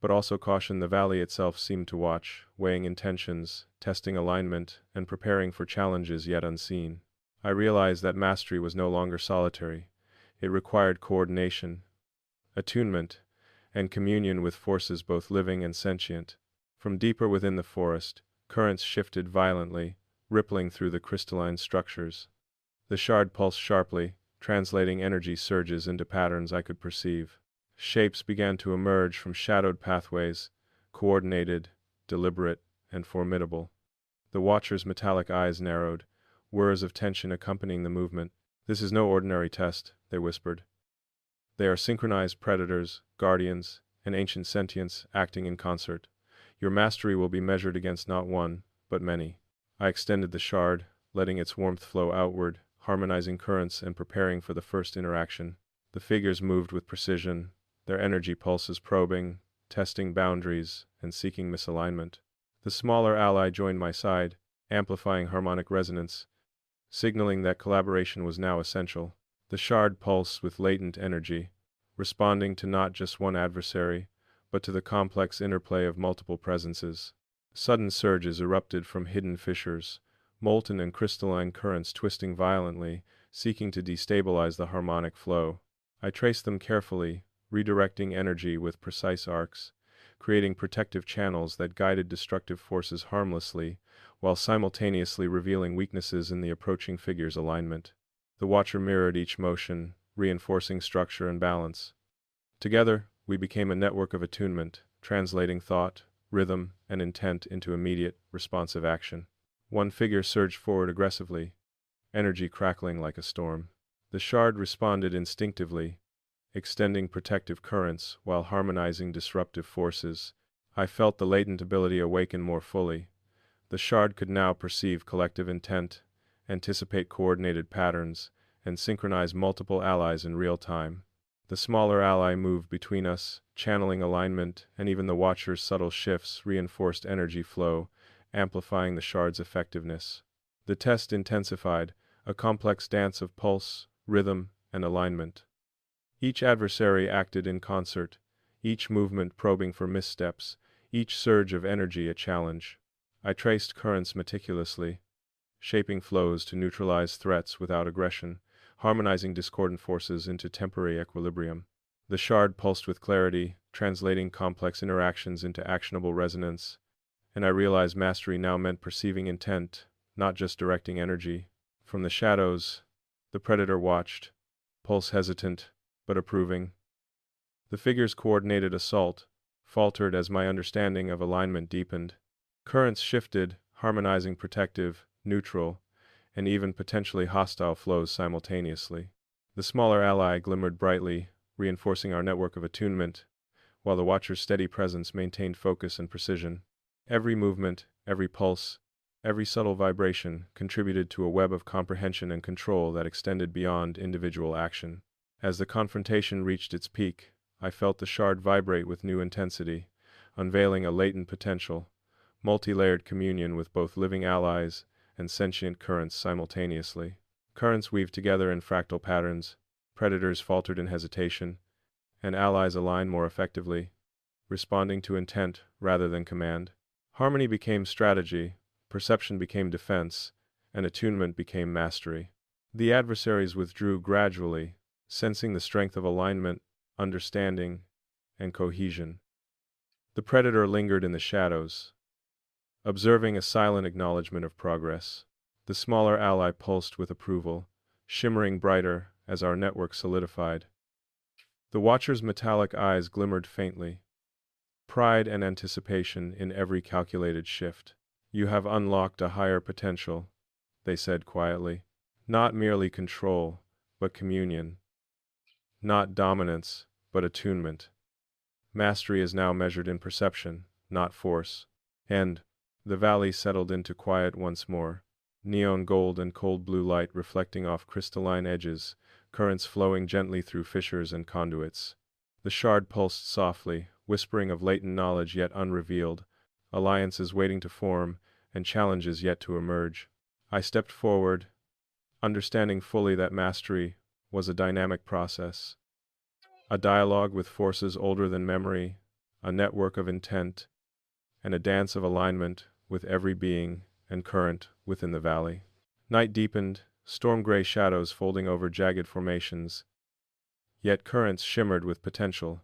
but also caution. The valley itself seemed to watch, weighing intentions, testing alignment, and preparing for challenges yet unseen. I realized that mastery was no longer solitary. It required coordination, attunement, and communion with forces both living and sentient. From deeper within the forest, currents shifted violently, rippling through the crystalline structures. The shard pulsed sharply, translating energy surges into patterns I could perceive. Shapes began to emerge from shadowed pathways, coordinated, deliberate, and formidable. The watcher's metallic eyes narrowed, whirs of tension accompanying the movement. "This is no ordinary test," they whispered. "They are synchronized predators, guardians, and ancient sentience acting in concert. Your mastery will be measured against not one, but many." I extended the shard, letting its warmth flow outward, harmonizing currents and preparing for the first interaction. The figures moved with precision, their energy pulses probing, testing boundaries, and seeking misalignment. The smaller ally joined my side, amplifying harmonic resonance, signaling that collaboration was now essential. The shard pulsed with latent energy, responding to not just one adversary, but to the complex interplay of multiple presences. Sudden surges erupted from hidden fissures, molten and crystalline currents twisting violently, seeking to destabilize the harmonic flow. I traced them carefully, redirecting energy with precise arcs, creating protective channels that guided destructive forces harmlessly, while simultaneously revealing weaknesses in the approaching figure's alignment. The watcher mirrored each motion, reinforcing structure and balance. Together, we became a network of attunement, translating thought, rhythm, and intent into immediate, responsive action. One figure surged forward aggressively, energy crackling like a storm. The shard responded instinctively, extending protective currents while harmonizing disruptive forces. I felt the latent ability awaken more fully. The shard could now perceive collective intent, anticipate coordinated patterns, and synchronize multiple allies in real time. The smaller ally moved between us, channeling alignment, and even the watcher's subtle shifts reinforced energy flow, amplifying the shard's effectiveness. The test intensified, a complex dance of pulse, rhythm, and alignment. Each adversary acted in concert, each movement probing for missteps, each surge of energy a challenge. I traced currents meticulously, shaping flows to neutralize threats without aggression, harmonizing discordant forces into temporary equilibrium. The shard pulsed with clarity, translating complex interactions into actionable resonance, and I realized mastery now meant perceiving intent, not just directing energy. From the shadows, the predator watched, pulse hesitant, but approving. The figure's coordinated assault faltered as my understanding of alignment deepened. Currents shifted, harmonizing protective, neutral, and even potentially hostile flows simultaneously. The smaller ally glimmered brightly, reinforcing our network of attunement, while the watcher's steady presence maintained focus and precision. Every movement, every pulse, every subtle vibration contributed to a web of comprehension and control that extended beyond individual action. As the confrontation reached its peak, I felt the shard vibrate with new intensity, unveiling a latent potential, multi-layered communion with both living allies and sentient currents simultaneously. Currents weaved together in fractal patterns, predators faltered in hesitation, and allies aligned more effectively, responding to intent rather than command. Harmony became strategy, perception became defense, and attunement became mastery. The adversaries withdrew gradually, sensing the strength of alignment, understanding, and cohesion. The predator lingered in the shadows, observing a silent acknowledgement of progress. The smaller ally pulsed with approval, shimmering brighter as our network solidified. The watcher's metallic eyes glimmered faintly, pride and anticipation in every calculated shift. "You have unlocked a higher potential," they said quietly. "Not merely control, but communion. Not dominance, but attunement. Mastery is now measured in perception, not force." And the valley settled into quiet once more. Neon gold and cold blue light reflecting off crystalline edges, currents flowing gently through fissures and conduits. The shard pulsed softly, whispering of latent knowledge yet unrevealed, alliances waiting to form, and challenges yet to emerge. I stepped forward, understanding fully that mastery was a dynamic process. A dialogue with forces older than memory, a network of intent, and a dance of alignment with every being and current within the valley. Night deepened, storm-gray shadows folding over jagged formations, yet currents shimmered with potential,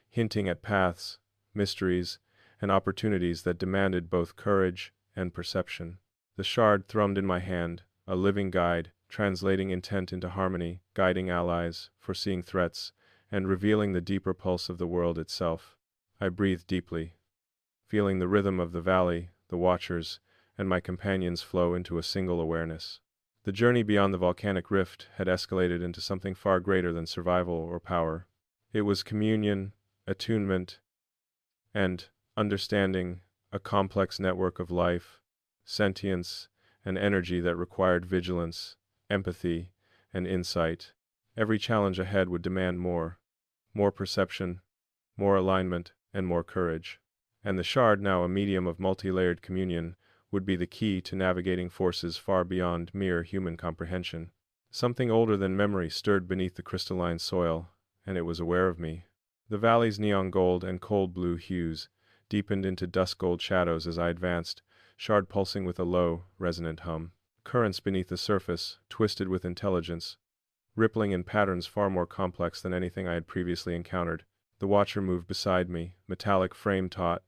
hinting at paths, mysteries, and opportunities that demanded both courage and perception. The shard thrummed in my hand, a living guide, translating intent into harmony, guiding allies, foreseeing threats, and revealing the deeper pulse of the world itself. I breathed deeply, feeling the rhythm of the valley, the watchers, and my companions flow into a single awareness. The journey beyond the volcanic rift had escalated into something far greater than survival or power. It was communion, attunement, and understanding, a complex network of life, sentience, and energy that required vigilance, empathy, and insight. Every challenge ahead would demand more perception, more alignment, and more courage. And the shard, now a medium of multi-layered communion, would be the key to navigating forces far beyond mere human comprehension. Something older than memory stirred beneath the crystalline soil, and it was aware of me. The valley's neon gold and cold blue hues deepened into dusk gold shadows as I advanced, shard pulsing with a low, resonant hum. Currents beneath the surface, twisted with intelligence, rippling in patterns far more complex than anything I had previously encountered. The watcher moved beside me, metallic frame taut,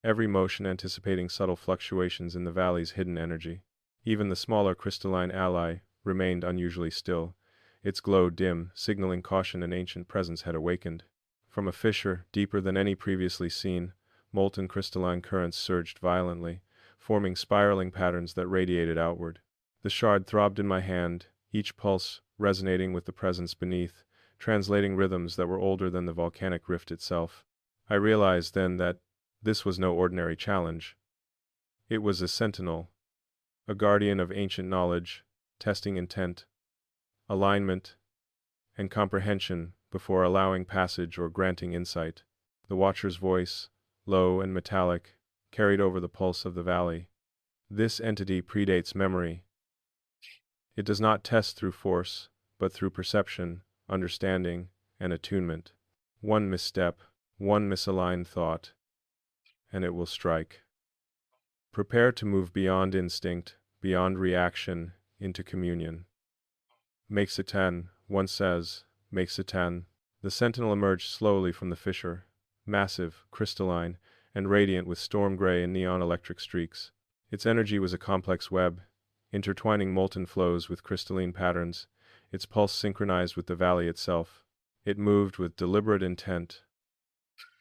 every motion anticipating subtle fluctuations in the valley's hidden energy. Even the smaller crystalline ally remained unusually still, its glow dim, signaling caution an ancient presence had awakened. From a fissure, deeper than any previously seen, molten crystalline currents surged violently, forming spiraling patterns that radiated outward. The shard throbbed in my hand, each pulse resonating with the presence beneath, translating rhythms that were older than the volcanic rift itself. I realized then that this was no ordinary challenge. It was a sentinel, a guardian of ancient knowledge, testing intent, alignment, and comprehension before allowing passage or granting insight. The watcher's voice, low and metallic, carried over the pulse of the valley. This entity predates memory. It does not test through force, but through perception, understanding, and attunement. One misstep, one misaligned thought, and it will strike. Prepare to move beyond instinct, beyond reaction, into communion. Make Satan, one says, make Satan. The sentinel emerged slowly from the fissure, massive, crystalline, and radiant with storm gray and neon electric streaks. Its energy was a complex web, intertwining molten flows with crystalline patterns, its pulse synchronized with the valley itself. It moved with deliberate intent,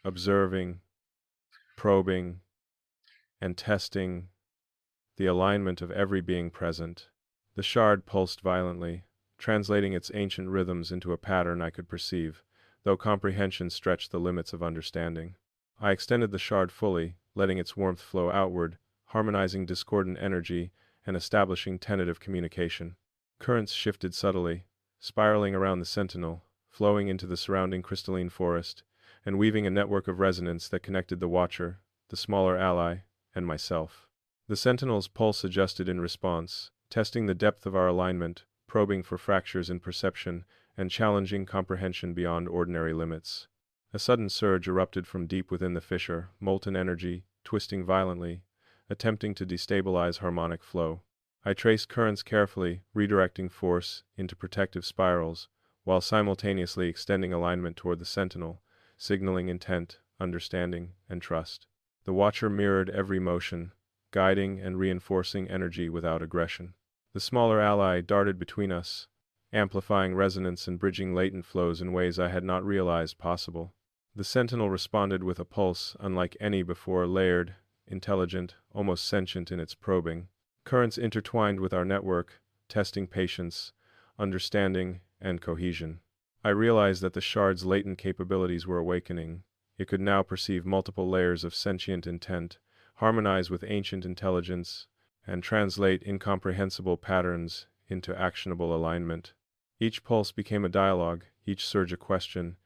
observing, probing, and testing the alignment of every being present. The shard pulsed violently, translating its ancient rhythms into a pattern I could perceive, though comprehension stretched the limits of understanding. I extended the shard fully, letting its warmth flow outward, harmonizing discordant energy and establishing tentative communication. Currents shifted subtly, spiraling around the sentinel, flowing into the surrounding crystalline forest, and weaving a network of resonance that connected the watcher, the smaller ally, and myself. The sentinel's pulse adjusted in response, testing the depth of our alignment, probing for fractures in perception, and challenging comprehension beyond ordinary limits. A sudden surge erupted from deep within the fissure, molten energy, twisting violently, attempting to destabilize harmonic flow. I traced currents carefully, redirecting force into protective spirals, while simultaneously extending alignment toward the sentinel, signaling intent, understanding, and trust. The watcher mirrored every motion, guiding and reinforcing energy without aggression. The smaller ally darted between us, amplifying resonance and bridging latent flows in ways I had not realized possible. The sentinel responded with a pulse unlike any before, layered, intelligent, almost sentient in its probing. Currents intertwined with our network, testing patience, understanding, and cohesion. I realized that the shard's latent capabilities were awakening. It could now perceive multiple layers of sentient intent, harmonize with ancient intelligence, and translate incomprehensible patterns into actionable alignment. Each pulse became a dialogue, each surge a question,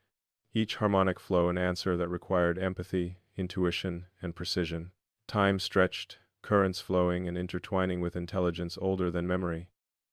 each harmonic flow an answer that required empathy, intuition, and precision. Time stretched, currents flowing and intertwining with intelligence older than memory.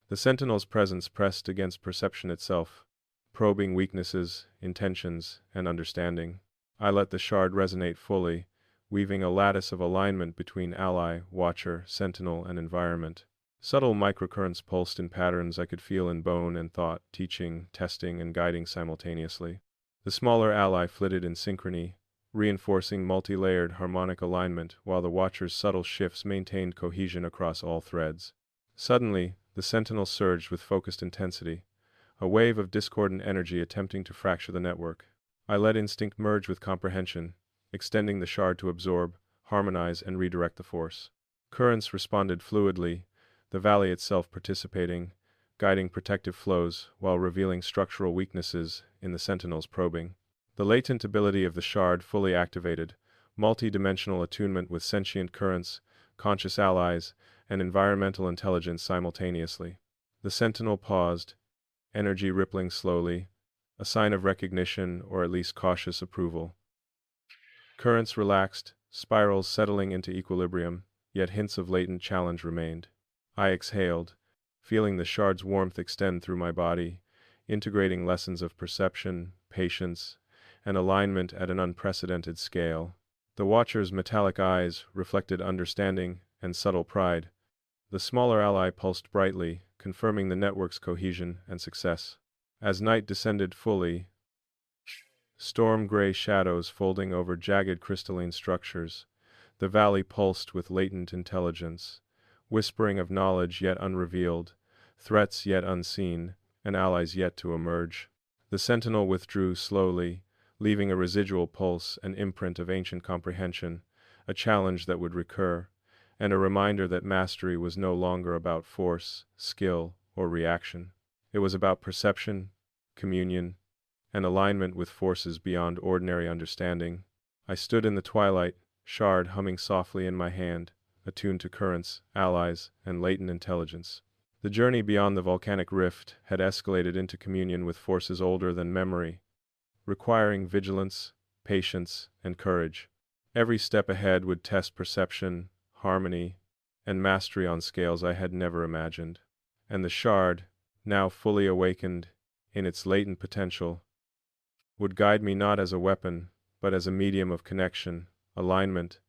The sentinel's presence pressed against perception itself, probing weaknesses, intentions, and understanding. I let the shard resonate fully, weaving a lattice of alignment between ally, watcher, sentinel, and environment. Subtle microcurrents pulsed in patterns I could feel in bone and thought, teaching, testing, and guiding simultaneously. The smaller ally flitted in synchrony, reinforcing multi-layered harmonic alignment, while the watcher's subtle shifts maintained cohesion across all threads. Suddenly, the sentinel surged with focused intensity, a wave of discordant energy attempting to fracture the network. I let instinct merge with comprehension, extending the shard to absorb, harmonize, and redirect the force. Currents responded fluidly, the valley itself participating, guiding protective flows while revealing structural weaknesses in the sentinel's probing. The latent ability of the shard fully activated, multi-dimensional attunement with sentient currents, conscious allies, and environmental intelligence simultaneously. The sentinel paused, energy rippling slowly, a sign of recognition or at least cautious approval. Currents relaxed, spirals settling into equilibrium, yet hints of latent challenge remained. I exhaled, feeling the shard's warmth extend through my body, integrating lessons of perception, patience, and alignment at an unprecedented scale. The watcher's metallic eyes reflected understanding and subtle pride. The smaller ally pulsed brightly, confirming the network's cohesion and success. As night descended fully, storm-gray shadows folding over jagged crystalline structures, The valley pulsed with latent intelligence, whispering of knowledge yet unrevealed, threats yet unseen, and allies yet to emerge. The sentinel withdrew slowly, leaving a residual pulse, an imprint of ancient comprehension, a challenge that would recur, and a reminder that mastery was no longer about force, skill, or reaction. It was about perception, communion, and alignment with forces beyond ordinary understanding. I stood in the twilight, shard humming softly in my hand, attuned to currents, allies, and latent intelligence. The journey beyond the volcanic rift had escalated into communion with forces older than memory, requiring vigilance, patience, and courage. Every step ahead would test perception, harmony, and mastery on scales I had never imagined. And the shard, now fully awakened in its latent potential, would guide me not as a weapon, but as a medium of connection, alignment,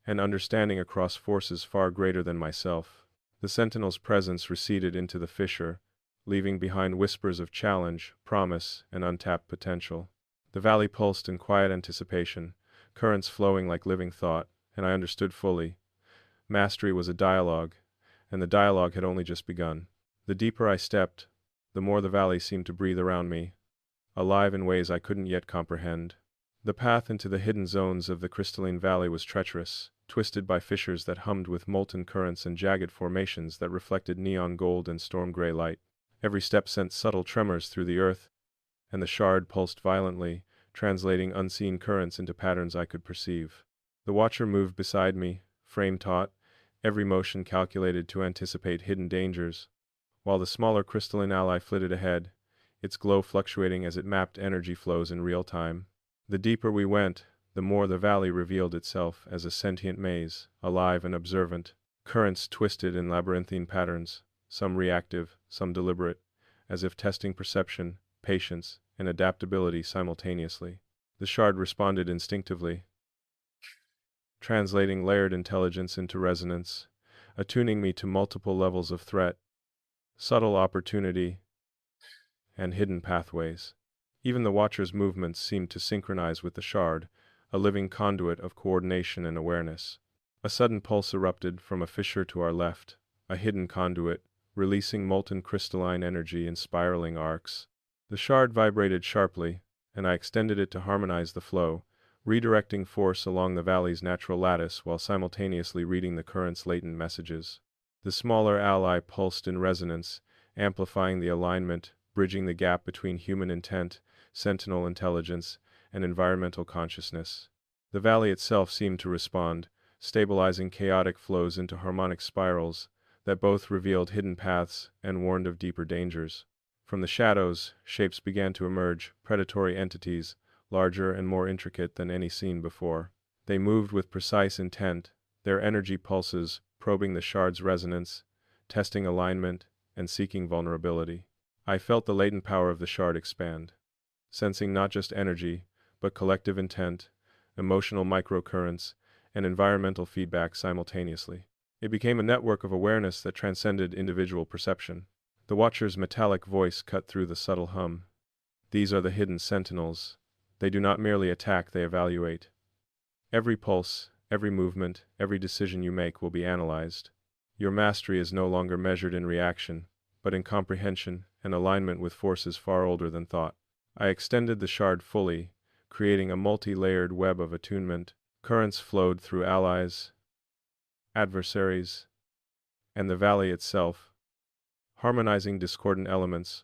and understanding across forces far greater than myself. The sentinel's presence receded into the fissure, leaving behind whispers of challenge, promise, and untapped potential. The valley pulsed in quiet anticipation, currents flowing like living thought, and I understood fully. Mastery was a dialogue, and the dialogue had only just begun. The deeper I stepped, the more the valley seemed to breathe around me, alive in ways I couldn't yet comprehend. The path into the hidden zones of the crystalline valley was treacherous, twisted by fissures that hummed with molten currents and jagged formations that reflected neon gold and storm-gray light. Every step sent subtle tremors through the earth, and the shard pulsed violently, translating unseen currents into patterns I could perceive. The watcher moved beside me, frame taut, every motion calculated to anticipate hidden dangers, while the smaller crystalline ally flitted ahead, its glow fluctuating as it mapped energy flows in real time. The deeper we went, the more the valley revealed itself as a sentient maze, alive and observant, currents twisted in labyrinthine patterns, some reactive, some deliberate, as if testing perception, patience, and adaptability simultaneously. The shard responded instinctively, translating layered intelligence into resonance, attuning me to multiple levels of threat, subtle opportunity, and hidden pathways. Even the watcher's movements seemed to synchronize with the shard, a living conduit of coordination and awareness. A sudden pulse erupted from a fissure to our left, a hidden conduit, releasing molten crystalline energy in spiraling arcs. The shard vibrated sharply, and I extended it to harmonize the flow, redirecting force along the valley's natural lattice while simultaneously reading the current's latent messages. The smaller ally pulsed in resonance, amplifying the alignment, bridging the gap between human intent, sentinel intelligence, and environmental consciousness. The valley itself seemed to respond, stabilizing chaotic flows into harmonic spirals that both revealed hidden paths and warned of deeper dangers. From the shadows, shapes began to emerge, predatory entities, larger and more intricate than any seen before. They moved with precise intent, their energy pulses probing the shard's resonance, testing alignment, and seeking vulnerability. I felt the latent power of the shard expand, sensing not just energy, but collective intent, emotional microcurrents, and environmental feedback simultaneously. It became a network of awareness that transcended individual perception. The watcher's metallic voice cut through the subtle hum. These are the hidden sentinels. They do not merely attack, they evaluate. Every pulse, every movement, every decision you make will be analyzed. Your mastery is no longer measured in reaction, but in comprehension and alignment with forces far older than thought. I extended the shard fully, creating a multi-layered web of attunement. Currents flowed through allies, adversaries, and the valley itself, harmonizing discordant elements,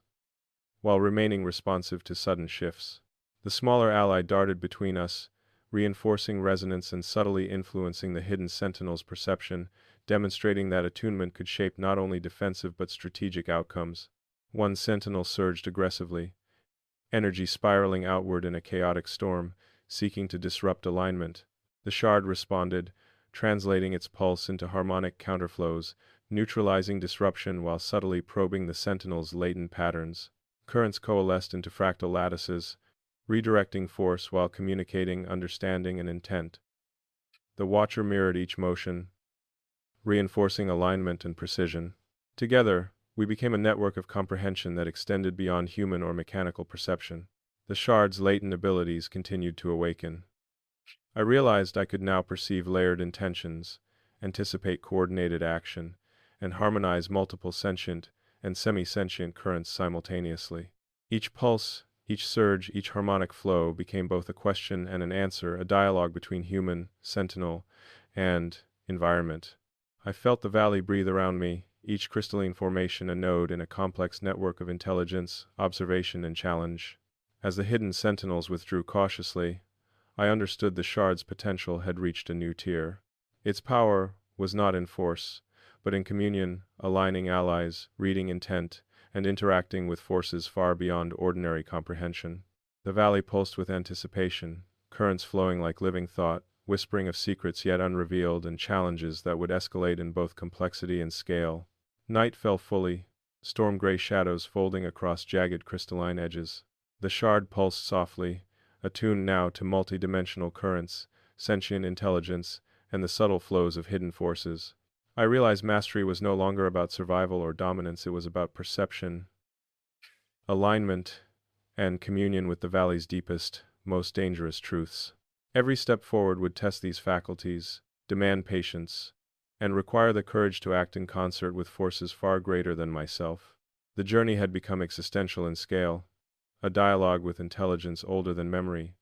while remaining responsive to sudden shifts. The smaller ally darted between us, reinforcing resonance and subtly influencing the hidden sentinel's perception, demonstrating that attunement could shape not only defensive but strategic outcomes. One sentinel surged aggressively, energy spiraling outward in a chaotic storm, seeking to disrupt alignment. The shard responded, translating its pulse into harmonic counterflows, neutralizing disruption while subtly probing the sentinel's latent patterns. Currents coalesced into fractal lattices, redirecting force while communicating understanding and intent. The watcher mirrored each motion, reinforcing alignment and precision. Together, we became a network of comprehension that extended beyond human or mechanical perception. The shard's latent abilities continued to awaken, I realized I could now perceive layered intentions, anticipate coordinated action, and harmonize multiple sentient and semi-sentient currents simultaneously. Each pulse, each surge, each harmonic flow became both a question and an answer, a dialogue between human, sentinel, and environment. I felt the valley breathe around me, each crystalline formation a node in a complex network of intelligence, observation, and challenge. As the hidden sentinels withdrew cautiously, I understood the shard's potential had reached a new tier. Its power was not in force, but in communion, aligning allies, reading intent, and interacting with forces far beyond ordinary comprehension. The valley pulsed with anticipation, currents flowing like living thought, whispering of secrets yet unrevealed and challenges that would escalate in both complexity and scale. Night fell fully, storm-gray shadows folding across jagged crystalline edges. The shard pulsed softly, attuned now to multi-dimensional currents, sentient intelligence, and the subtle flows of hidden forces. I realized mastery was no longer about survival or dominance, it was about perception, alignment, and communion with the valley's deepest, most dangerous truths. Every step forward would test these faculties, demand patience, and require the courage to act in concert with forces far greater than myself. The journey had become existential in scale, a dialogue with intelligence older than memory,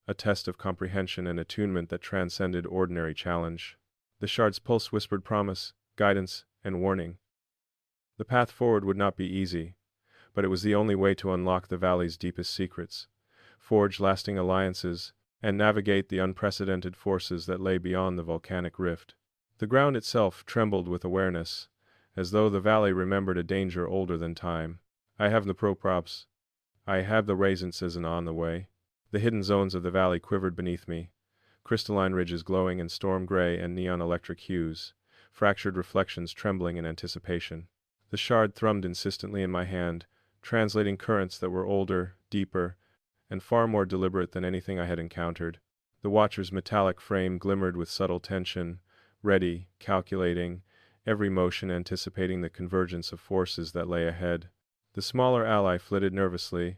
a test of comprehension and attunement that transcended ordinary challenge. The shard's pulse whispered promise, guidance, and warning. The path forward would not be easy, but it was the only way to unlock the valley's deepest secrets, forge lasting alliances, and navigate the unprecedented forces that lay beyond the volcanic rift. The ground itself trembled with awareness, as though the valley remembered a danger older than time. I have the props. I have the raisins on the way. The hidden zones of the valley quivered beneath me, crystalline ridges glowing in storm gray and neon electric hues, fractured reflections trembling in anticipation. The shard thrummed insistently in my hand, translating currents that were older, deeper, and far more deliberate than anything I had encountered. The watcher's metallic frame glimmered with subtle tension, ready, calculating, every motion anticipating the convergence of forces that lay ahead. The smaller ally flitted nervously,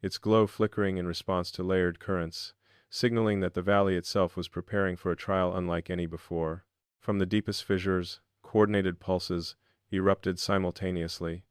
its glow flickering in response to layered currents, signaling that the valley itself was preparing for a trial unlike any before. From the deepest fissures, coordinated pulses erupted simultaneously,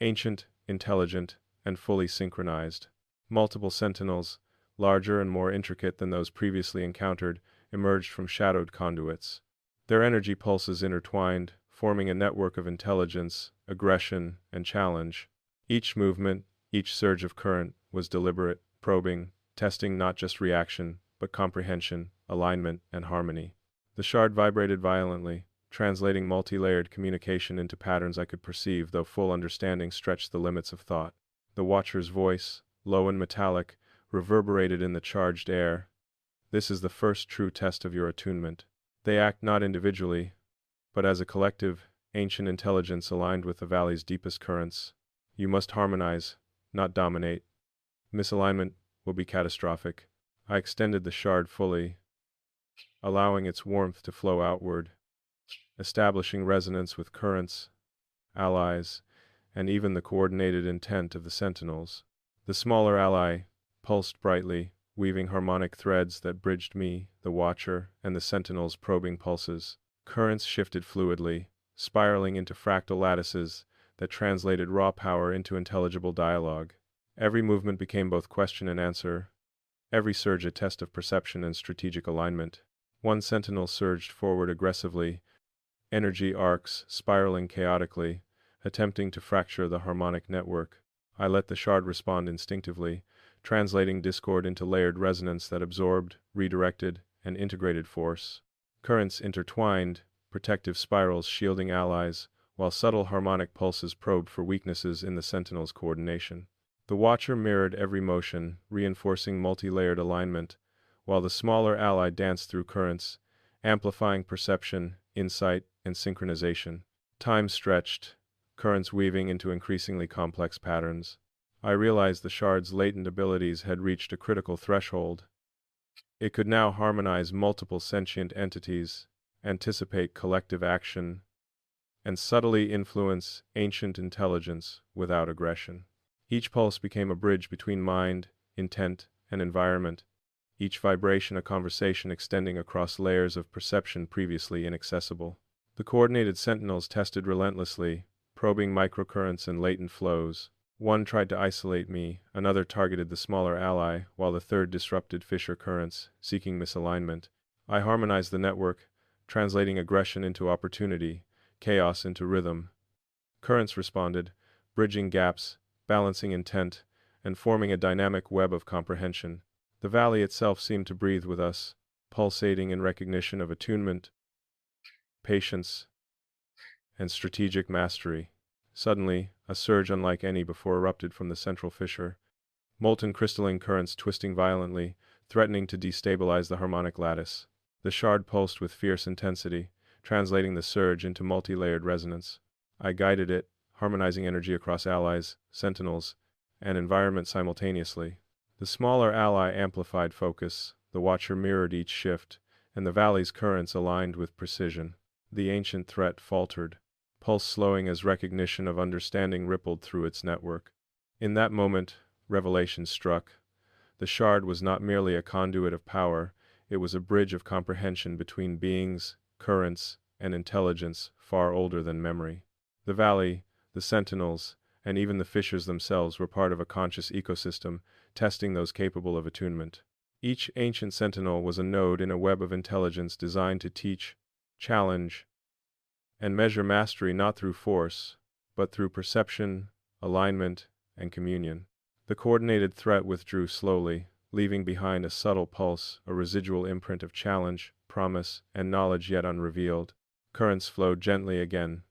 ancient, intelligent, and fully synchronized. Multiple sentinels, larger and more intricate than those previously encountered, emerged from shadowed conduits. Their energy pulses intertwined, forming a network of intelligence, aggression, and challenge. Each movement, each surge of current, was deliberate, probing, testing not just reaction, but comprehension, alignment, and harmony. The shard vibrated violently, translating multi-layered communication into patterns I could perceive, though full understanding stretched the limits of thought. The watcher's voice, low and metallic, reverberated in the charged air. This is the first true test of your attunement. They act not individually, but as a collective, ancient intelligence aligned with the valley's deepest currents. You must harmonize, not dominate. Misalignment will be catastrophic. I extended the shard fully, allowing its warmth to flow outward, establishing resonance with currents, allies, and even the coordinated intent of the sentinels. The smaller ally pulsed brightly, weaving harmonic threads that bridged me, the watcher, and the sentinel's probing pulses. Currents shifted fluidly, spiraling into fractal lattices that translated raw power into intelligible dialogue. Every movement became both question and answer, every surge a test of perception and strategic alignment. One sentinel surged forward aggressively, energy arcs spiraling chaotically, attempting to fracture the harmonic network. I let the shard respond instinctively, translating discord into layered resonance that absorbed, redirected, and integrated force. Currents intertwined, protective spirals shielding allies, while subtle harmonic pulses probed for weaknesses in the sentinel's coordination. The watcher mirrored every motion, reinforcing multi-layered alignment, while the smaller ally danced through currents, amplifying perception, insight, and synchronization. Time stretched, currents weaving into increasingly complex patterns. I realized the shard's latent abilities had reached a critical threshold. It could now harmonize multiple sentient entities, anticipate collective action, and subtly influence ancient intelligence without aggression. Each pulse became a bridge between mind, intent, and environment, each vibration a conversation extending across layers of perception previously inaccessible. The coordinated sentinels tested relentlessly, probing microcurrents and latent flows. One tried to isolate me, another targeted the smaller ally, while the third disrupted fissure currents, seeking misalignment. I harmonized the network, translating aggression into opportunity, chaos into rhythm. Currents responded, bridging gaps, balancing intent, and forming a dynamic web of comprehension. The valley itself seemed to breathe with us, pulsating in recognition of attunement, patience, and strategic mastery. Suddenly, a surge unlike any before erupted from the central fissure, molten crystalline currents twisting violently, threatening to destabilize the harmonic lattice. The shard pulsed with fierce intensity, translating the surge into multi-layered resonance. I guided it, harmonizing energy across allies, sentinels, and environment simultaneously. The smaller ally amplified focus, the watcher mirrored each shift, and the valley's currents aligned with precision. The ancient threat faltered, pulse slowing as recognition of understanding rippled through its network. In that moment, revelation struck. The shard was not merely a conduit of power, it was a bridge of comprehension between beings, currents, and intelligence far older than memory. The valley, the sentinels, and even the fissures themselves were part of a conscious ecosystem, testing those capable of attunement. Each ancient sentinel was a node in a web of intelligence designed to teach, challenge, and measure mastery not through force, but through perception, alignment, and communion. The coordinated threat withdrew slowly, leaving behind a subtle pulse, a residual imprint of challenge, promise, and knowledge yet unrevealed. Currents flowed gently again,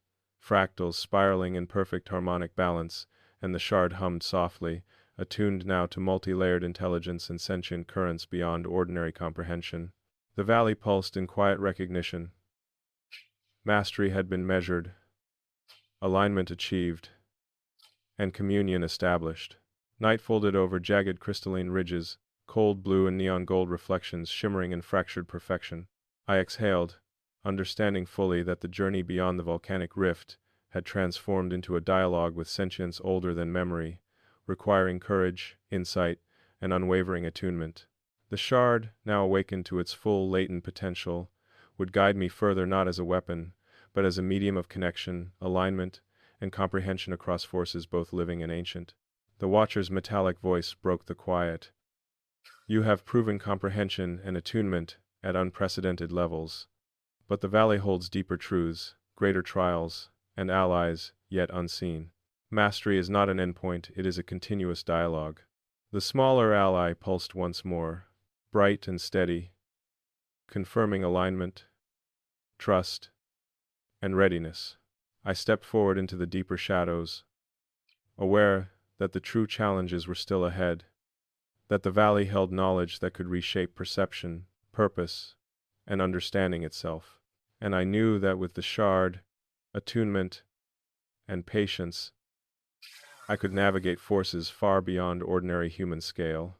fractals spiraling in perfect harmonic balance, and the shard hummed softly, attuned now to multi-layered intelligence and sentient currents beyond ordinary comprehension. The valley pulsed in quiet recognition. Mastery had been measured, alignment achieved, and communion established. Night folded over jagged crystalline ridges, cold blue and neon gold reflections shimmering in fractured perfection. I exhaled, understanding fully that the journey beyond the volcanic rift had transformed into a dialogue with sentience older than memory, requiring courage, insight, and unwavering attunement. The shard, now awakened to its full latent potential, would guide me further not as a weapon, but as a medium of connection, alignment, and comprehension across forces both living and ancient. The Watcher's metallic voice broke the quiet. You have proven comprehension and attunement at unprecedented levels. But the valley holds deeper truths, greater trials, and allies yet unseen. Mastery is not an endpoint, it is a continuous dialogue. The smaller ally pulsed once more, bright and steady, confirming alignment, trust, and readiness. I stepped forward into the deeper shadows, aware that the true challenges were still ahead, that the valley held knowledge that could reshape perception, purpose, and understanding itself. And I knew that with the shard, attunement, and patience, I could navigate forces far beyond ordinary human scale.